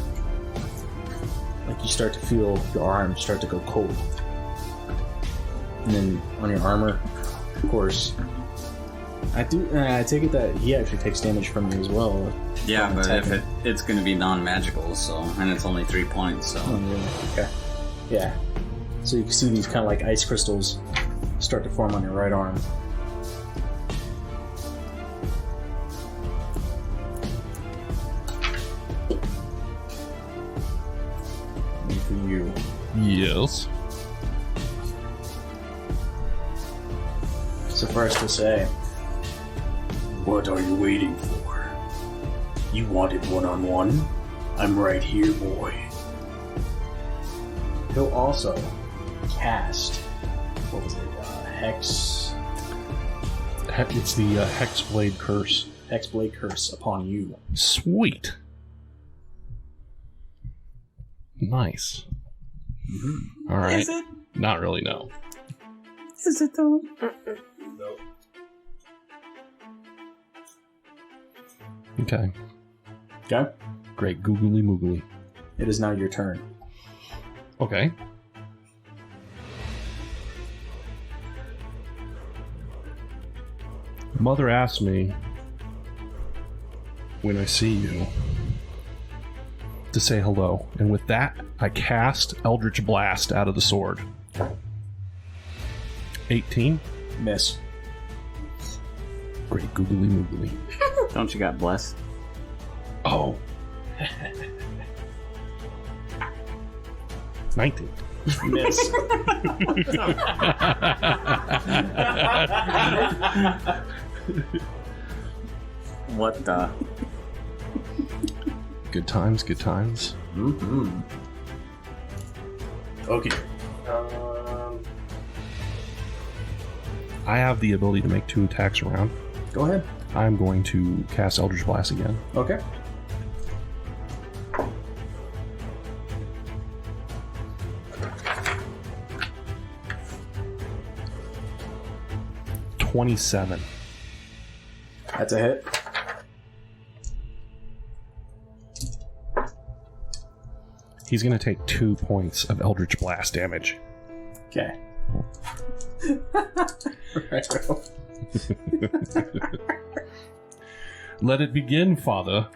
Like you start to feel your arm start to go cold. And then on your armor, of course. I take it that he actually takes damage from you as well. Yeah, but if it's going to be non-magical, so, and it's only 3 points, so. Oh, really? Okay. Yeah. So you can see these kind of like ice crystals start to form on your right arm. And for you. Yes. Suffice to say, what are you waiting for? You wanted one-on-one? I'm right here, boy. He'll also cast, what was it, Hex? It's the Hexblade Curse. Hexblade Curse upon you. Sweet. Nice. Mm-hmm. All right. Is it? Not really, no. Is it though? Nope. Okay. Okay? Great. Googly moogly. It is now your turn. Okay. Mother asked me when I see you to say hello, and with that, I cast Eldritch Blast out of the sword. 18. Miss. Great googly moogly. Don't you got blessed? Oh. 19. Miss. What the? Good times, good times. Mm-hmm. Okay. I have the ability to make 2 attacks around. Go ahead. I'm going to cast Eldritch Blast again. Okay. $27. That's a hit. He's going to take 2 points of Eldritch Blast damage. Okay. Right. Let it begin, Father.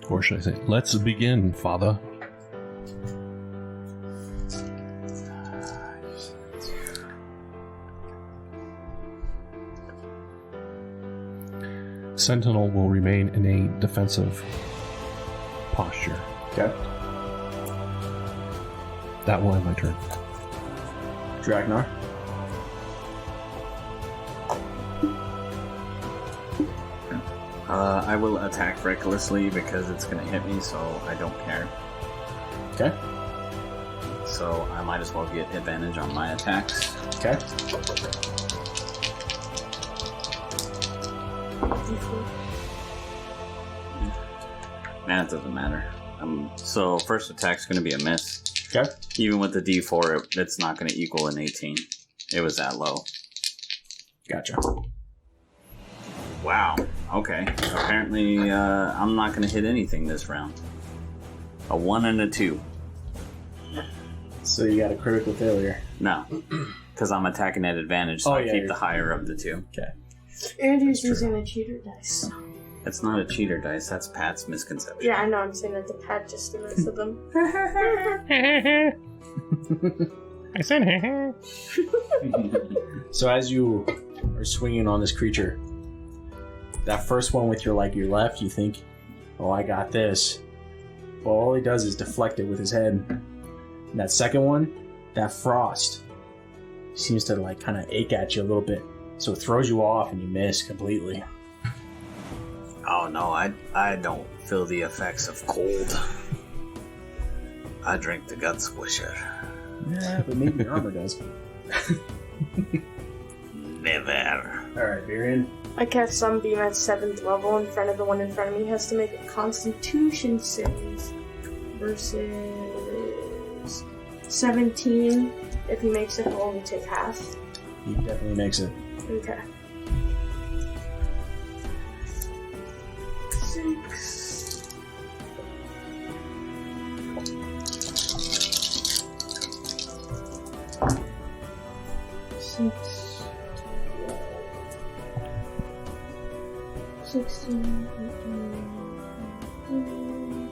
Or should I say, let's begin, Father. Sentinel will remain in a defensive posture. Okay. That will end my turn. Draknar. I will attack recklessly because it's going to hit me, so I don't care. Okay. So I might as well get advantage on my attacks. Okay. Nah, it doesn't matter. So first attack's going to be a miss. Okay. Even with the D4, it's not going to equal an 18. It was that low. Gotcha. Wow. Okay. Apparently, I'm not going to hit anything this round. A 1 and a 2. So you got a critical failure. No. Because I'm attacking at advantage, so I keep you're- the higher of the two. Okay. Andrew's using a cheater dice. It's not a cheater dice, that's Pat's misconception. Yeah, I know. I'm saying that to Pat just the rest of them. I said, So as you are swinging on this creature, that first one with your left, you think, "Oh, I got this." Well, all he does is deflect it with his head. And that second one, that frost, seems to kind of ache at you a little bit, so it throws you off and you miss completely. Oh no, I don't feel the effects of cold. I drink the gut squisher. Yeah, but maybe your armor does. Never. Alright, Varian. I cast Sunbeam at 7th level in front of the one in front of me. He has to make a Constitution save versus 17. If he makes it, he'll only take half. He definitely makes it. Okay. 6. Six. 16, 18,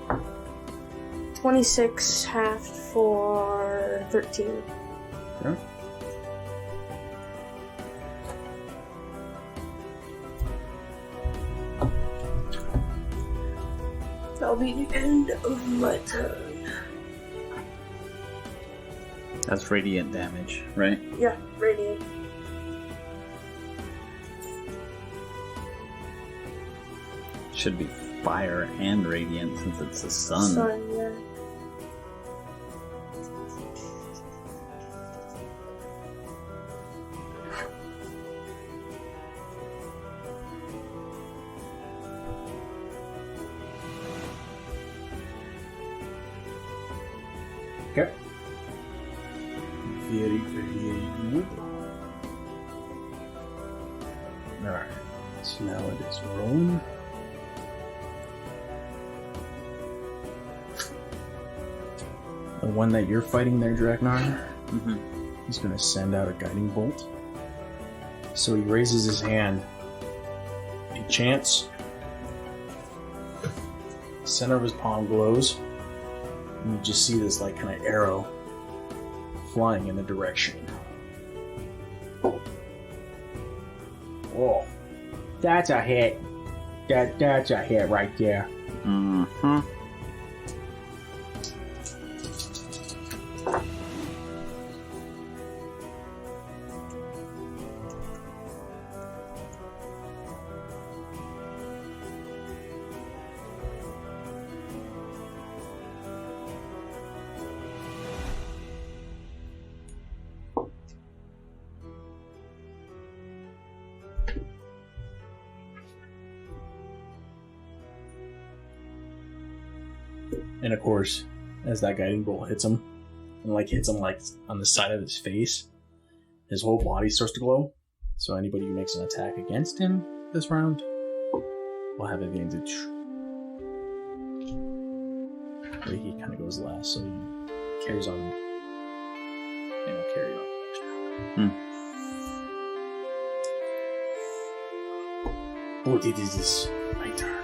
26 half for 13. Okay. That'll be the end of my turn. That's radiant damage, right? Yeah, radiant. Should be fire and radiant since it's the sun. Sun, yeah. Okay. Very, very good. Alright. So now it is rolling. The one that you're fighting there, Draknar, he's going to send out a guiding bolt. So he raises his hand. He chants. Center of his palm glows. And you just see this kind of arrow flying in a direction. Oh, that's a hit. That's a hit right there. Mm-hmm. And of course, as that guiding bolt hits him, and hits him on the side of his face, his whole body starts to glow. So anybody who makes an attack against him this round will have advantage. But he kind of goes last, so he carries on. And will carry on next round. What it is my turn.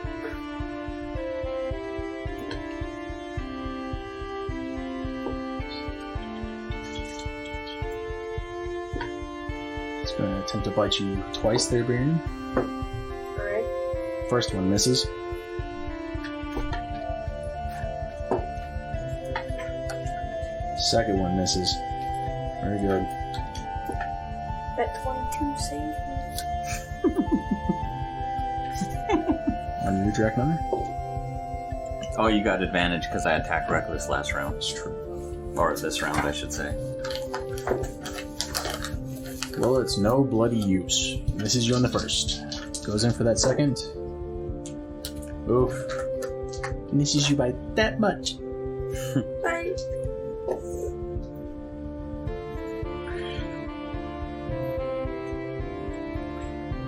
It's going to attempt to bite you twice there, Baron. Alright. First one misses. Second one misses. Very good. That 22 save. On you, Draknar? Oh, you got advantage because I attacked reckless last round. That's true. Or this round, I should say. Well, it's no bloody use. Misses you on the first. Goes in for that second. Oof. Misses you by that much. Right.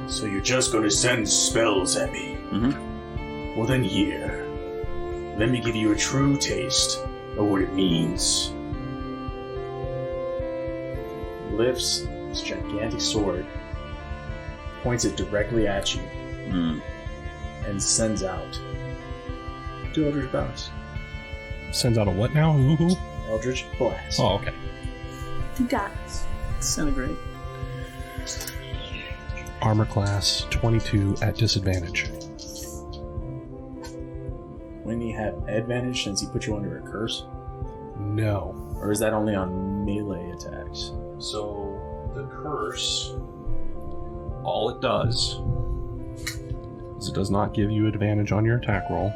So you're just gonna send spells at me? Mm-hmm. Well then here. Let me give you a true taste of what it means. Lifts his gigantic sword, points it directly at you, and sends out 2 Eldritch Blasts. Sends out a what now? Ooh. Eldritch Blast. Oh, okay. 2 times. Disintegrate. Armor class 22 at disadvantage. Wouldn't he have advantage since he put you under a curse? No. Or is that only on melee attacks? So the curse, all it does is it does not give you advantage on your attack roll.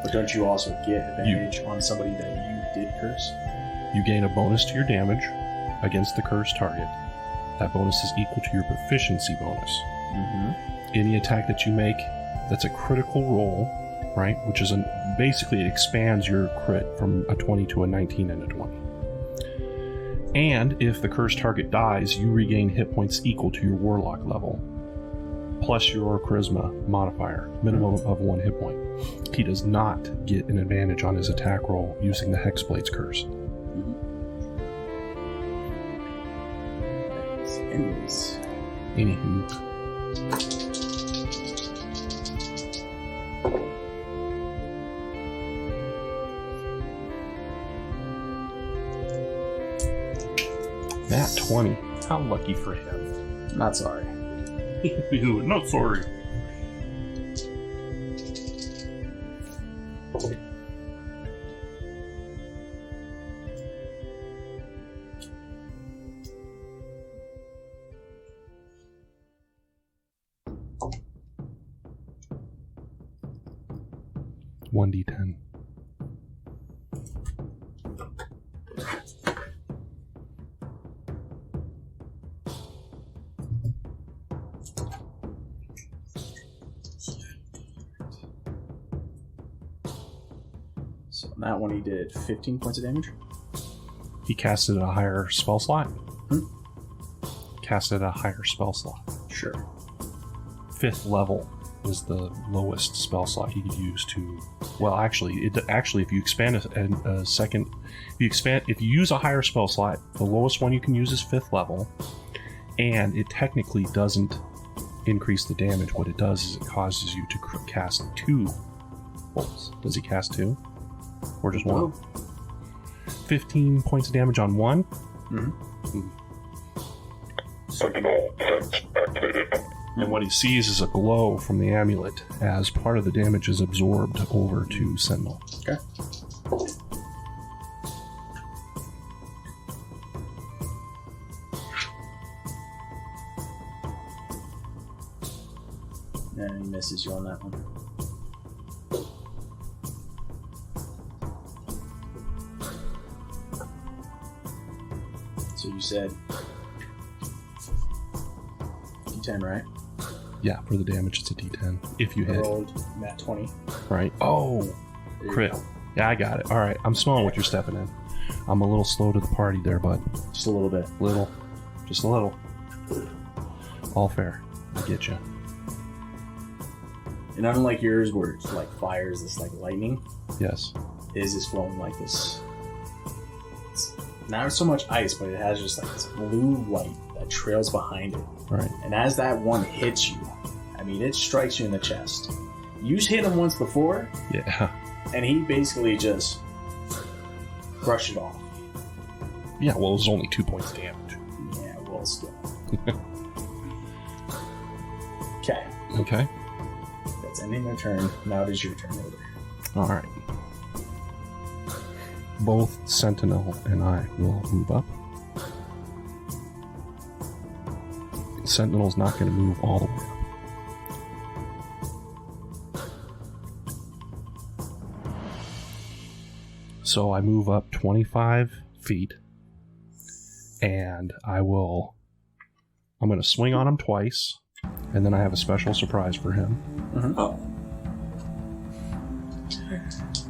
But don't you also get advantage on somebody that you did curse? You gain a bonus to your damage against the cursed target. That bonus is equal to your proficiency bonus. Mm-hmm. Any attack that you make that's a critical roll, right, which is basically it expands your crit from a 20 to a 19 and a 20. And if the cursed target dies, you regain hit points equal to your warlock level, plus your charisma modifier, minimum of 1 hit point. He does not get an advantage on his attack roll using the Hexblade's curse. Anyways. Anywho. That 20. How lucky for him. Not sorry. Not sorry. One d10. So on that one he did 15 points of damage. He casted a higher spell slot. Casted a higher spell slot. Sure. 5th level is the lowest spell slot he could use to. Well, actually, if you expand a second, if you use a higher spell slot, the lowest one you can use is 5th level, and it technically doesn't increase the damage. What it does is it causes you to cast 2 bolts. Does he cast 2, or just 1? 15 points of damage on 1. Sentinel defense activated. And what he sees is a glow from the amulet as part of the damage is absorbed over to Sentinel. Okay. And he misses you on that one. So you said D10, right? Yeah, for the damage it's a d10. If you I hit. rolled nat 20. Right. Oh, There you crit. go. Yeah, I got it. All right, I'm smelling what you're stepping in. I'm a little slow to the party there, bud. Just a little bit. Little. Just a little. All fair. I get you. And unlike yours, where it's like fires, this like lightning, Yes. his is flowing like this. It's not so much ice, but it has just like this blue light that trails behind it. Right. And as that one hits you, I mean, it strikes you in the chest. You hit him once before, Yeah. and he basically just brushed it off. Yeah, well, it was only 2 points damage. Yeah, well, still. Okay, Okay. that's ending their turn. Now it is your turn, Hildur. All right. Both Sentinel and I will move up. Sentinel's not going to move all the way up. So I move up 25 feet. And I'm going to swing on him twice. And then I have a special surprise for him. Oh.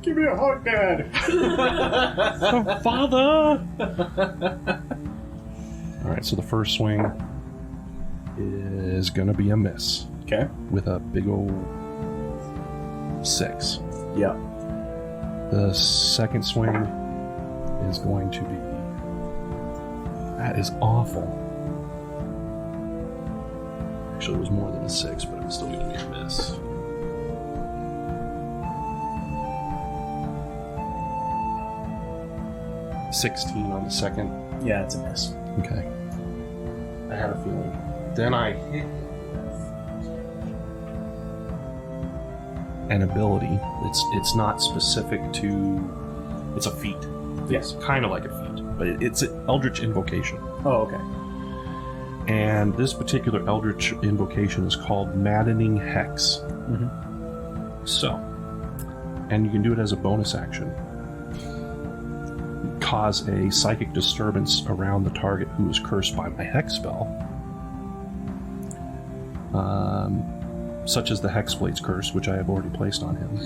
Give me a hug, Dad! Father! Alright, so the first swing is going to be a miss. Okay. With a big old 6. Yeah. The second swing is going to be... That is awful. Actually, it was more than a 6, but it was still going to be a miss. $16 on the second. Yeah, it's a miss. Okay. I had a feeling. Then I hit an ability. It's not specific to... It's a feat. Yes. It's kind of like a feat, but it's an Eldritch Invocation. Oh, okay. And this particular Eldritch Invocation is called Maddening Hex. Mm-hmm. So, and you can do it as a bonus action. Cause a psychic disturbance around the target who is cursed by my hex spell. Such as the Hexblade's curse, which I have already placed on him.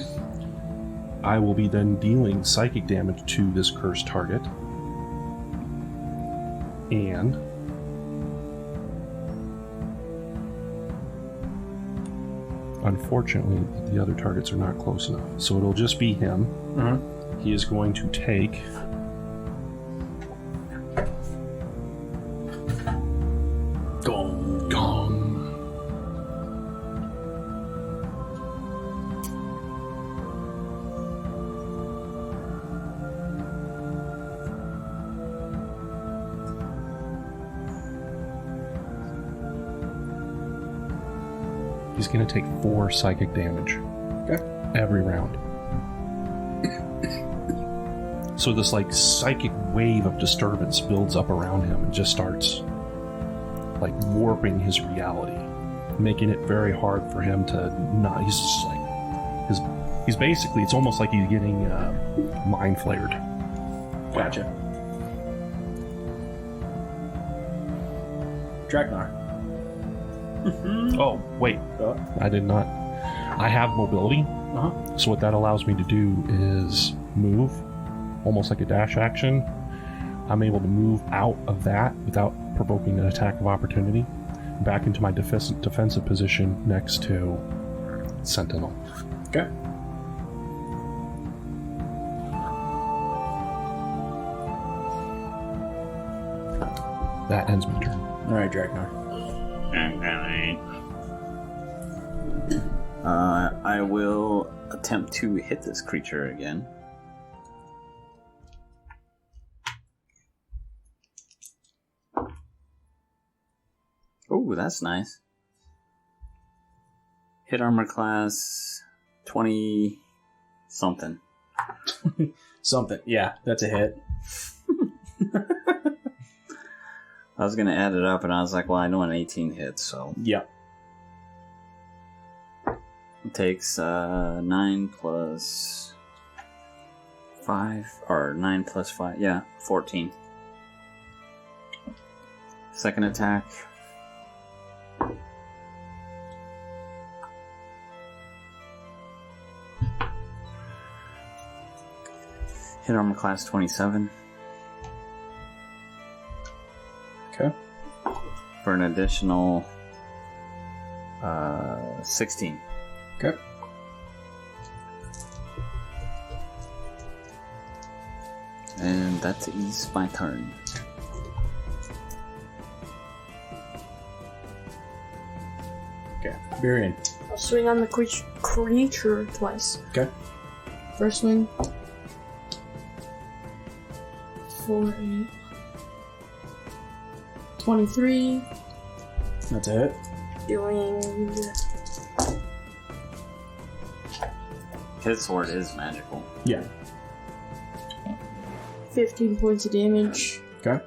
I will be then dealing psychic damage to this cursed target. And unfortunately, the other targets are not close enough. So it'll just be him. Mm-hmm. He is going to take... Gong. He's going to take 4 psychic damage. Okay. Every round. So this like psychic wave of disturbance builds up around him and just starts like warping his reality, making it very hard for him to not. He's just like he's basically. It's almost like he's getting mind flared. Gotcha. Draknar. Oh wait, Oh. I did not. I have mobility, Uh-huh. so what that allows me to do is move, almost like a dash action. I'm able to move out of that without provoking an attack of opportunity, back into my defensive position next to Sentinel. Okay. That ends my turn. Alright, Draknar. I will attempt to hit this creature again. Oh, that's nice. Hit armor class 20 something. Something. Yeah, that's a hit. I was going to add it up and I was like, well, I know an 18 hits, so. Yep. It takes 9 plus 5, or 9 plus 5, yeah, 14. Second attack. Hit armor class 27. Okay. For an additional 16. Okay. And that is my turn. Okay. Barian. I'll swing on the creature twice. Okay. First swing. 4, 8. 23. That's a hit. Doing His sword is magical. Yeah. 15 points of damage. Okay.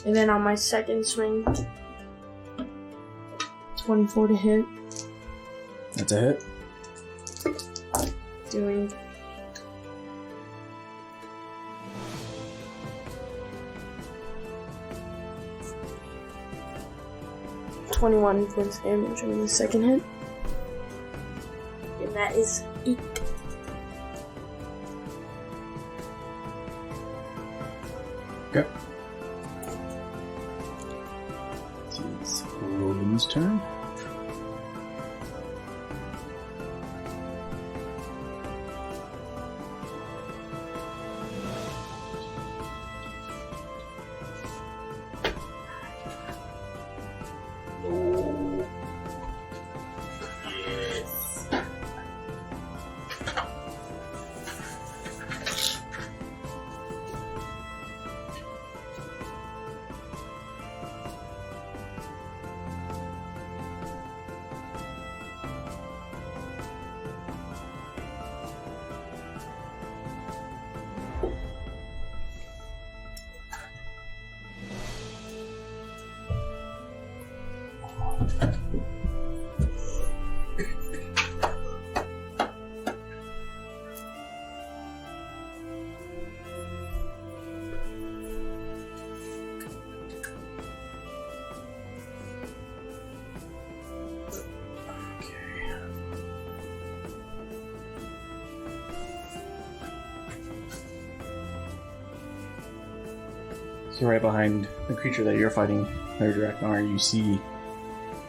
And then on my second swing, 24 to hit. That's a hit. Doing 21 points of damage on the second hit. And that is it. Okay. It's Roland's turn. So right behind the creature that you're fighting, there, Draknar, you see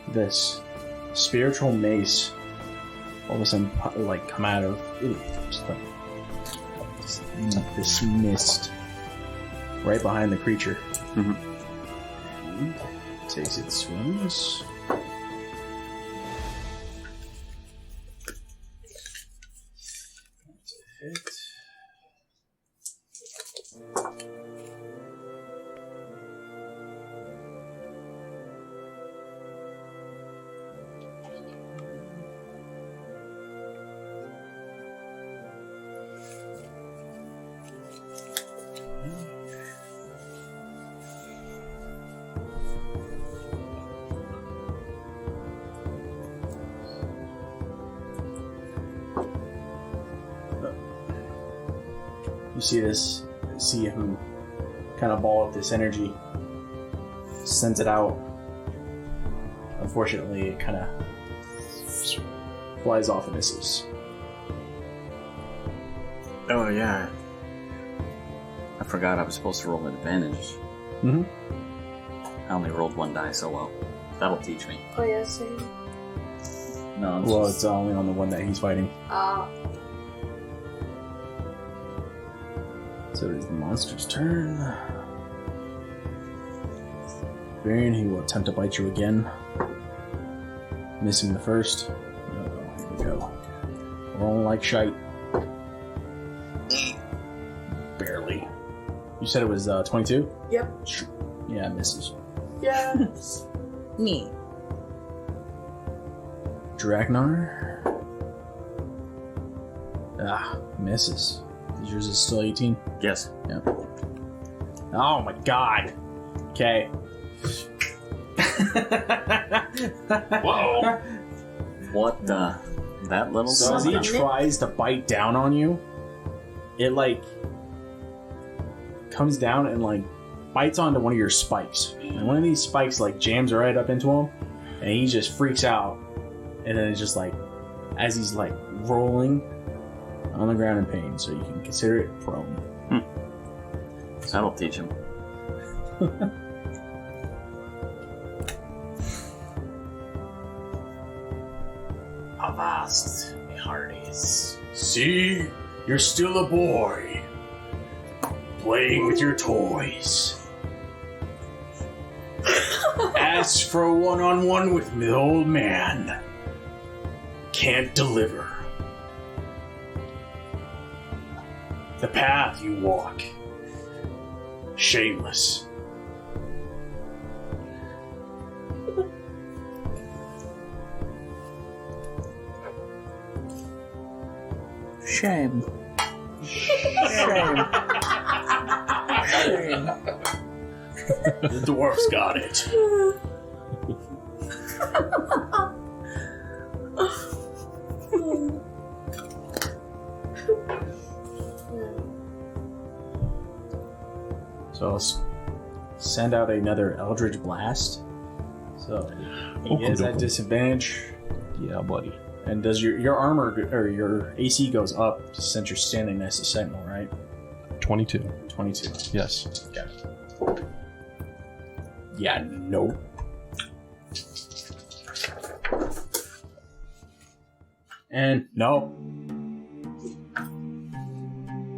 this spiritual mace all of a sudden come out of this mist right behind the creature. Mm-hmm. And takes its swings. Hit. You see him kind of ball up this energy, sends it out. Unfortunately, it kind of flies off and misses. Oh, yeah. I forgot I was supposed to roll with advantage. Mm-hmm. I only rolled one die, so well. That'll teach me. Oh, yeah, same. No, Well, it's only on the one that he's fighting. So it is the monster's turn. Varian, he will attempt to bite you again. Missing the first. Here we go. Rolling like shite. Barely. You said it was 22? Yep. Yeah, it misses. Yes. Me. Draknar. Misses. Yours is still 18? Yes. Yep. Oh my god. Okay. Whoa! What the? That little So as he son? tries to bite down on you, it comes down and bites onto one of your spikes. And one of these spikes jams right up into him, and he just freaks out. And then it's just as he's rolling on the ground in pain, so you can consider it prone. That'll teach him. Avast, me hearties. See, you're still a boy, playing with your toys. Ask for a one-on-one with the old man. Can't deliver. The path you walk, shameless. Shame. The dwarf's got it. So I'll send out another Eldritch Blast. So He is at disadvantage. Yeah, buddy. And does your armor or your AC goes up since you're standing next to Sentinel, right? 22. 22. Yes. Okay. Yeah, nope. And no.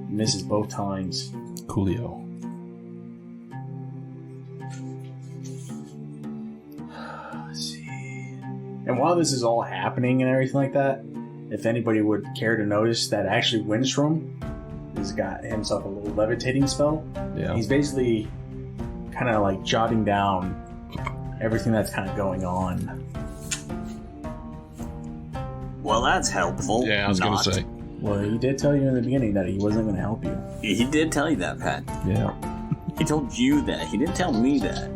Misses both times. Coolio. Let's see. And while this is all happening and everything like that, if anybody would care to notice that actually Windstrom has got himself a little levitating spell. Yeah. He's basically kind of like jotting down everything that's kind of going on. Well, that's helpful. Yeah, I was going to say. Well, he did tell you in the beginning that he wasn't going to help you. He did tell you that, Pat. Yeah. He told you that. He didn't tell me that.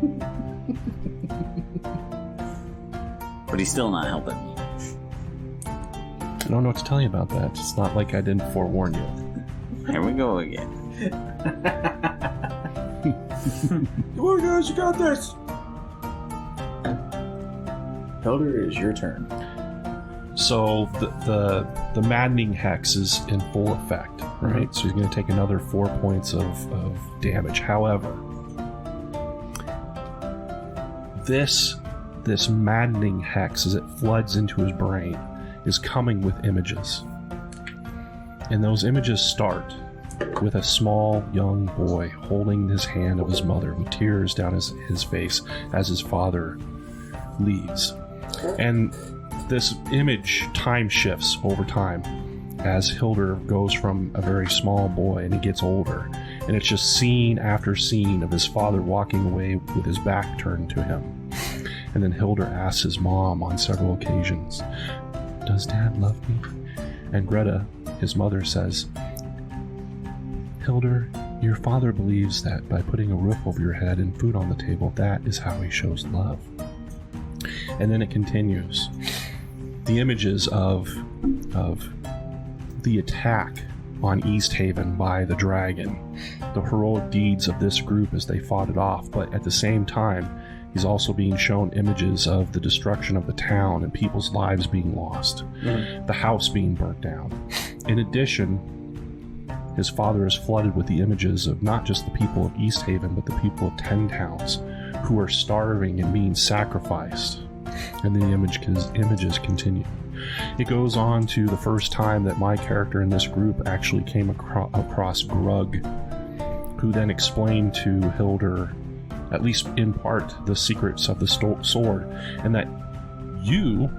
But he's still not helping me. I don't know what to tell you about that. It's not like I didn't forewarn you. Here we go again. Come on, guys, you got this! Hildur, it is your turn. So the maddening hex is in full effect, right? So he's going to take another 4 points of damage. However, this maddening hex, as it floods into his brain, is coming with images. And those images start with a small young boy holding his hand of his mother with tears down his face as his father leaves. And this image time shifts over time as Hildur goes from a very small boy and he gets older. And it's just scene after scene of his father walking away with his back turned to him. And then Hildur asks his mom on several occasions, "Does Dad love me?" And Greta, his mother, says, "Hildur, your father believes that by putting a roof over your head and food on the table, that is how he shows love." And then it continues. The images of the attack on East Haven by the dragon, the heroic deeds of this group as they fought it off, but at the same time, he's also being shown images of the destruction of the town and people's lives being lost, the house being burnt down. In addition, his father is flooded with the images of not just the people of East Haven, but the people of 10 towns who are starving and being sacrificed. And the images continue. It goes on to the first time that my character in this group actually came across Grug, who then explained to Hildur, at least in part, the secrets of the sword, and that you,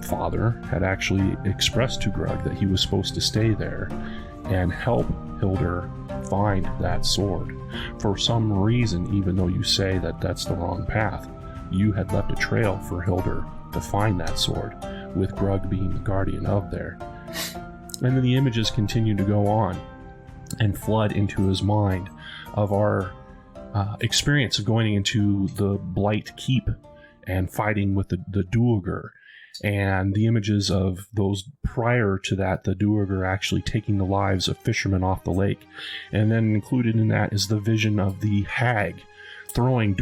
father, had actually expressed to Grug that he was supposed to stay there and help Hildur find that sword. For some reason, even though you say that that's the wrong path, you had left a trail for Hildur to find that sword, with Grug being the guardian of there. And then the images continue to go on and flood into his mind of our experience of going into the Blight Keep and fighting with the Duergar, and the images of those prior to that, the Duergar actually taking the lives of fishermen off the lake. And then included in that is the vision of the hag throwing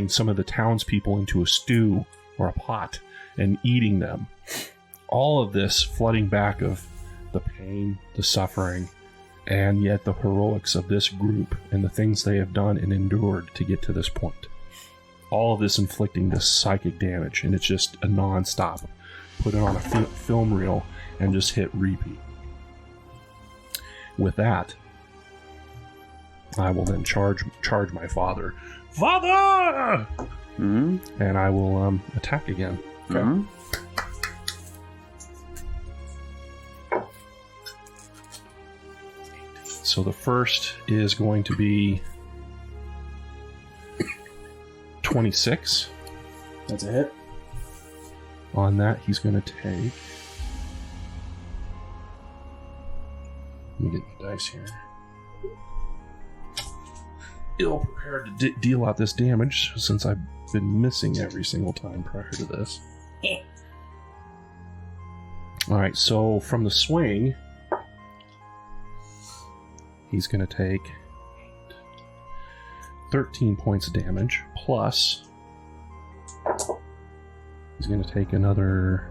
some of the townspeople into a stew or a pot and eating them. All of this flooding back of the pain, the suffering, and yet the heroics of this group and the things they have done and endured to get to this point. All of this inflicting this psychic damage, and it's just a non-stop. Put it on a film reel and just hit repeat. With that, I will then charge my father. Father! Mm-hmm. And I will attack again. Okay. Mm-hmm. So the first is going to be 26. That's a hit. On that, he's going to take... Let me get the dice here. Ill prepared to deal out this damage since I've been missing every single time prior to this. Alright, so from the swing, he's going to take 13 points of damage plus He's going to take another...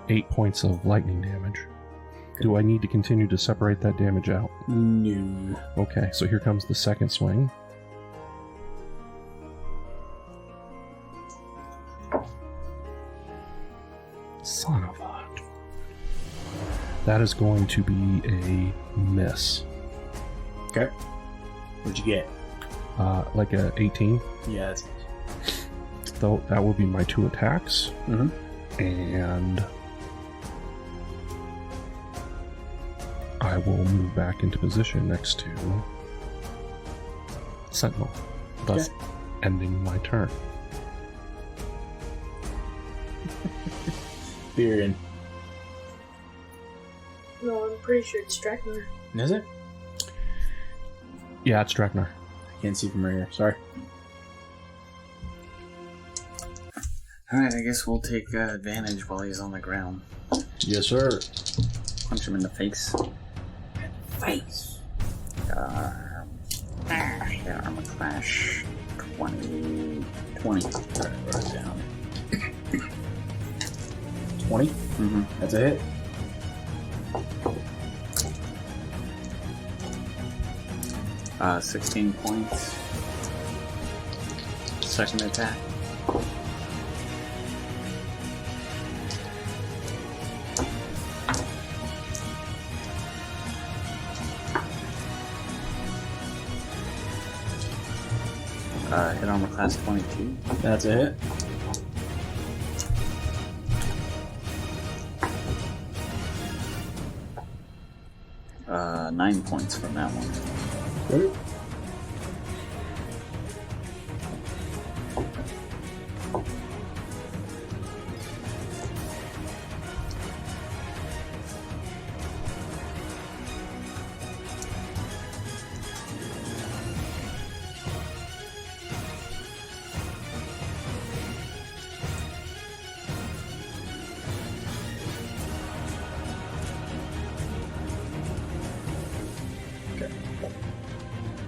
eight points of lightning damage. Do I need to continue to separate that damage out? No. Okay, so here comes the second swing. Son of a... That is going to be a miss. Okay. What'd you get? Like a 18. Yeah, that's So that will be my 2 attacks. Mm-hmm. And I will move back into position next to Sentinel, thus ending my turn. Beerin. No, I'm pretty sure it's Draknar. Is it? Yeah, it's Draknar. I can't see from right here. Sorry. Alright, I guess we'll take advantage while he's on the ground. Yes, sir. Punch him in the face. Face. Armor clash. 20. Write it down. 20? Mm-hmm. That's a hit. Uh, 16 points. Second attack. Hit armor class 22. That's a hit. Uh, 9 points from that one. Good.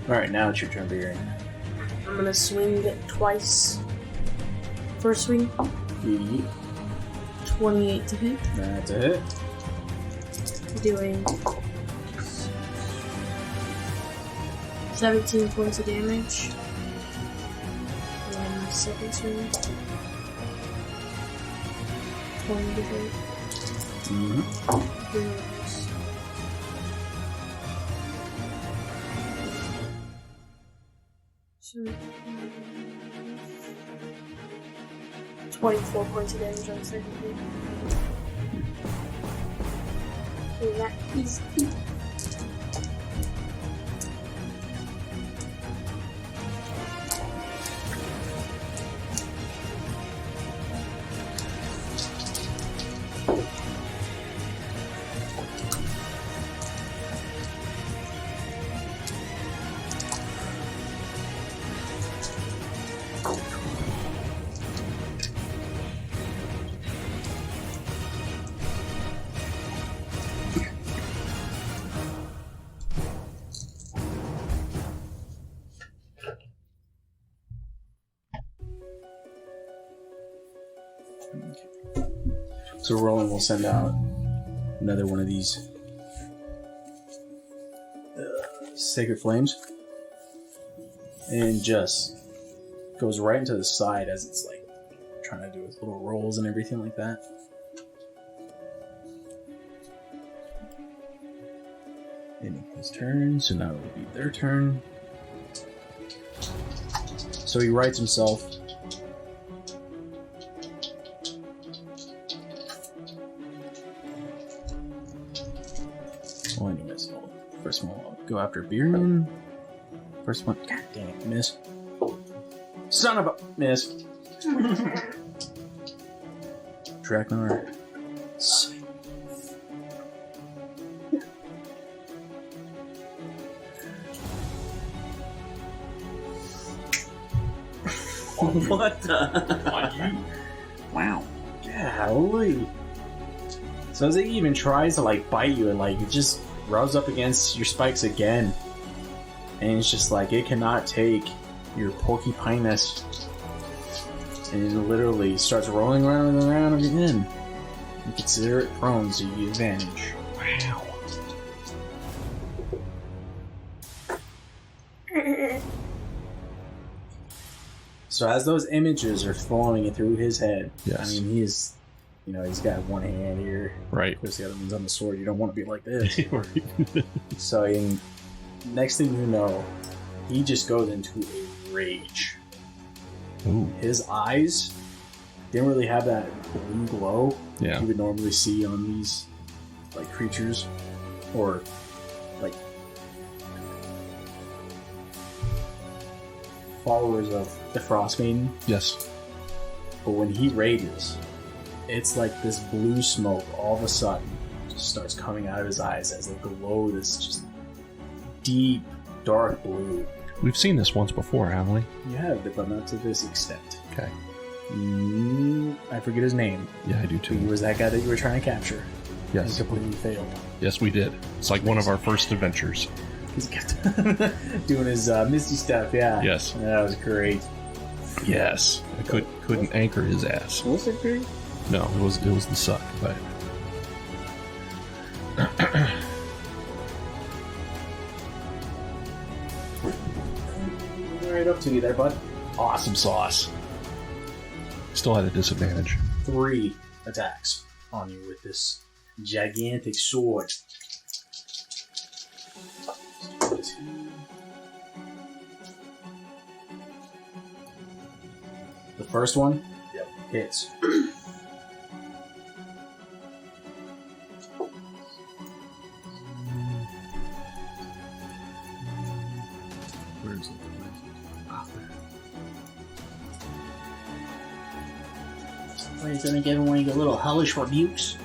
Alright, now it's your turn, Beerin. I'm gonna swing it twice. First swing, 28 to hit. That's a hit. Doing 17 points of damage. And second swing, 20 to hit. Mm-hmm. Doing 24 points of damage on the second hit. And that is it. So Roland will send out another one of these sacred flames, and just goes right into the side as it's like trying to do its little rolls and everything like that. Ending his turn, so now it will be their turn. So he rights himself. Oh, anyways, first one will go after Beerman. First one, god dang it, miss. Son of a miss. Draknar. What the? On you. Wow. Golly. So as he even tries to like bite you, and like it just rubs up against your spikes again. And it's just like, it cannot take your porcupineness. And it literally starts rolling around and around again. You consider it prone, so you get advantage. Wow. So as those images are flowing through his head, Yes. I mean, he's got one hand here. Right. Of course, the other one's on the sword. You don't want to be like this. So, next thing you know, he just goes into a rage. Ooh. His eyes didn't really have that blue glow Yeah. you would normally see on these like creatures or like followers of the Frost Maiden. Yes. But when he rages, it's like this blue smoke all of a sudden just starts coming out of his eyes as they glow this just deep, dark blue. We've seen this once before, haven't we? You have, but not to this extent. Okay. I forget his name. Yeah, I do He too. was that guy that you were trying to capture. Yes. And completely failed. Yes, we did. It's like one of our first adventures. He's kept doing his misty stuff, yeah. Yes. That was great. Yes. I couldn't anchor his ass. Was it great? No, it was the suck, but Right up to you there, bud. awesome sauce. Still had a disadvantage. 3 attacks on you with this gigantic sword. The first one hits. Where's the Are you gonna give him one of your little hellish rebukes?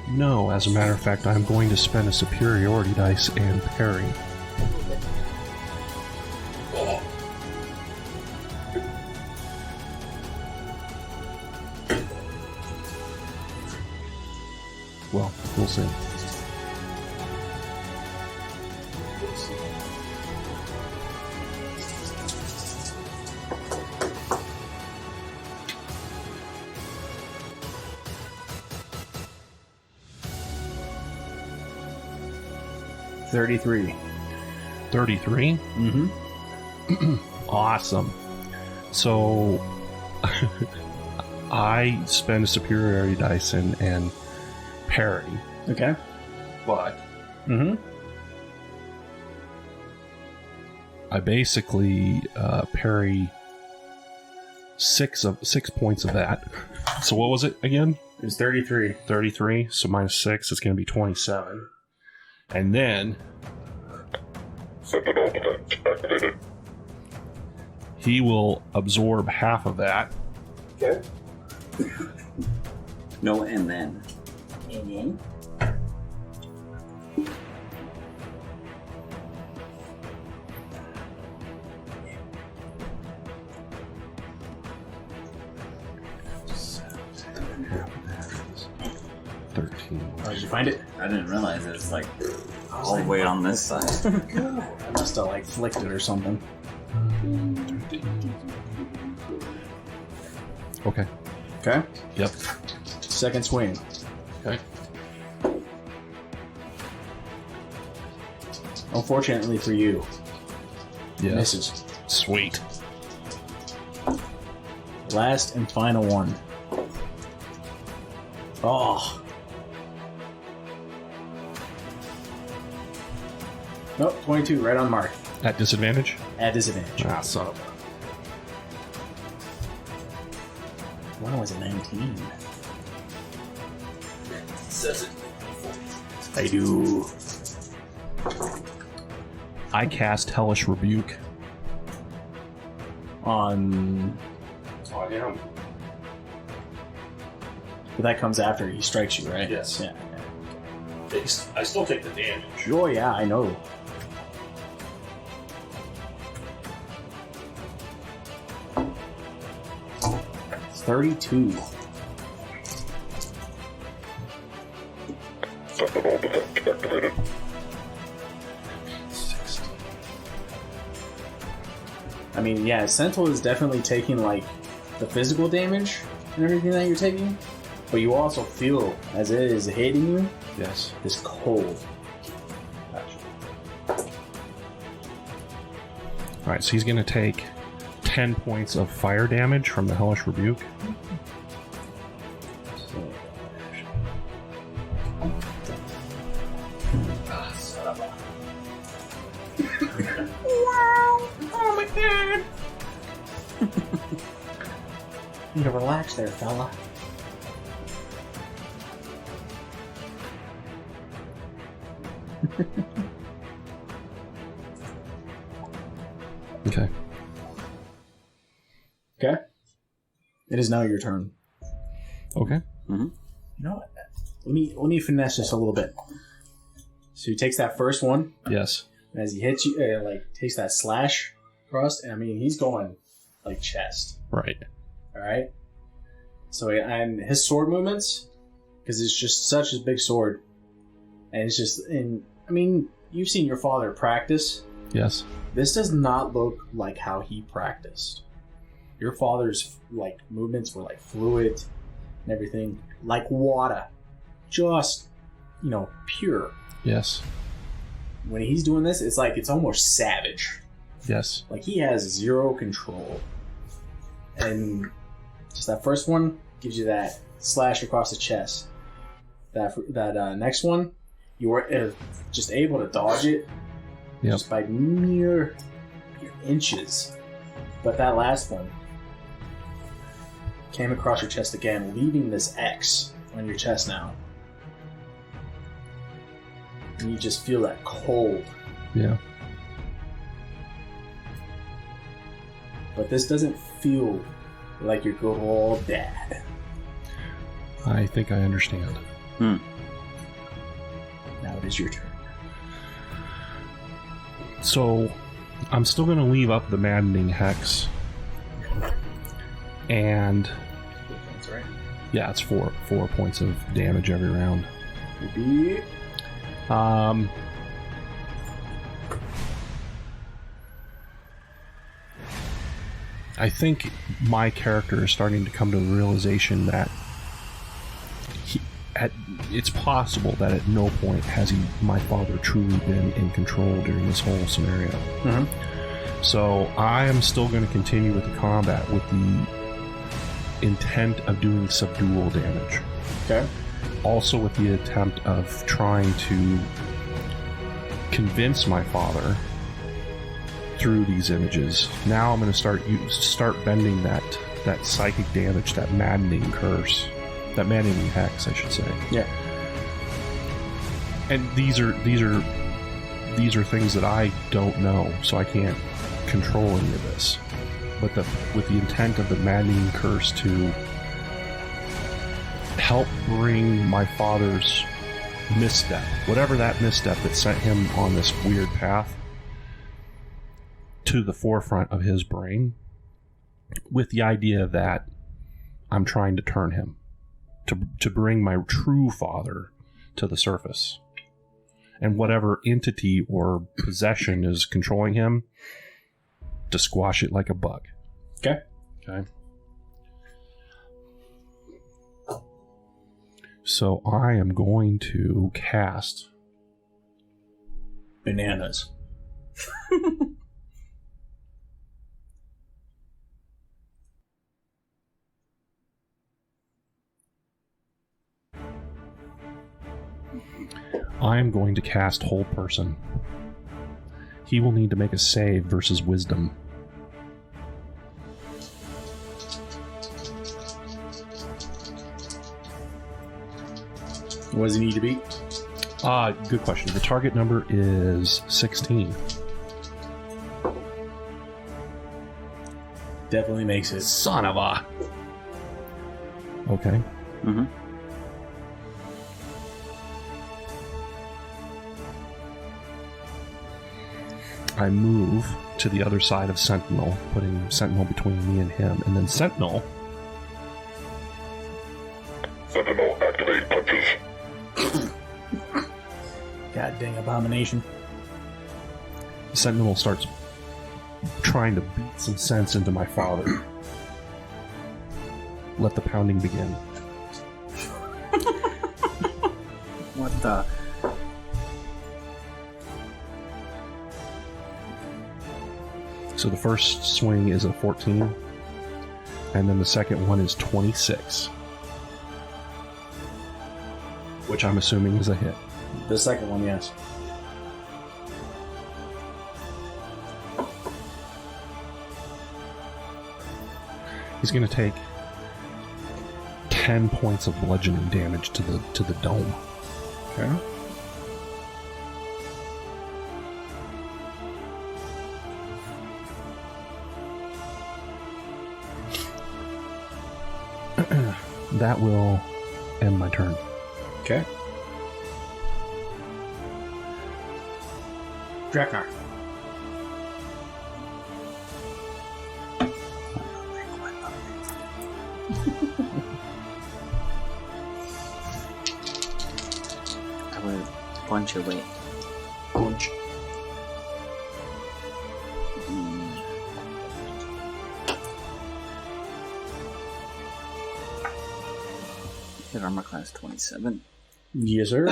No, as a matter of fact, I'm going to spend a superiority dice and parry. Well, we'll see. $33. 33? Mm-hmm. Awesome. So I spend a superiority dice and parry, Okay. but Mm-hmm. I basically parry 6 points of that. So what was it again? It was 33. 33. So minus 6 is going to be 27. And then Sentinel defense activated. he will absorb half of that. Okay. No, and then. And then? Half of that is 13. Oh, did you find it? I didn't realize it was like all the way on this side. I must have like flicked it or something. 13. Okay. Okay. Yep. Second swing. Okay. Unfortunately for you, Yeah. misses. Sweet. Last and final one. Oh. Nope, 22, right on mark. At disadvantage? At disadvantage. Ah, son of When was it 19? Says it. I do. I cast Hellish Rebuke. On. I am. But that comes after he strikes you, right? Yes. Yeah. I still take the damage. Oh, yeah, I know. It's 32. Sentinel defense activated. I mean, yeah, Sentinel is definitely taking, like, the physical damage and everything that you're taking, but you also feel, as it is hitting you, Yes. this cold. Alright, so he's going to take 10 points of fire damage from the Hellish Rebuke. Oh my god! You need to relax there, fella. Okay. Okay. It is now your turn. Okay. You know what? Let me finesse this a little bit. So he takes that first one, Yes. and as he hits you, takes that slash across, and I mean, he's going like chest. Right. All right. So and his sword movements, because it's just such a big sword, and it's just I mean, you've seen your father practice. Yes. This does not look like how he practiced. Your father's like movements were like fluid and everything, like water, just pure. Yes. When he's doing this, it's almost savage. Yes. Like he has zero control. And just that first one gives you that slash across the chest. That next one, you were just able to dodge it just by mere inches. But that last one came across your chest again, leaving this X on your chest now. And you just feel that cold. Yeah. But this doesn't feel like your good old dad. I think I understand. Now it is your turn. So, I'm still going to leave up the Maddening Hex. And, That's right. yeah, it's 4 points of damage every round. Maybe. I think my character is starting to come to the realization that it's possible that at no point has my father truly been in control during this whole scenario. Mm-hmm. So I am still going to continue with the combat with the intent of doing subdual damage. Okay. Also with the attempt of trying to convince my father through these images. Now I'm going to start bending that psychic damage, that maddening curse, that maddening hex, I should say. Yeah. And these are things that I don't know, so I can't control any of this. But with the intent of the maddening curse to help bring my father's misstep, whatever that misstep that sent him on this weird path, to the forefront of his brain, with the idea that I'm trying to turn him, to bring my true father to the surface. And whatever entity or possession is controlling him, to squash it like a bug. Okay. Okay. So I am going to cast Bananas. I am going to cast Hold Person. He will need to make a save versus Wisdom. What does he need to beat? Good question. The target number is 16. Definitely makes it. Son of a... Okay. Mm-hmm. I move to the other side of Sentinel, putting Sentinel between me and him. And then Sentinel... Sentinel, activate punches. God dang abomination. Sentinel starts trying to beat some sense into my father. Let the pounding begin. What the? So the first swing is a 14, and then the second one is 26, which I'm assuming is a hit. The second one, yes. He's going to take 10 points of bludgeoning damage to the dome. Okay. That will end my turn. Okay. Draknar. I would punch away. Punch. Hit armor class 27. Yes, sir.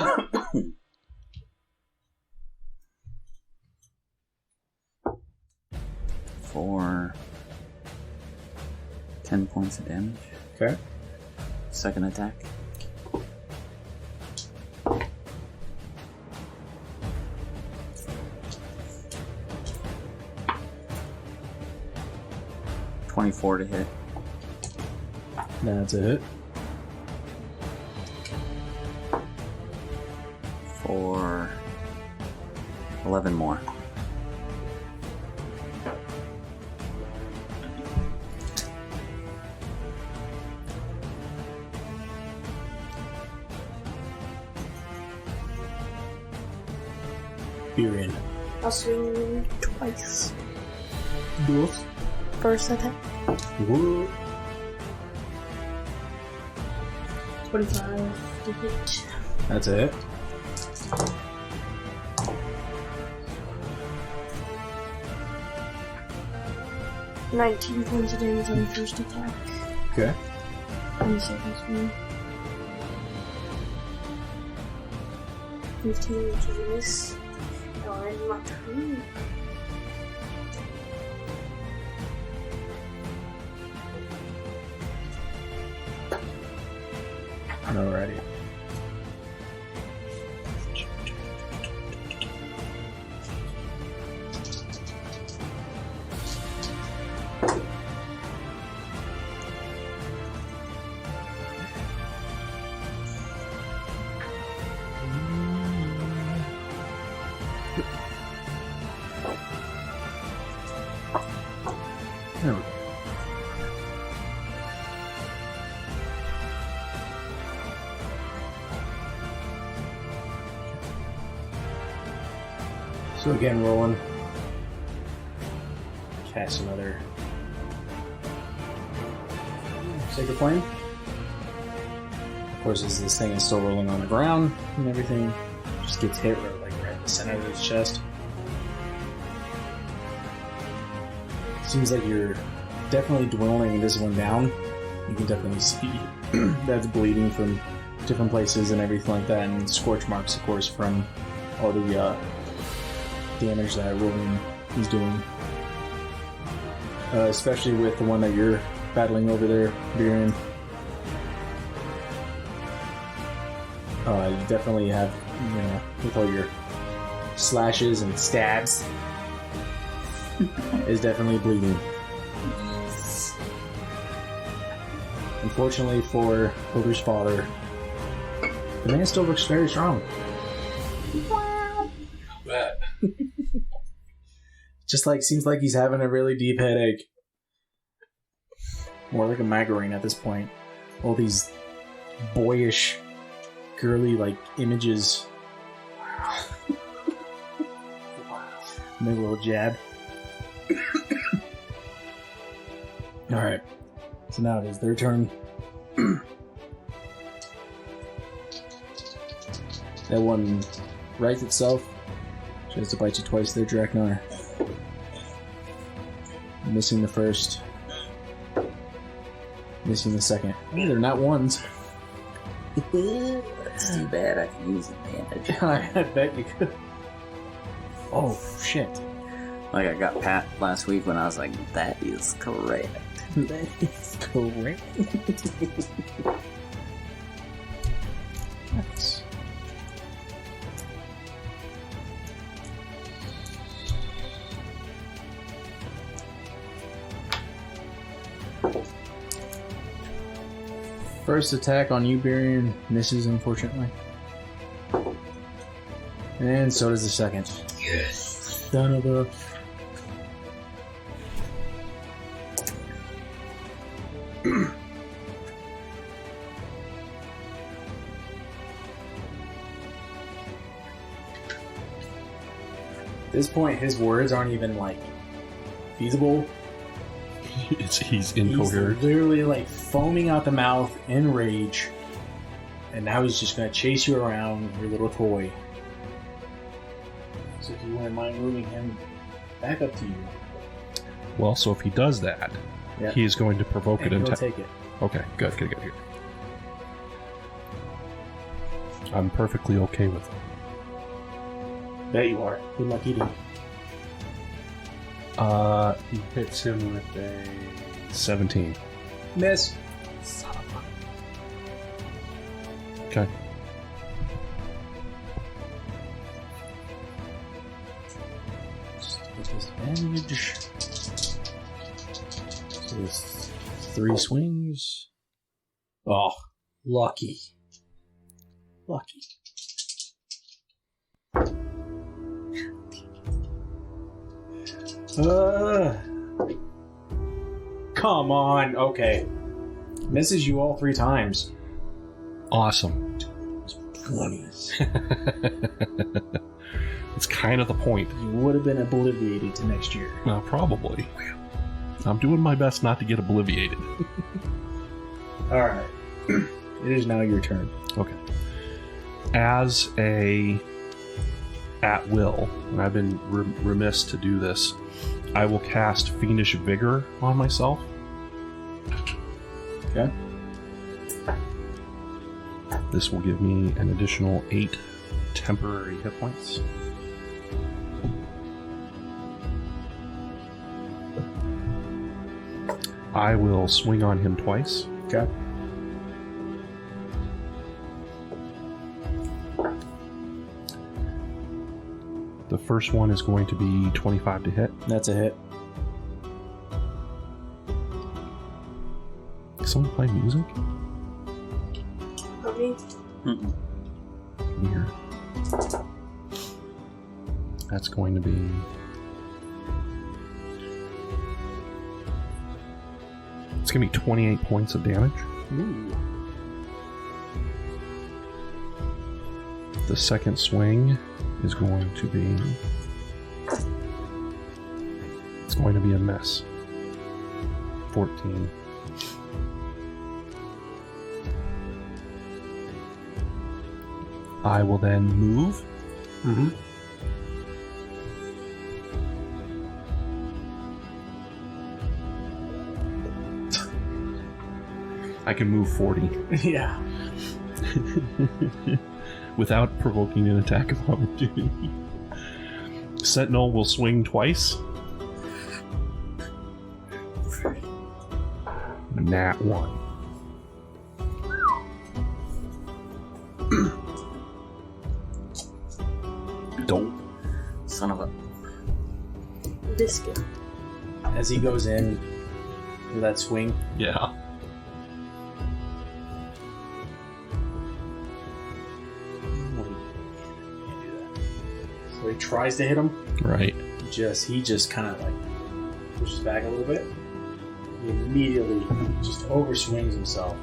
For 10 points of damage. Okay. Second attack. .24 to hit. That's a hit. For 11 more. You're in. I'll swing twice. Duels. First attack. Whoa. 25 to hit. That's a hit. $19 points of damage on the first attack. Okay. And the second swing. 15, which is a miss. I'll end my turn. Alrighty. There we go. So again, rolling. Cast another Sacred Flame. Of course, as this thing is still rolling on the ground and everything, just gets hit right in the center of his chest. Seems like you're definitely dwindling this one down. You can definitely see that's bleeding from different places and everything like that, and scorch marks, of course, from all the damage that rolling is doing. Especially with the one that you're battling over there, Viren. You definitely have, with all your slashes and stabs, is definitely bleeding. Unfortunately for Hildur's father, the man still looks very strong. Just seems like he's having a really deep headache. More like a migraine at this point. All these boyish, girly images. Maybe a little jab. Alright. So now it is their turn. That one rights itself. Tries to bite you twice there, Draknar. Missing the first. Missing the second. Oh, they're not ones. That's too bad. I can use advantage. I bet you could. Oh, shit. Like I got Pat last week when I was like, that is correct. That is correct. Nice. First attack on you, Barian, misses, unfortunately. And so does the second. Yes. Son of a... At this point, his words aren't even, like, feasible. He's incoherent. He's literally, like, foaming out the mouth in rage. And now he's just going to chase you around, your little toy. So if you wouldn't mind moving him back up to you. Well, so if he does that, Yeah. he is going to provoke And it he'll and take it. Okay, good. I'm perfectly okay with it. Bet you are. Good luck eating. He hits him with a 17. Miss. Okay. Just with disadvantage. So it's 3 swings. Oh, lucky. Lucky. Come on. Okay. Misses you all 3 times. Awesome. 20s. It's kind of the point. You would have been obliviated to next year. Probably. I'm doing my best not to get obliviated. Alright. It is now your turn. Okay. As a at will, and I've been remiss to do this, I will cast Fiendish Vigor on myself. Okay. This will give me an additional 8 temporary hit points. I will swing on him twice. Okay. The first one is going to be 25 to hit. That's a hit. Can someone play music? Okay. Weird. That's going to be... It's going to be 28 points of damage. Ooh. The second swing is going to be... It's going to be a miss. 14. I will then move. Mm-hmm. I can move 40 Yeah. without provoking an attack of opportunity. Sentinel will swing twice. Nat 1. Don't. Son of a... Biscuit. As he goes in for that swing, Yeah. so he tries to hit him. Right. He just kind of like pushes back a little bit. He immediately just overswings himself,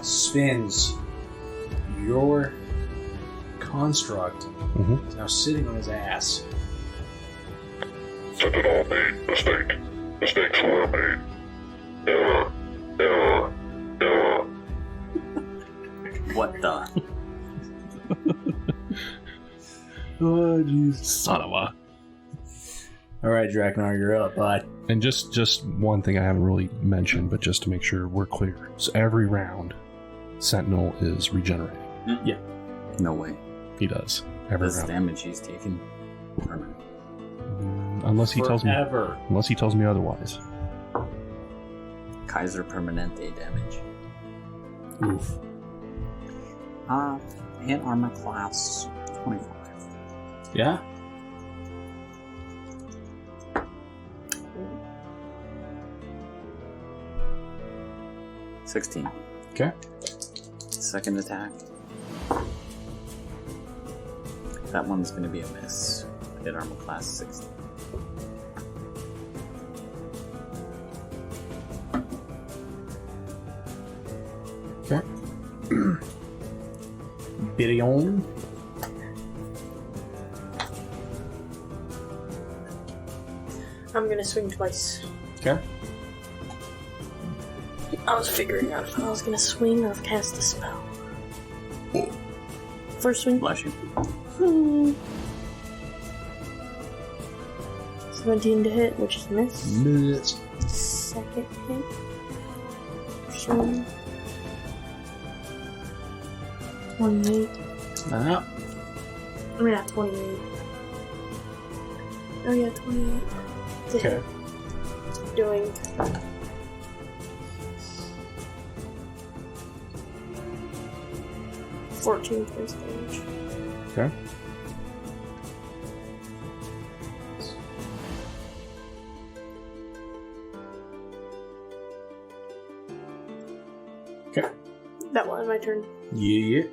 spins. Your construct Mm-hmm. is now sitting on his ass. Sentinel made mistake. Mistakes were made. Error. Error. Error. What the? Oh, jeez. Son of a... All right, Draknar, you're up, bud. And just one thing I haven't really mentioned, but just to make sure we're clear. So every round, Sentinel is regenerating. Yeah. No way. He does. Every This round. damage he's taking. Permanent. Unless he tells me Forever. otherwise. Kaiser Permanente damage. Oof. Hit armor class 25. Yeah? $16. Okay. Second attack. That one's going to be a miss. Hit armor class 16. Okay. Birion. I'm gonna swing twice. Okay. I was figuring out if I was gonna swing or if cast a spell. First swing. Bless you. 17 to hit, which is a miss. Miss. Second hit. Swing. 28. Ah. I mean, not 28. Oh yeah, 28. To Okay. hit. Doing 14 points damage. Okay. Okay. That was my turn. Yeah.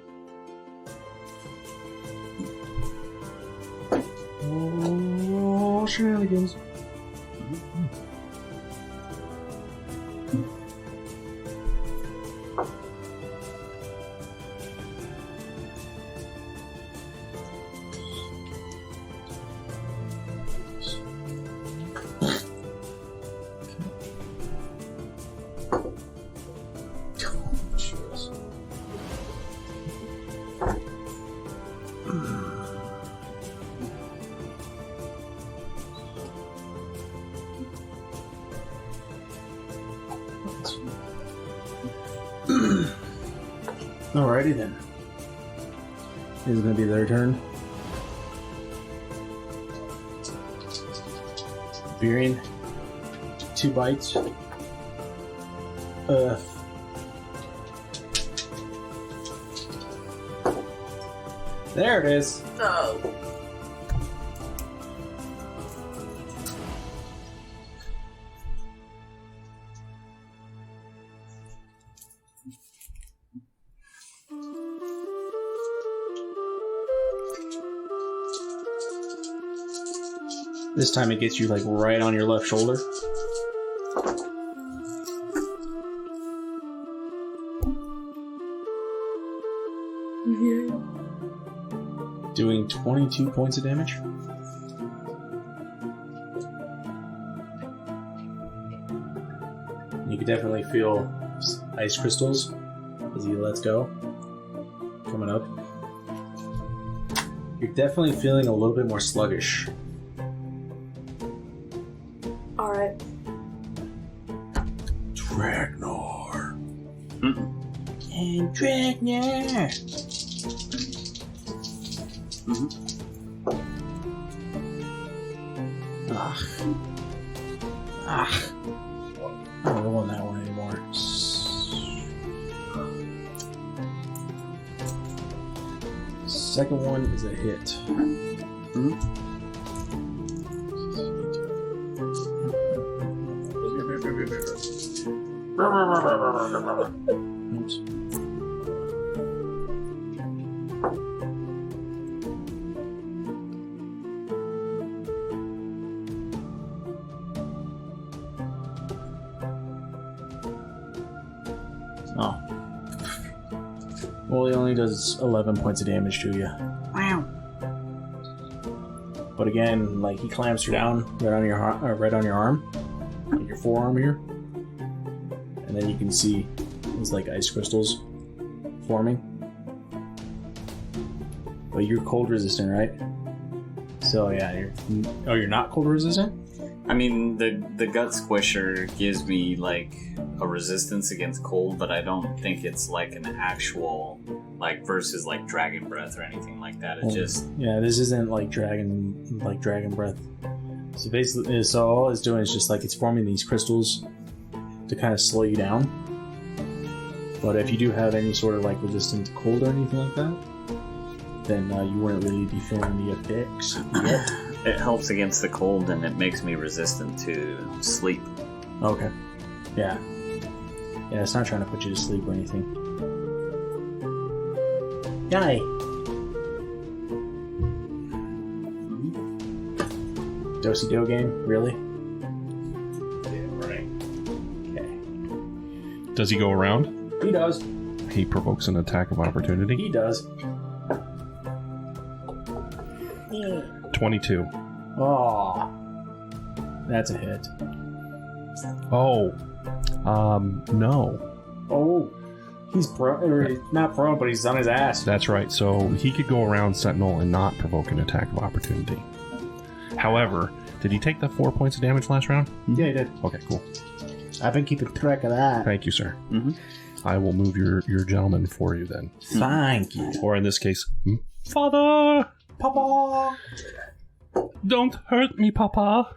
Oh, shenanigans. Alrighty then. This is gonna be their turn. Birion, 2 bites. There it is. Oh. This time it gets you like right on your left shoulder. Doing 22 points of damage. You can definitely feel ice crystals as he lets go. Coming up. You're definitely feeling a little bit more sluggish. Alright. Draknar. And Draknar. I don't roll on that one anymore. Second one is a hit. Oops. Oh. Well, he only does 11 points of damage to you. Wow. But again, like he clamps you down right on your arm, like your forearm here, and then you can see these like ice crystals forming. But you're cold resistant, right? So yeah, you're not cold resistant? I mean, the gut squisher gives me like a resistance against cold, but I don't think it's like an actual versus like dragon breath or anything like that. It just this isn't like dragon breath. So basically, all it's doing is just like it's forming these crystals to kind of slow you down. But if you do have any sort of like resistance to cold or anything like that, then you wouldn't really be feeling the effects yet. it helps against the cold and it makes me resistant to sleep. Okay. Yeah. Yeah, it's not trying to put you to sleep or anything. Yay! Do-si-do game? Really? Yeah, right. Okay. Does he go around? He does. He provokes an attack of opportunity. He does. 22. Oh. That's a hit. Oh. No. Oh. He's prone, or not prone, but he's on his ass. That's right. So he could go around Sentinel and not provoke an attack of opportunity. However, did he take the 4 points of damage last round? Yeah, he did. Okay, cool. I've been keeping track of that. Thank you, sir. Mm-hmm. I will move your gentleman for you then. Thank you. Or in this case, Father! Papa! Don't hurt me, Papa!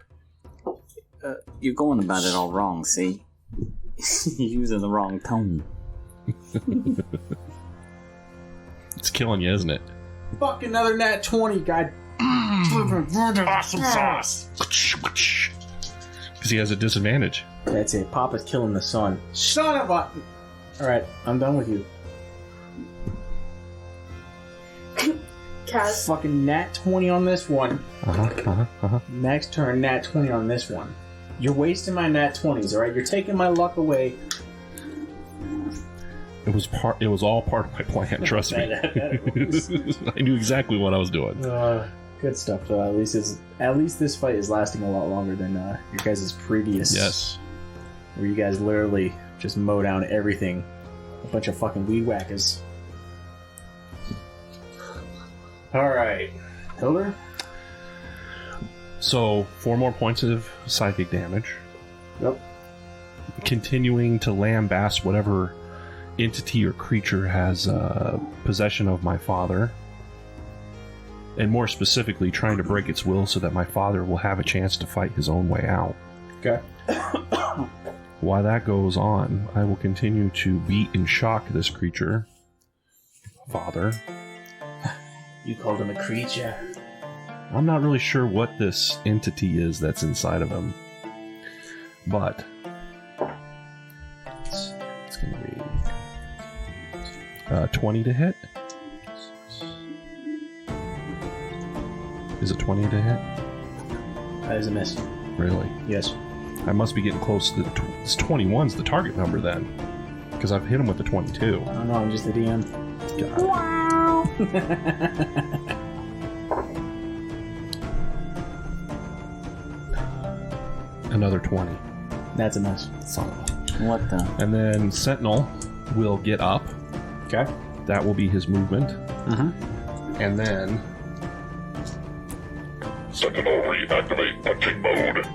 You're going about it all wrong, see? You're using the wrong tone. It's killing you, isn't it? Fuck another nat 20, god. Awesome sauce! Because he has a disadvantage. That's it. Papa's killing the sun. Son of a... Alright, I'm done with you. Kaz. Fucking nat 20 on this one. Next turn, nat 20 on this one. You're wasting my nat 20s, alright? You're taking my luck away. It was all part of my plan, trust me. I knew exactly what I was doing. Good stuff, though. At least this fight is lasting a lot longer than your guys' previous. Yes. Where you guys literally just mow down everything. A bunch of fucking weed whackers. Alright. Hildur? So, 4 more points of psychic damage. Yep. Continuing to lambaste whatever entity or creature has possession of my father. And more specifically, trying to break its will so that my father will have a chance to fight his own way out. Okay. While that goes on, I will continue to beat and shock this creature. Father. You called him a creature. I'm not really sure what this entity is that's inside of him. But it's going to be 20 to hit. Is it 20 to hit? That is a miss. Really? Yes. I must be getting close to the... 21's the target number then. Because I've hit him with the 22. I don't know, I'm just the DM. God. Wow. Another 20. That's a miss. What the? And then Sentinel will get up. Okay. That will be his movement. Mm-hmm. And then... Sentinel reactivate punching mode.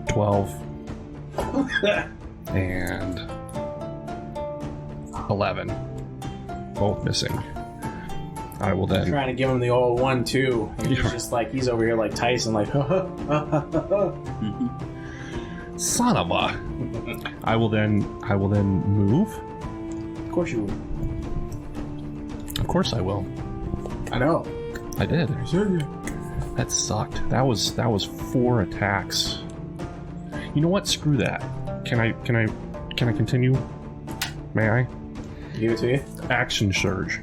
12 and 11, both missing. I will then Trying to give him the old 1-2. And he's just like, he's over here like Tyson, like, son of a. I will then move. Of course you would. Of course I will. I know. I did. I said you. That sucked. That was 4 attacks. You know what? Screw that. Can I continue? May I? Give it to you. Action surge.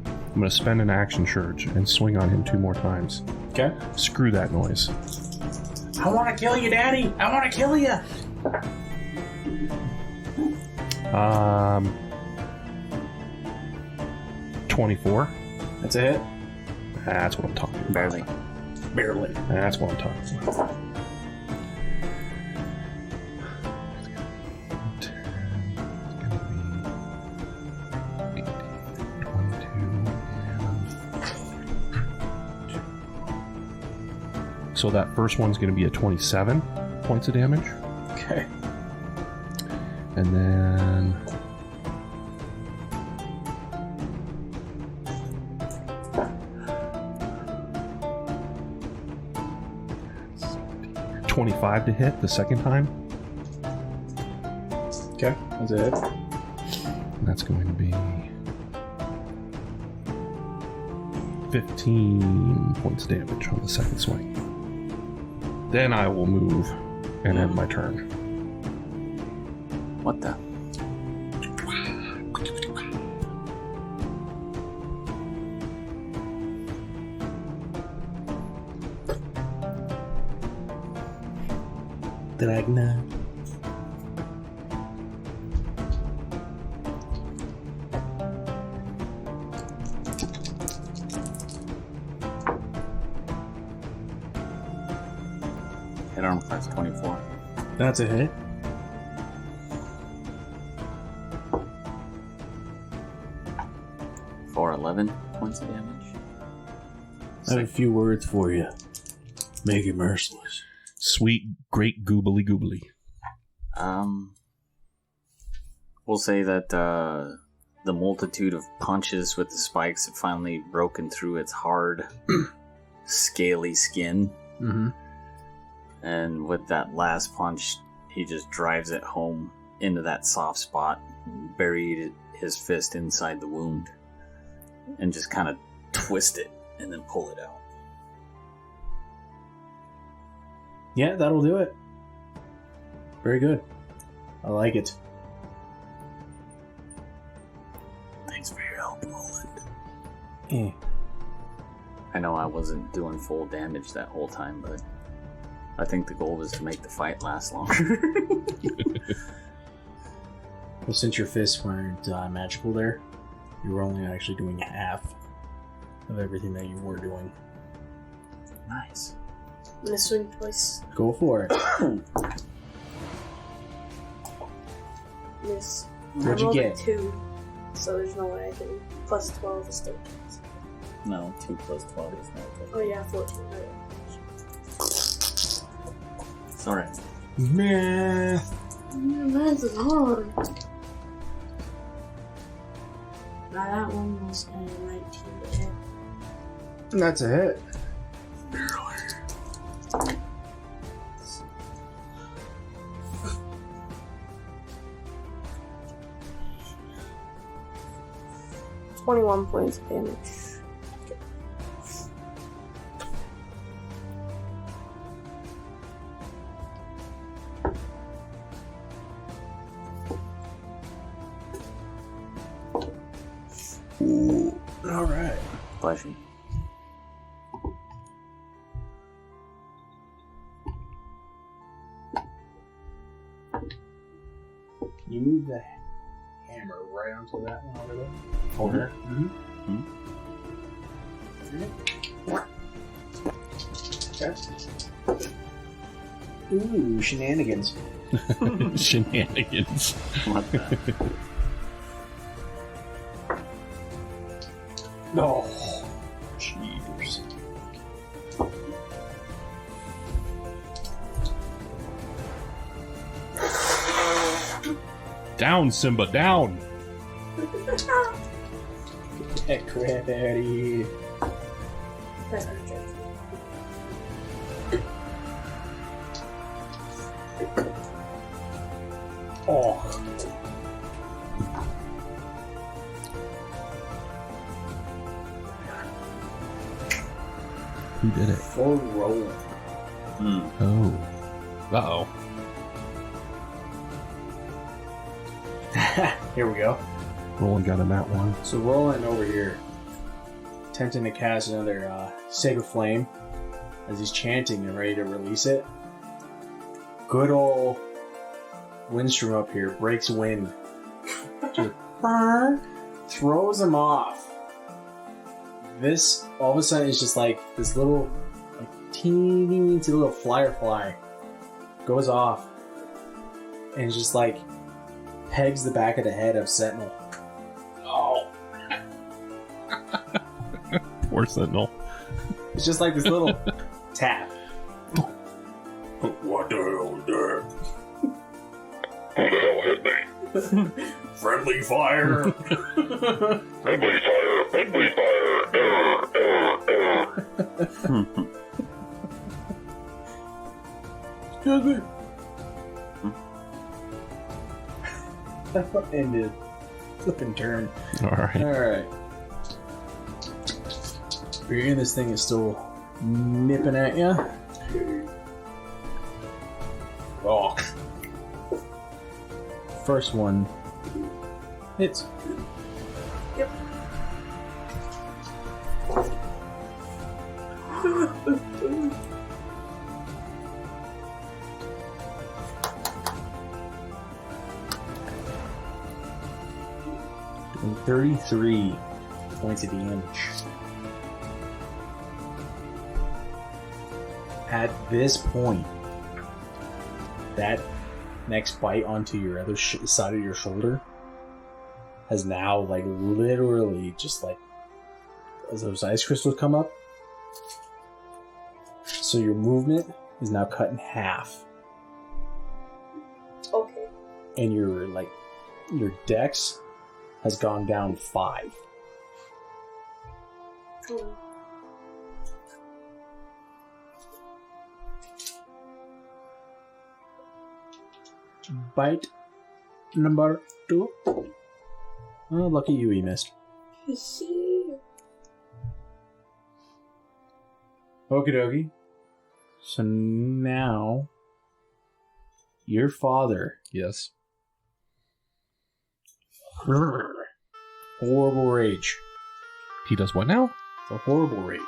I'm gonna spend an action surge and swing on him 2 more times. Okay. Screw that noise. I want to kill you, Daddy. I want to kill you. 24. That's a hit. That's what I'm talking about. Barely. Barely. That's what I'm talking about. So that first one's going to be a 27 points of damage. Okay. And then... $25 to hit the second time. Okay, that's it. And that's going to be 15 points of damage on the second swing. Then I will move and end my turn. What the? Dragna. Hit armor class 24. That's a hit. For 11 points of damage. I have a few words for you. Make it merciless. Sweet, great goobly goobly. We'll say that the multitude of punches with the spikes have finally broken through its hard, scaly skin. Mm-hmm. And with that last punch, he just drives it home into that soft spot, buried his fist inside the wound, and just kind of twist it and then pull it out. Yeah, that'll do it. Very good. I like it. Thanks for your help, Roland. Eh. I know I wasn't doing full damage that whole time, but I think the goal was to make the fight last longer. Well, since your fists weren't magical there, you were only actually doing half of everything that you were doing. Nice. I'm gonna swing twice. Go for it. Miss. What'd I you rolled get? a 2, so there's no way I can. Plus 12 is still. No, 2 plus 12 is not Oh yeah, 14. It's alright. Meh. Math is hard. Now that one was a 19 to hit. That's a hit. 21 points of damage. All right. Pleasure. You move the hammer right onto that one over there. Over there. Mm-hmm. Okay. Ooh, shenanigans. Shenanigans. What the? No. Cheers. Down, Simba, down! Get crap out of here. That's not a joke. Oh. Who did it? For rolling. Oh. Uh-oh. Here we go. Roland got a nat one. So Roland over here, attempting to cast another Sacred Flame as he's chanting and ready to release it. Good old Windstream up here breaks wind. Just throws him off. This all of a sudden is just like this little, like teeny weeny little firefly goes off and just like pegs the back of the head of Sentinel. Oh. Poor Sentinel. It's just like this little tap. Hildur. Who the hell hit me? Friendly fire. Friendly fire! Friendly fire! Error! Excuse me. Ended. Flipping turn. Alright. Alright. You're hearing this thing is still nipping at you. Oh. First one hits. Yep. Doing 33 points of damage. At this point, that next bite onto your other side of your shoulder has now, like, literally just like as those ice crystals come up. So your movement is now cut in half, Okay. and your dex has gone down 5. Cool. Bite number 2. Oh, lucky you, he missed. Okie dokie. So now, your father. Yes. Horrible rage. He does what now? A horrible rage.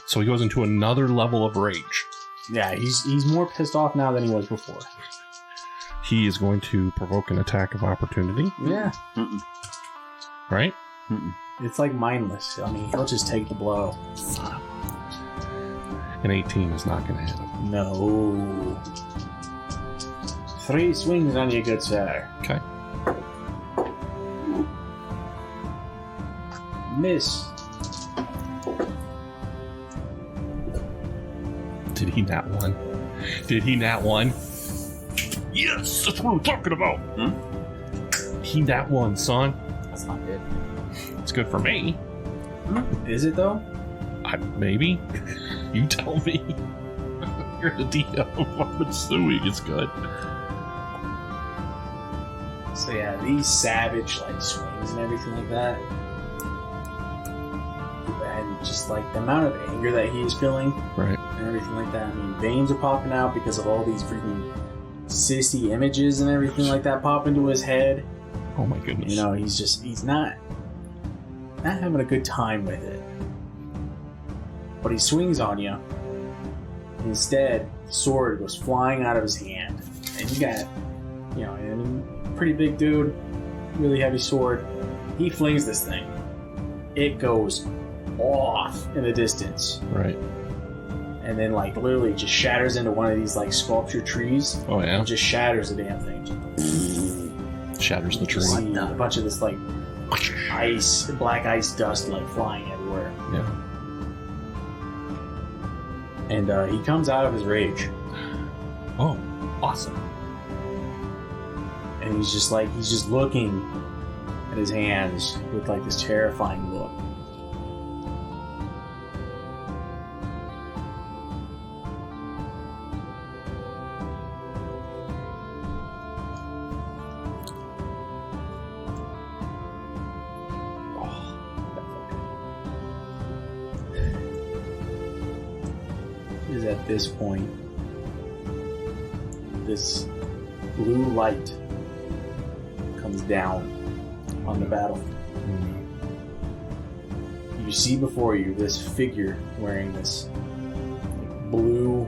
So he goes into another level of rage. Yeah, he's more pissed off now than he was before. He is going to provoke an attack of opportunity, Yeah. right? It's like mindless. I mean, he'll just take the blow. An 18 is not going to hit him. No. 3 swings on you, good sir. Okay. Miss. Did he nat one? Did he nat one? Yes, that's what we're talking about. He nat one, son. That's not good. It's good for me. Is it though? Maybe. You tell me. You're the DM. I'm assuming it's good. So yeah, these savage like swings and everything like that, and just like the amount of anger that he is feeling, Right. and everything like that. I mean, veins are popping out because of all these freaking sissy images and everything like that pop into his head. Oh my goodness. You know, he's not having a good time with it. But he swings on you. Instead, the sword goes flying out of his hand, and you got, you know, I mean, pretty big dude, really heavy sword. He flings this thing. It goes off in the distance, Right. and then like literally just shatters into one of these like sculpture trees. Oh yeah. And just shatters the damn thing. Shatters the tree. You see a bunch of this like ice, black ice dust like flying everywhere. Yeah. And he comes out of his rage, Oh, awesome. and he's just looking at his hands with like this terrifying look. Is at this point, this blue light comes down on the battlefield. You see before you this figure wearing this blue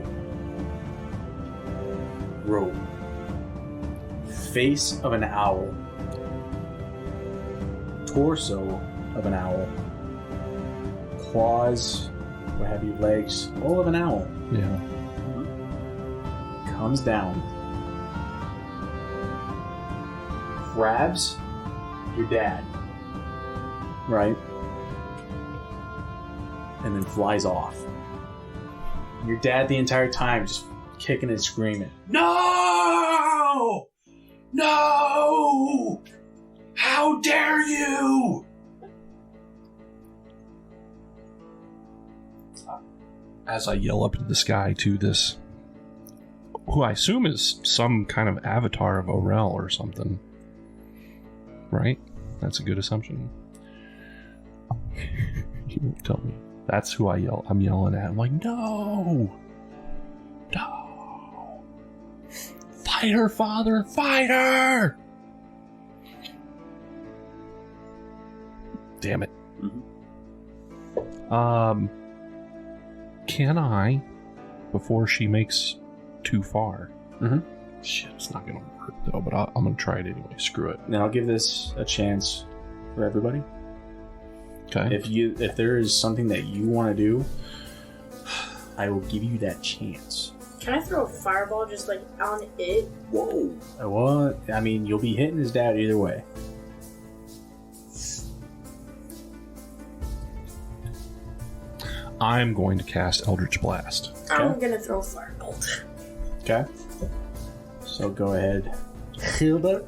robe, face of an owl, torso of an owl, claws, what have you, legs, all of an owl. Yeah. Comes down, grabs your dad, right? And then flies off. Your dad the entire time just kicking and screaming. No! No! How dare you! As I yell up into the sky to this, who I assume is some kind of avatar of Orel or something. Right? That's a good assumption. You won't tell me. That's who I'm yelling at. I'm like, no! No! Fight her, father! Fight her! Damn it. Can I, before she makes too far? Shit, it's not gonna work though, but I'm gonna try it anyway. Screw it. Now I'll give this a chance for everybody. Okay. If there is something that you want to do, I will give you that chance. Can I throw a fireball just like on it? Whoa. Well, I mean, you'll be hitting his dad either way. I'm going to cast Eldritch Blast. I'm gonna throw a firebolt. Okay. So go ahead. Hildur.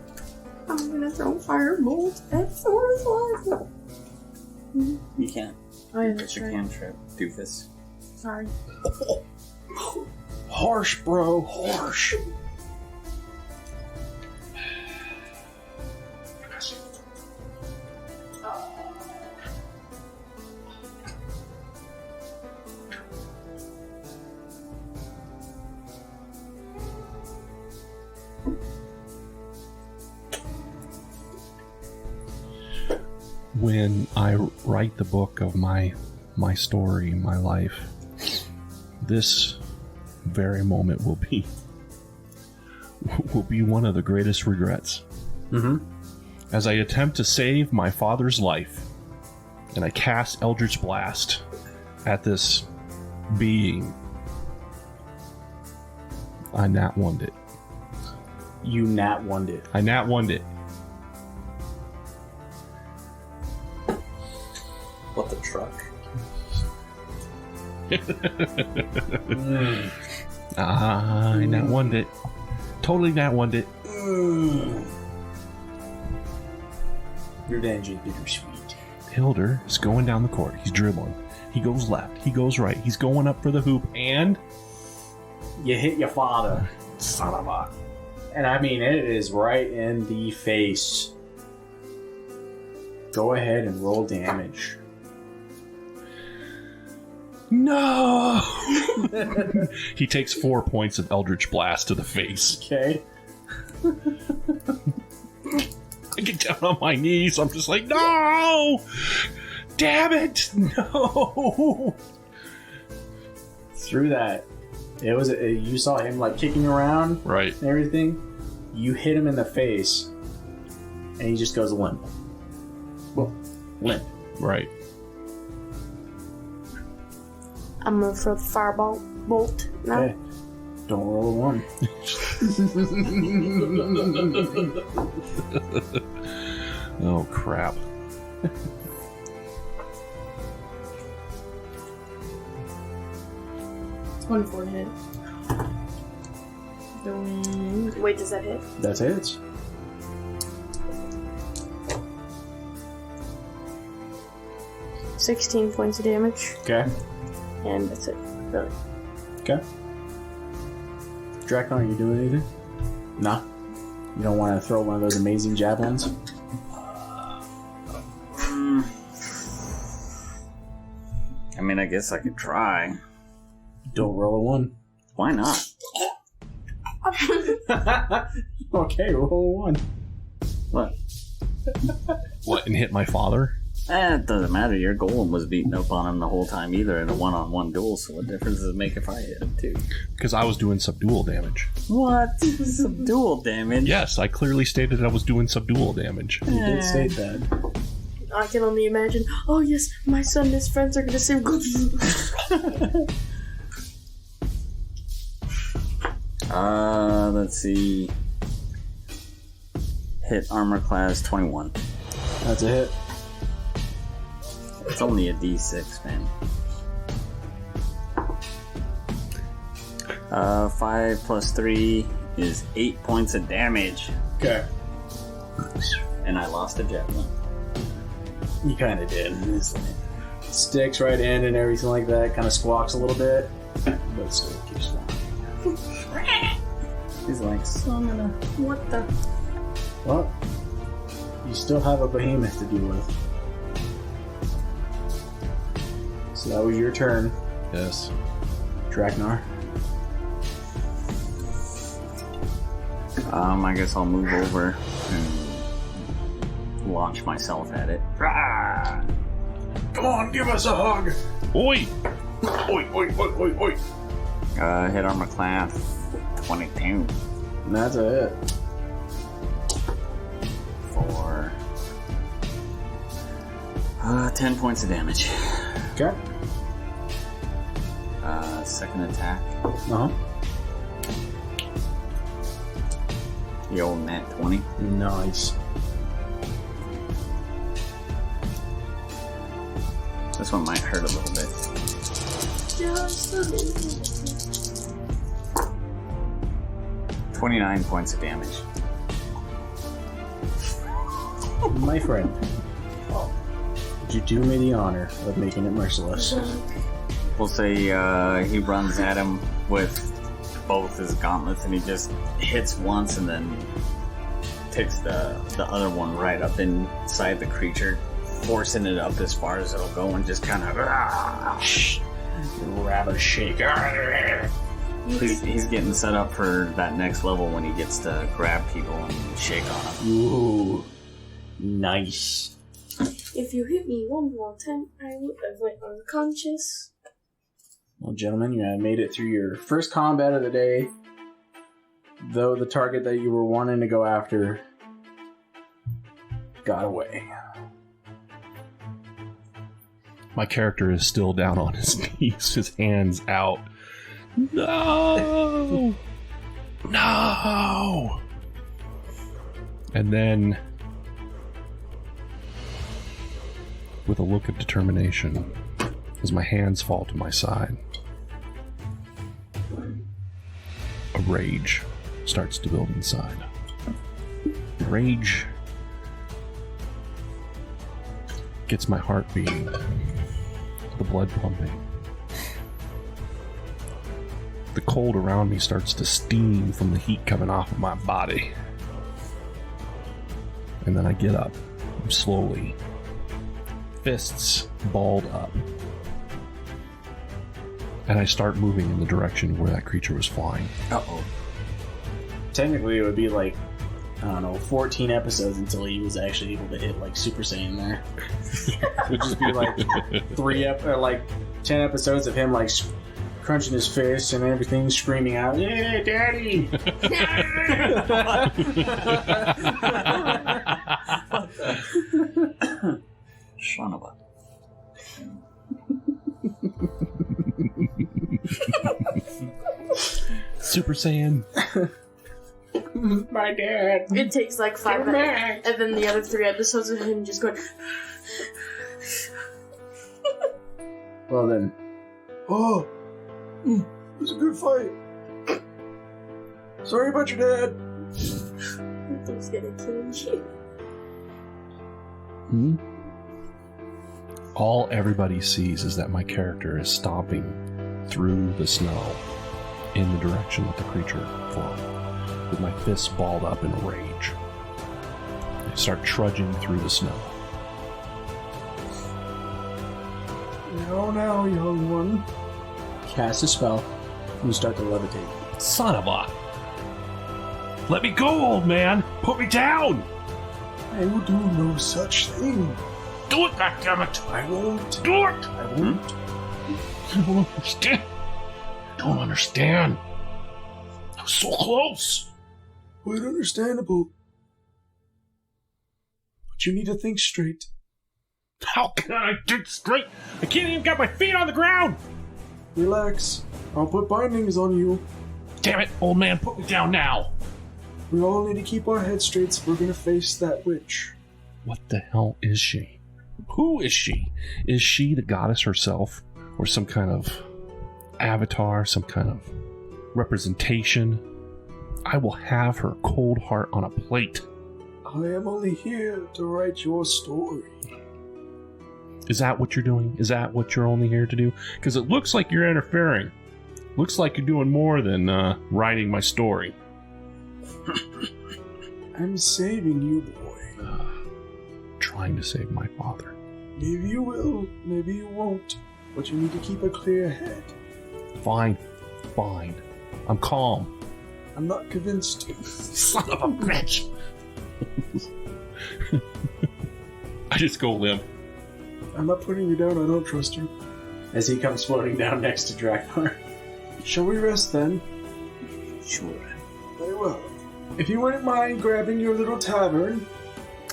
I'm gonna throw a firebolt at Thor's life. You can't. Oh, yeah, It's that's a right. cantrip, doofus. Sorry. Harsh, bro. Harsh. When I write the book of my story, my life, this very moment will be one of the greatest regrets. As I attempt to save my father's life, and I cast Eldritch Blast at this being, I nat one'd it. You nat one it. I nat one'd it. What the truck? I nat one'd it. Totally nat one'd it. Revenge is bittersweet. Hildur is going down the court. He's dribbling. He goes left. He goes right. He's going up for the hoop, and You hit your father. son of a... And I mean, it is right in the face. Go ahead and roll damage. No! He takes 4 points of Eldritch Blast to the face. Okay. I get down on my knees. I'm just like, no! Damn it! No! Through that, it was you saw him like kicking around Right. and everything. You hit him in the face, and he just goes limp. Well, limp. Right. I'm gonna throw the fireball bolt now. Okay. Don't roll a 1. Oh, crap. 24 hit. Wait, does that hit? That's it. $16 points of damage, Okay. and that's it. Really. Okay. Drakon, are you doing anything? Nah. You don't want to throw one of those amazing javelins? I mean, I guess I could try. Don't roll a 1. Why not? Okay, roll a 1. What? What, and hit my father? It doesn't matter. Your golem was beating up on him the whole time either in a one-on-one duel, so what difference does it make if I hit him too? Because I was doing subdual damage. What? Some duel damage? Yes, I clearly stated I was doing subdual damage. You did state that. I can only imagine. Oh yes, my son and his friends are gonna say. Let's see. Hit armor class 21. That's a hit. It's only a D6, man. 5 plus 3 is 8 points of damage. Okay. And I lost a javelin. You kind of did. It sticks right in and everything like that. Kind of squawks a little bit, but still keeps going. He's like, son of a... What the... Well, you still have a behemoth to deal with. So that was your turn, Yes. Draknar. I guess I'll move over and launch myself at it. Come on, give us a hug! Oi! Oi, oi, oi, oi, oi! Hit armor class 22 And that's a hit. for 10 points of damage. Okay. Second attack, Uh-huh. the old nat 20. Nice. This one might hurt a little bit. Just a little. 29 points of damage. My friend, would you do me the honor of making it merciless? We'll say he runs at him with both his gauntlets and he just hits once and then takes the other one right up inside the creature, forcing it up as far as it'll go and just kind of Rather shake. he's getting set up for that next level when he gets to grab people and shake on them. Ooh, nice. If you hit me one more time, I will avoid unconscious. Well, gentlemen, you have made it through your first combat of the day. Though the target that you were wanting to go after got away. My character is still down on his knees, his hands out. No! No! And then, with a look of determination, as my hands fall to my side, a rage starts to build inside. Rage gets my heart beating, the blood pumping. The cold around me starts to steam from the heat coming off of my body. And then I get up, slowly, fists balled up. And I start moving in the direction where that creature was flying. Uh-oh. Technically, it would be like, I don't know, 14 episodes until he was actually able to hit like Super Saiyan there. It would just be like 10 episodes of him like crunching his fists and everything, screaming out, "Yeah, Daddy!" Son of a... Super Saiyan. My dad. It takes like 5 minutes, and then the other 3 episodes of him just going. Well then. Oh, it was a good fight. Sorry about your dad. He's gonna kill you. Hmm? All everybody sees is that my character is stomping through the snow in the direction that the creature flowed, with my fists balled up in rage. I start trudging through the snow. Now, young one. Cast a spell, and you start to levitate. Son of a... Let me go, old man! Put me down! I will do no such thing. Do it, goddammit! I won't. Do it! I won't. You don't understand. You don't understand. I was so close. Quite understandable. But you need to think straight. How can I think straight? I can't even get my feet on the ground! Relax. I'll put bindings on you. Damn it, old man, put me down now! We all need to keep our heads straight if we're gonna face that witch. What the hell is she? Who is she? Is she the goddess herself? Or some kind of avatar? Some kind of representation. I will have her cold heart on a plate. I am only here to write your story. Is that what you're doing? Is that what you're only here to do? Because it looks like you're interfering. Looks like you're doing more than writing my story. I'm saving you, boy. Trying to save my father. Maybe you will, maybe you won't. But you need to keep a clear head. Fine. I'm calm. I'm not convinced. Son of a bitch! I just go limp. I'm not putting you down, I don't trust you. As he comes floating down next to Draknar. Shall we rest then? Sure. Very well. If you wouldn't mind grabbing your little tavern,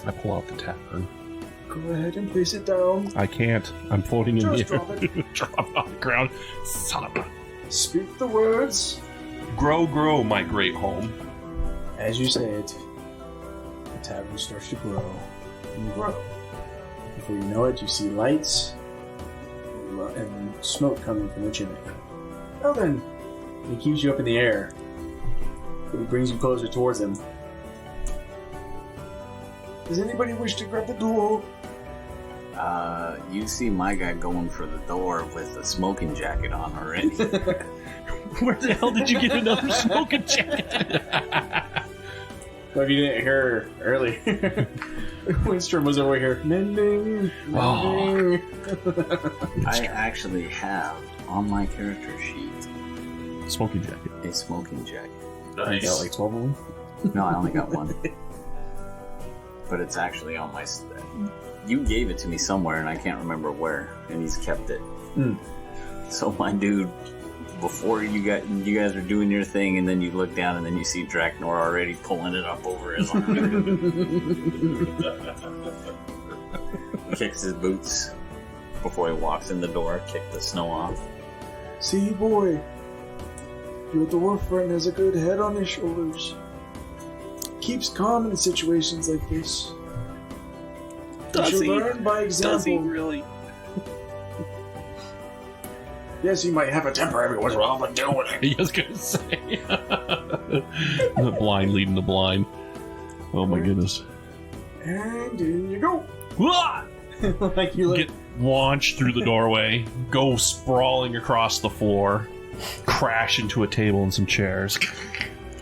I pull out the tavern. go ahead and place it down. I can't. I'm floating in the Just air. drop it. Drop it on the ground. Son of a... Speak the words. Grow, my great home. As you say it, the tavern starts to grow and grow. Before you know it, you see lights and smoke coming from the chimney. Well then, he keeps you up in the air, but he brings you closer towards him. Does anybody wish to grab the door? You see my guy going for the door with a smoking jacket on already. Where the hell did you get another smoking jacket? Well, if you didn't hear earlier, Winstrom was over here mending. Oh. I actually have on my character sheet Smoking jacket. a smoking jacket. You got like 12 of them? No, I only got one. But it's actually on my... You gave it to me somewhere, and I can't remember where, and he's kept it. So my dude, before you guys are doing your thing, and then you look down, and then you see Draknar already pulling it up over his arm. Kicks his boots before he walks in the door, kick the snow off. See, boy, your dwarf friend has a good head on his shoulders. Keeps calm in situations like this. Does you he? learn by example. Does he really? Yes, you might have a temper every once in a while, but deal with it. I was gonna say. The blind leading the blind. Oh my goodness. And in you go. Wah! Like you Get launched through the doorway, go sprawling across the floor, crash into a table and some chairs.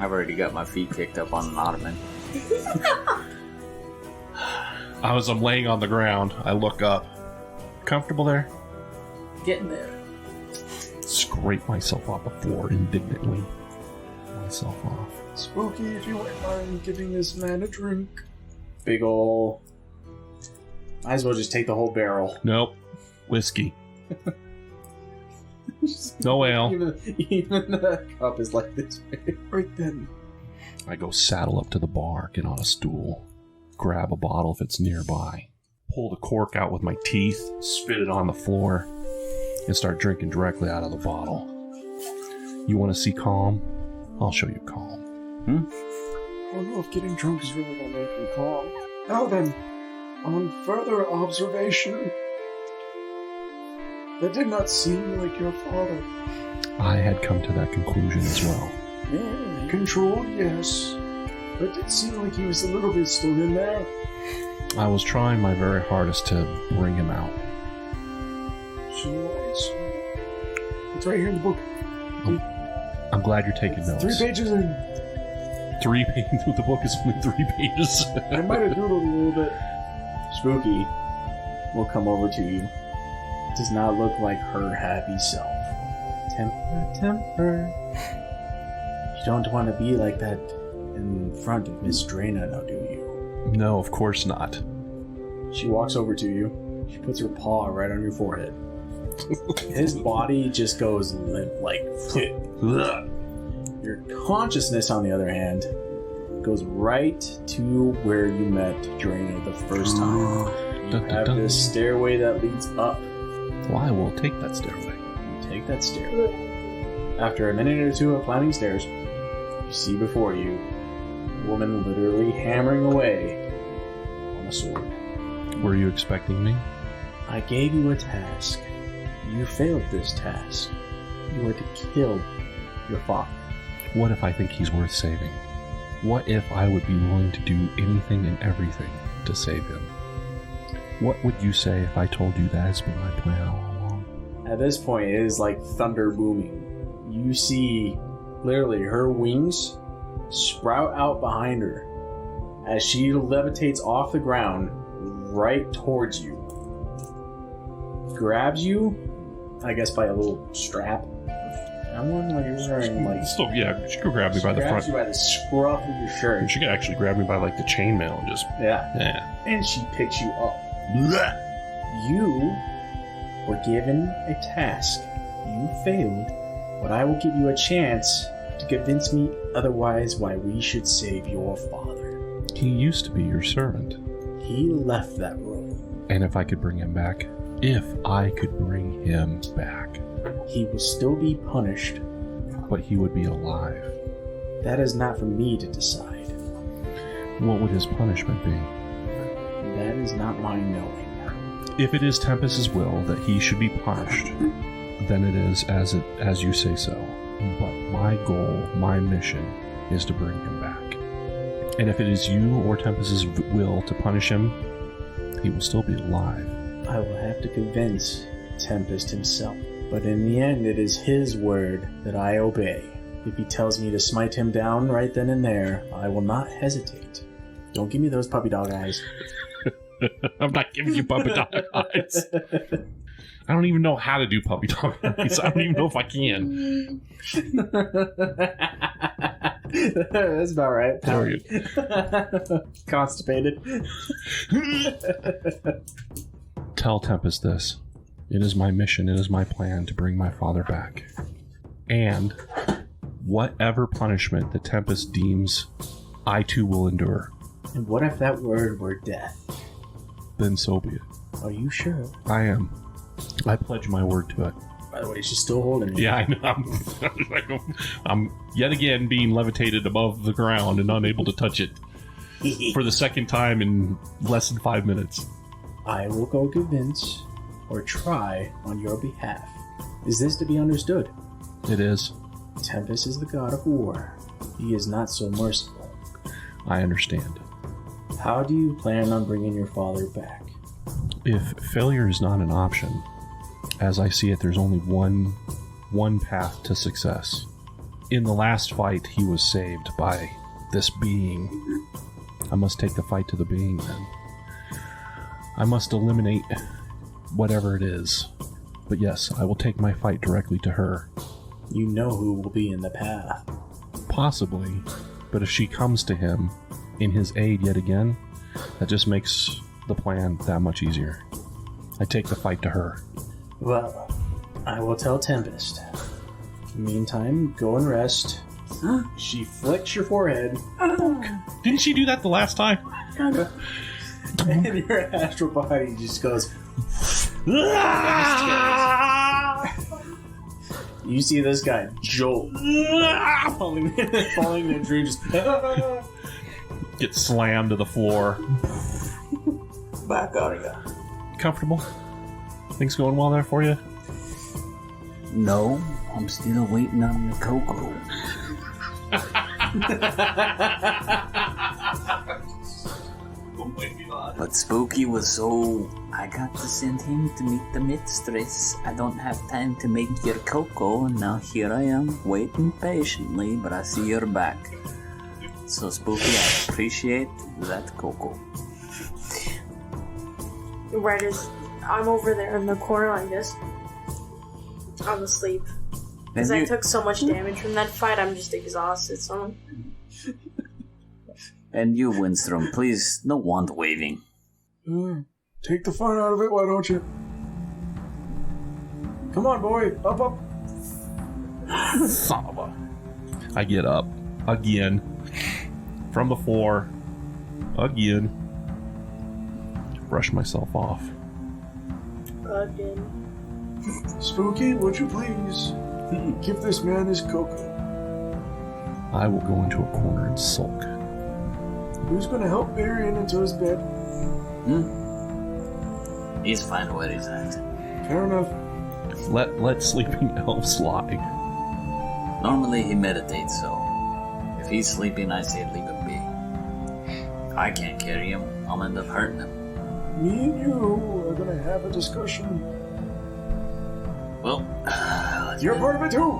I've already got my feet kicked up on an ottoman. As I'm laying on the ground, I look up. Comfortable there? Getting there. Scrape myself off the floor indignantly. Myself off. Spooky, if you wouldn't mind giving this man a drink. Big ol'. Might as well just take the whole barrel. Nope. Whiskey. No ale. Even the cup is like this big. Right then. I go saddle up to the bar, get on a stool, grab a bottle if it's nearby, pull the cork out with my teeth, spit it on the floor, and start drinking directly out of the bottle. You want to see calm? I'll show you calm. I don't know if getting drunk is really gonna make me calm. Now then, on further observation, that did not seem like your father. I had come to that conclusion as well. Controlled, yes. But it did seem like he was a little bit still in there. I was trying my very hardest to bring him out. So nice. It's right here in the book. I'm glad you're taking notes. 3 pages in. 3 pages? The book is only 3 pages. I might have doodled a little bit. Spooky will come over to you. Does not look like her happy self. Temper. You don't want to be like that in front of Miss Drana now, do you? No, of course not. She walks over to you. She puts her paw right on your forehead. His body just goes limp, like... Your consciousness, on the other hand, goes right to where you met Drana the first time. You have this stairway that leads up. Well, I will take that stairway. You take that stairway. After a minute or two of climbing stairs, you see before you a woman literally hammering away on a sword. Were you expecting me? I gave you a task. You failed this task. You were to kill your father. What if I think he's worth saving? What if I would be willing to do anything and everything to save him? What would you say if I told you that has been my plan all along? At this point, it is like thunder booming. You see, literally, her wings sprout out behind her as she levitates off the ground right towards you. Grabs you, I guess, by a little strap. I'm wondering like you're wearing like. Still, yeah, she could grab me by the front. Grabs you by the scruff of your shirt. She could actually grab me by like the chainmail and just. Yeah. And she picks you up. Blech. You were given a task. You failed, but I will give you a chance to convince me otherwise why we should save your father. He used to be your servant. He left that role. And if I could bring him back? If I could bring him back. He will still be punished. But he would be alive. That is not for me to decide. What would his punishment be? That is not my knowing. If it is Tempest's will that he should be punished, then it is as you say so. But my goal, my mission, is to bring him back. And if it is you or Tempest's will to punish him, he will still be alive. I will have to convince Tempest himself. But in the end, it is his word that I obey. If he tells me to smite him down right then and there, I will not hesitate. Don't give me those puppy dog eyes. I'm not giving you puppy dog eyes. I don't even know how to do puppy dog eyes. I don't even know if I can. That's about right. How are you? Constipated. Tell Tempest this. It is my mission, it is my plan to bring my father back. And whatever punishment the Tempest deems, I too will endure. And what if that word were death? Then so be it. Are you sure? I am. I pledge my word to it. By the way, she's still holding me. Yeah, I know. I'm yet again being levitated above the ground and unable to touch it for the second time in less than 5 minutes. I will go convince or try on your behalf. Is this to be understood? It is. Tempest is the god of war. He is not so merciful. I understand. How do you plan on bringing your father back? If failure is not an option, as I see it, there's only one path to success. In the last fight, he was saved by this being. I must take the fight to the being then. I must eliminate whatever it is. But yes, I will take my fight directly to her. You know who will be in the path. Possibly, but if she comes to him in his aid yet again, that just makes the plan that much easier. I take the fight to her. Well, I will tell Tempest. Meantime, go and rest. She flicks your forehead. Didn't she do that the last time? And your astral body just goes. You see this guy jolt, falling in a dream, just Get slammed to the floor. back out of you. Comfortable? Things going well there for you? No, I'm still waiting on the cocoa. But Spooky was so... I got to send him to meet the mistress. I don't have time to make your cocoa, and now here I am, waiting patiently, but I see you're back. So Spooky, I appreciate that cocoa. Right as I'm over there in the corner like this, I'm asleep. Because I took so much damage from that fight, I'm just exhausted, so... And you, Winstrom, please, no wand waving. Take the fun out of it, why don't you? Come on, boy, up. Son of a... I get up. Again. From the floor. Again. Brush myself off. Again. Spooky, would you please give this man his cocoa? I will go into a corner and sulk. Who's gonna help bury him into his bed? He's fine where he's at. Fair enough. Let sleeping elves lie. Normally he meditates, so If he's sleeping, I say leave him be. I can't carry him. I'll end up hurting him. Me and you are gonna have a discussion. Well, You're part of it too.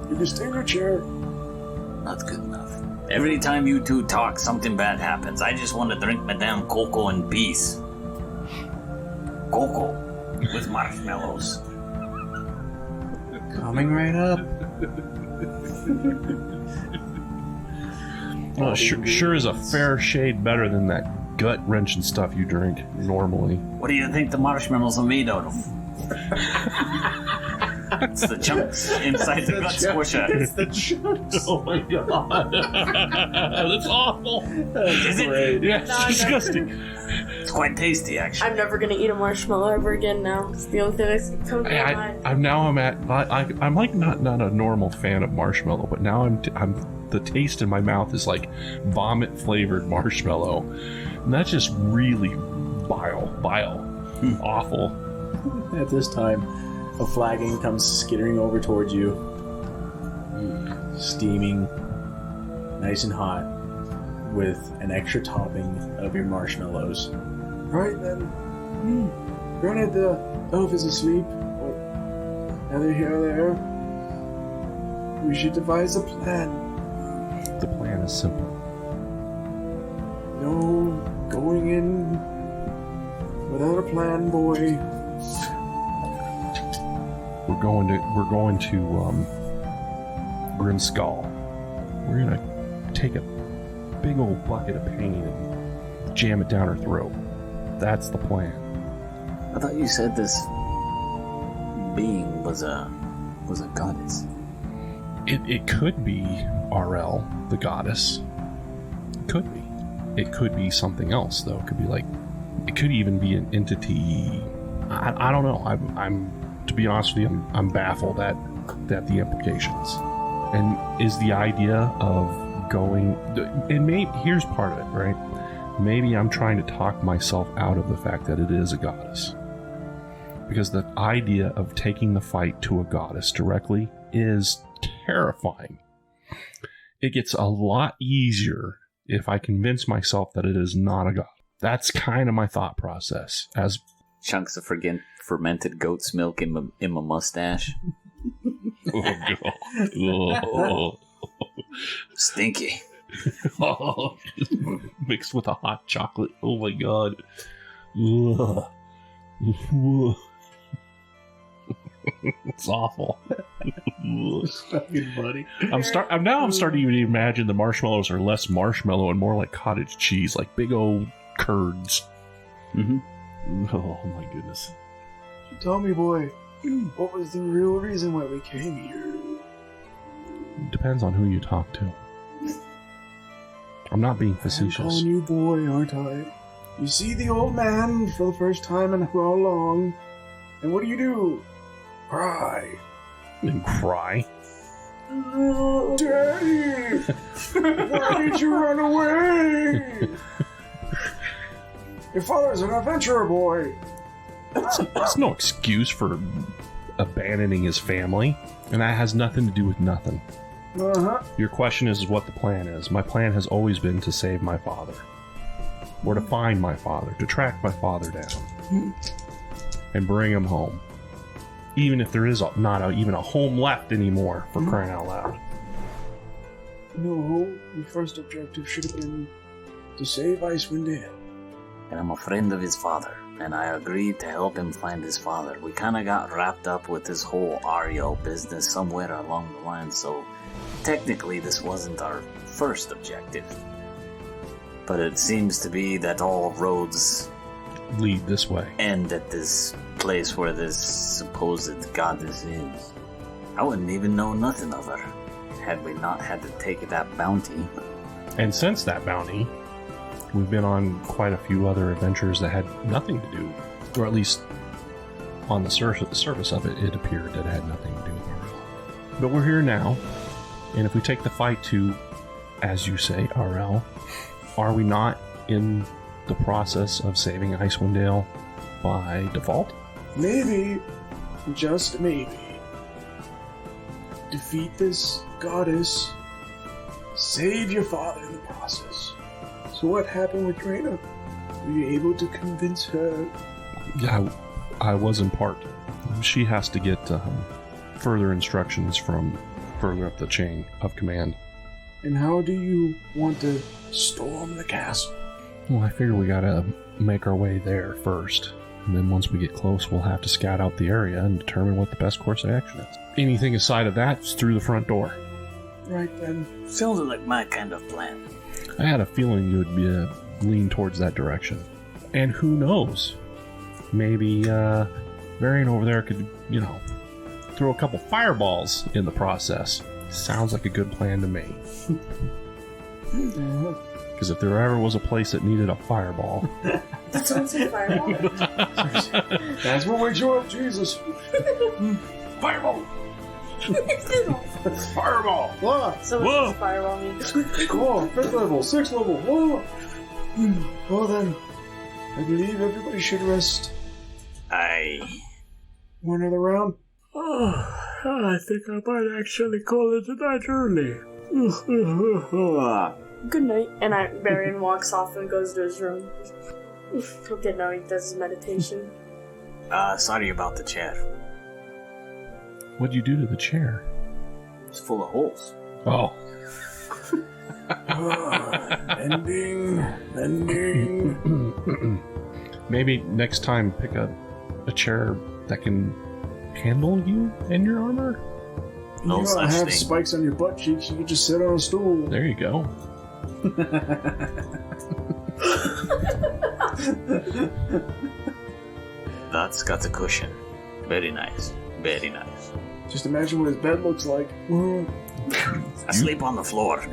You can stay in your chair. not good enough. Every time you two talk, something bad happens. I just want to drink my damn cocoa in peace. Cocoa with marshmallows. Coming right up. Well, sure is a fair shade better than that gut-wrenching stuff you drink normally. What do you think the marshmallows are made out of? It's the chunks inside the gut squisher. It's the chunks. Oh my god. That's awful. Is it? Great. Yeah, it's No, I'm disgusting. It's quite tasty, actually. I'm never gonna eat a marshmallow ever again now. It's the only thing that's come to my mind. I'm like not a normal fan of marshmallow, but now I'm the taste in my mouth is like vomit flavored marshmallow, and that's just really vile, awful. At this time, a flagon comes skittering over towards you, steaming, nice and hot, with an extra topping of your marshmallows. Right then, granted the elf is asleep, but neither here nor there. We should devise a plan. The plan is simple. No going in without a plan, boy. We're going to Grimskull. We're gonna take a big old bucket of pain and jam it down her throat. That's the plan. I thought you said this being was a goddess. It could be RL, the goddess. It could be. It could be something else, though. It could be like, it could even be an entity. I don't know. I'm to be honest with you, I'm baffled at the implications. And is the idea of going, and maybe here's part of it, right? Maybe I'm trying to talk myself out of the fact that it is a goddess. Because the idea of taking the fight to a goddess directly is terrifying. It gets a lot easier if I convince myself that it is not a god. That's kind of my thought process. As Chunks of fermented goat's milk in my mustache. Stinky. Mixed with a hot chocolate. Oh my god. It's awful. Fucking buddy. I'm starting to imagine the marshmallows are less marshmallow and more like cottage cheese, like big old curds. Mm-hmm. Oh my goodness. Tell me, boy, what was the real reason why we came here? Depends on who you talk to. I'm not being I'm facetious. calling you boy, aren't I? You see the old man for the first time in how long, and what do? Cry. And cry. Daddy! Why did you run away? Your father's an adventurer, boy. That's no excuse for abandoning his family, and that has nothing to do with nothing. Uh-huh. Your question is what the plan is. My plan has always been to save my father. Or to find my father, to track my father down. And bring him home. Even if there is not even a home left anymore, for crying out loud. No, the first objective should have been to save Icewind Dale. And I'm a friend of his father, and I agreed to help him find his father. We kind of got wrapped up with this whole Ariel business somewhere along the line, so technically this wasn't our first objective. But it seems to be that all roads Lead this way. end at this place where this supposed goddess is. I wouldn't even know nothing of her had we not had to take that bounty. And since that bounty, we've been on quite a few other adventures that had nothing to do, or at least on the surface of it, it appeared that it had nothing to do with RL. But we're here now, and if we take the fight to, as you say, RL, are we not in the process of saving Icewind Dale by default? Maybe, just maybe. defeat this goddess, save your father in the process. So what happened with Reyna? Were you able to convince her? Yeah, I was in part. She has to get further instructions from further up the chain of command. And how do you want to storm the castle? Well, I figure we gotta make our way there first. And then once we get close, we'll have to scout out the area and determine what the best course of action is. Anything aside of that is through the front door. Right then. Sounds like my kind of plan. I had a feeling you would be lean towards that direction. And who knows? Maybe Varian over there could, throw a couple fireballs in the process. Sounds like a good plan to me. Because if there ever was a place that needed a fireball... Did someone say fireball? That's what wakes you up, Jesus. Fireball! Fireball! Blah! Someone says fireball means. Come on, 5th level, 6th level, blah! Well then, I believe everybody should rest. Aye. One other round? I think I might actually call it a night early. Good night. And Varian walks off and goes to his room. Okay, now he does his meditation. Sorry about the chair. What'd you do to the chair? It's full of holes. Oh. Bending. Maybe next time pick a chair that can handle you and your armor? No you such don't have thing. spikes on your butt cheeks, you can just sit on a stool. There you go. That's got a cushion. Very nice. Very nice. Just imagine what his bed looks like. I sleep on the floor.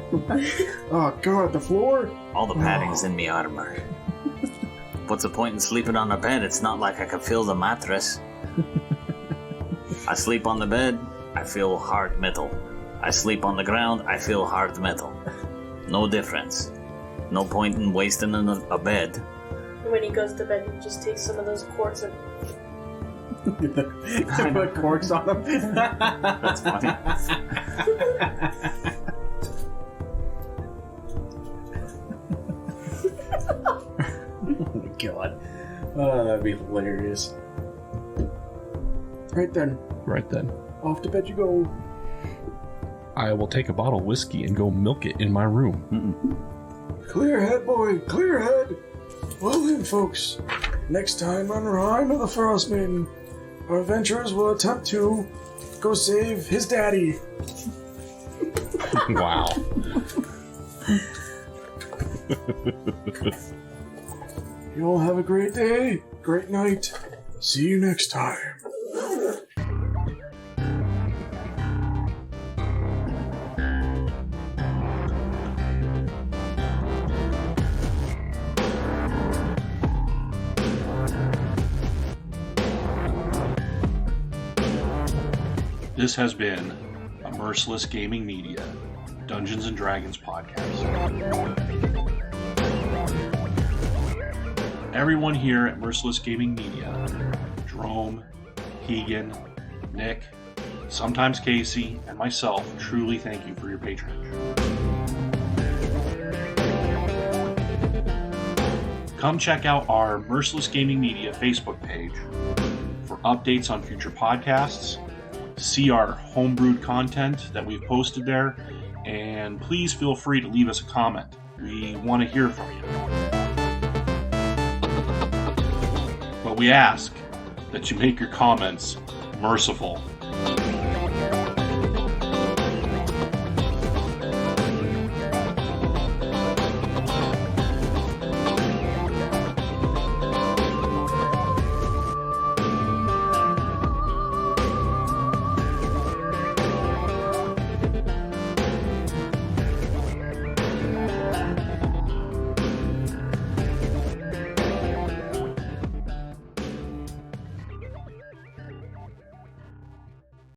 Oh god, the floor? All the padding's in me armor. What's the point in sleeping on a bed? It's not like I can feel the mattress. I sleep on the bed, I feel hard metal. I sleep on the ground, I feel hard metal. No difference. No point in wasting a bed. When he goes to bed, he just takes some of those quartz and Put corks on them. That's funny. Oh my god. Oh, that'd be hilarious. Right then. Right then. Off to bed you go. I will take a bottle of whiskey and go milk it in my room. Clear head, boy. Clear head. Well then, folks. Next time on Rime of the Frost Maiden, our adventurers will attempt to go save his daddy. Wow. You all have a great day, great night. See you next time. This has been a Merciless Gaming Media Dungeons & Dragons podcast. Everyone here at Merciless Gaming Media, Jerome, Keegan, Nick, sometimes Casey, and myself, truly thank you for your patronage. Come check out our Merciless Gaming Media Facebook page for updates on future podcasts, see our homebrewed content that we've posted there, and please feel free to leave us a comment. We want to hear from you. But we ask that you make your comments merciful.